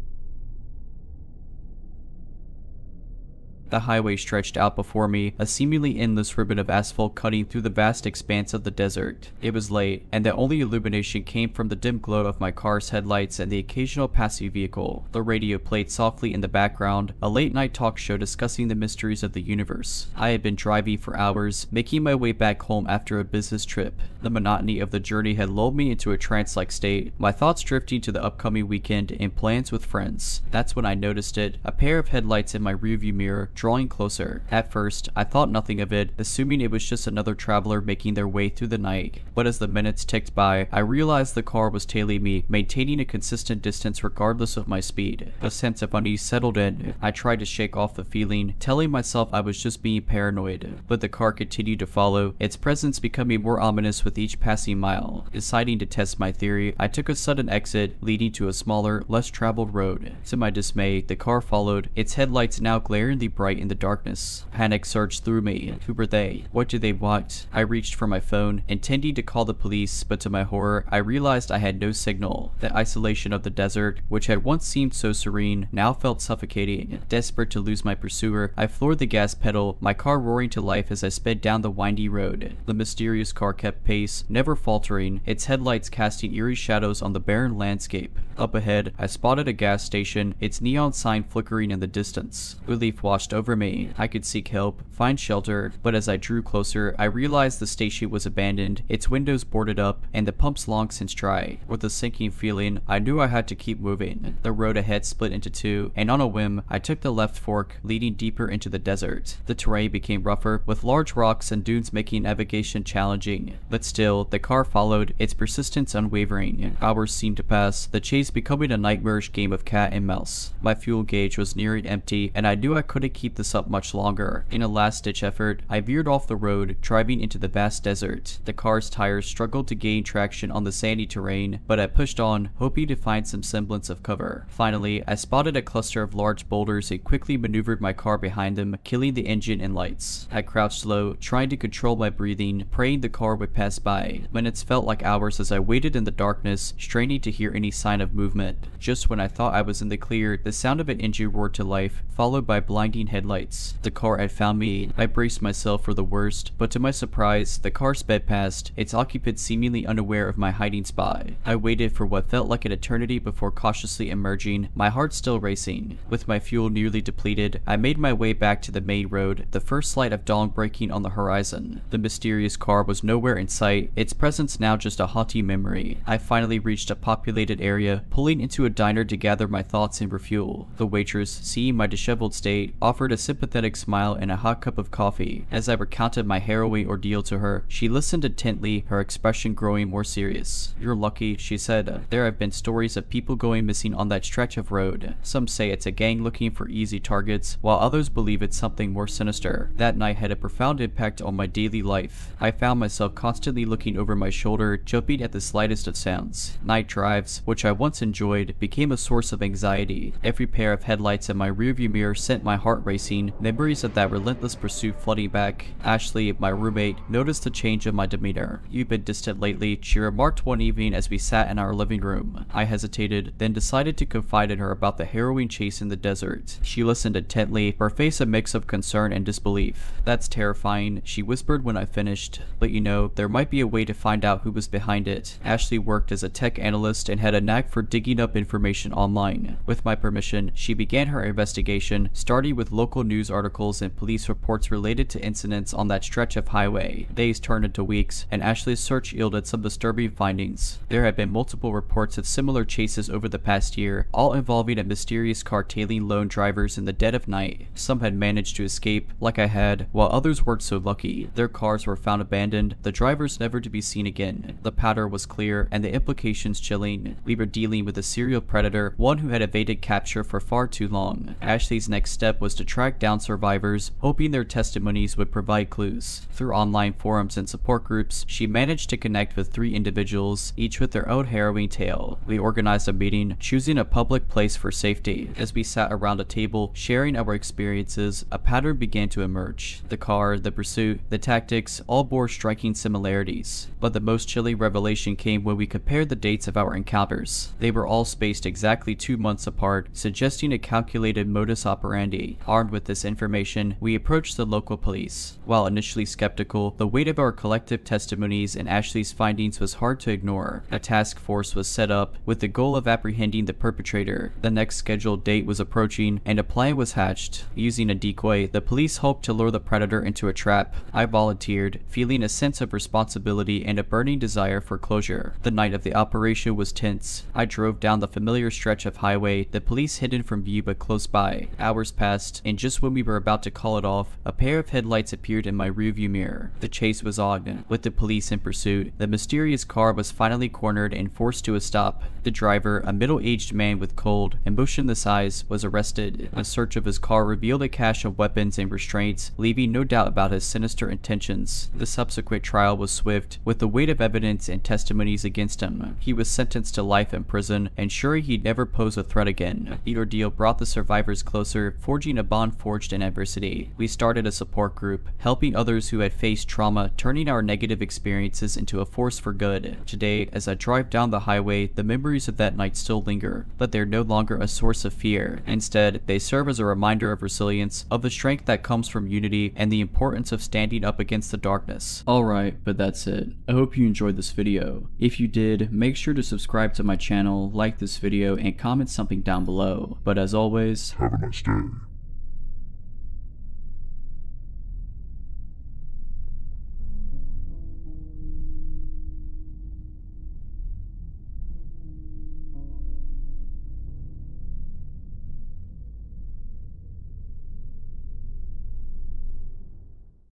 The highway stretched out before me, a seemingly endless ribbon of asphalt cutting through the vast expanse of the desert. It was late, and the only illumination came from the dim glow of my car's headlights and the occasional passing vehicle. The radio played softly in the background, a late-night talk show discussing the mysteries of the universe. I had been driving for hours, making my way back home after a business trip. The monotony of the journey had lulled me into a trance-like state, my thoughts drifting to the upcoming weekend and plans with friends. That's when I noticed it, a pair of headlights in my rearview mirror, drawing closer. At first, I thought nothing of it, assuming it was just another traveler making their way through the night. But as the minutes ticked by, I realized the car was tailing me, maintaining a consistent distance regardless of my speed. A sense of unease settled in. I tried to shake off the feeling, telling myself I was just being paranoid. But the car continued to follow, its presence becoming more ominous with each passing mile. Deciding to test my theory, I took a sudden exit, leading to a smaller, less traveled road. To my dismay, the car followed, its headlights now glaringly bright in the darkness. Panic surged through me. Who were they? What did they want? I reached for my phone, intending to call the police, but to my horror, I realized I had no signal. The isolation of the desert, which had once seemed so serene, now felt suffocating. Desperate to lose my pursuer, I floored the gas pedal, my car roaring to life as I sped down the windy road. The mysterious car kept pace, never faltering, its headlights casting eerie shadows on the barren landscape. Up ahead, I spotted a gas station, its neon sign flickering in the distance. Relief washed over me. I could seek help, find shelter, but as I drew closer, I realized the station was abandoned, its windows boarded up, and the pumps long since dry. With a sinking feeling, I knew I had to keep moving. The road ahead split into two, and on a whim, I took the left fork, leading deeper into the desert. The terrain became rougher, with large rocks and dunes making navigation challenging. But still, the car followed, its persistence unwavering. Hours seemed to pass, the chase becoming a nightmarish game of cat and mouse. My fuel gauge was nearing empty, and I knew I couldn't keep keep this up much longer. In a last-ditch effort, I veered off the road, driving into the vast desert. The car's tires struggled to gain traction on the sandy terrain, but I pushed on, hoping to find some semblance of cover. Finally, I spotted a cluster of large boulders and quickly maneuvered my car behind them, killing the engine and lights. I crouched low, trying to control my breathing, praying the car would pass by. Minutes felt like hours as I waited in the darkness, straining to hear any sign of movement. Just when I thought I was in the clear, the sound of an engine roared to life, followed by blinding headlights. The car had found me. I braced myself for the worst, but to my surprise, the car sped past, its occupant seemingly unaware of my hiding spot. I waited for what felt like an eternity before cautiously emerging, my heart still racing. With my fuel nearly depleted, I made my way back to the main road, the first light of dawn breaking on the horizon. The mysterious car was nowhere in sight, its presence now just a haunting memory. I finally reached a populated area, pulling into a diner to gather my thoughts and refuel. The waitress, seeing my disheveled state, offered a sympathetic smile and a hot cup of coffee. As I recounted my harrowing ordeal to her, she listened intently, her expression growing more serious. "You're lucky," she said. "There have been stories of people going missing on that stretch of road. Some say it's a gang looking for easy targets, while others believe it's something more sinister." That night had a profound impact on my daily life. I found myself constantly looking over my shoulder, jumping at the slightest of sounds. Night drives, which I once enjoyed, became a source of anxiety. Every pair of headlights in my rearview mirror sent my heart racing, memories of that relentless pursuit flooding back. Ashley, my roommate, noticed the change in my demeanor. "You've been distant lately," she remarked one evening as we sat in our living room. I hesitated, then decided to confide in her about the harrowing chase in the desert. She listened intently, her face a mix of concern and disbelief. "That's terrifying," she whispered when I finished. "But you know, there might be a way to find out who was behind it." Ashley worked as a tech analyst and had a knack for digging up information online. With my permission, she began her investigation, starting with local news articles and police reports related to incidents on that stretch of highway. Days turned into weeks, and Ashley's search yielded some disturbing findings. There had been multiple reports of similar chases over the past year, all involving a mysterious car tailing lone drivers in the dead of night. Some had managed to escape, like I had, while others weren't so lucky. Their cars were found abandoned, the drivers never to be seen again. The pattern was clear, and the implications chilling. We were dealing with a serial predator, one who had evaded capture for far too long. Ashley's next step was to track down survivors, hoping their testimonies would provide clues. Through online forums and support groups, she managed to connect with 3 individuals, each with their own harrowing tale. We organized a meeting, choosing a public place for safety. As we sat around a table, sharing our experiences, a pattern began to emerge. The car, the pursuit, the tactics, all bore striking similarities. But the most chilling revelation came when we compared the dates of our encounters. They were all spaced exactly 2 months apart, suggesting a calculated modus operandi. Armed with this information, we approached the local police. While initially skeptical, the weight of our collective testimonies and Ashley's findings was hard to ignore. A task force was set up, with the goal of apprehending the perpetrator. The next scheduled date was approaching, and a plan was hatched. Using a decoy, the police hoped to lure the predator into a trap. I volunteered, feeling a sense of responsibility and a burning desire for closure. The night of the operation was tense. I drove down the familiar stretch of highway, the police hidden from view but close by. Hours passed, and just when we were about to call it off, a pair of headlights appeared in my rearview mirror. The chase was on. With the police in pursuit, the mysterious car was finally cornered and forced to a stop. The driver, a middle-aged man with cold, emotionless eyes, was arrested. A search of his car revealed a cache of weapons and restraints, leaving no doubt about his sinister intentions. The subsequent trial was swift, with the weight of evidence and testimonies against him. He was sentenced to life in prison, ensuring he'd never pose a threat again. The ordeal brought the survivors closer, forging a bond forged in adversity. We started a support group, helping others who had faced trauma, turning our negative experiences into a force for good. Today, as I drive down the highway, the memories of that night still linger, but they're no longer a source of fear. Instead, they serve as a reminder of resilience, of the strength that comes from unity, and the importance of standing up against the darkness. Alright, but that's it. I hope you enjoyed this video. If you did, make sure to subscribe to my channel, like this video, and comment something down below. But as always, have a nice day.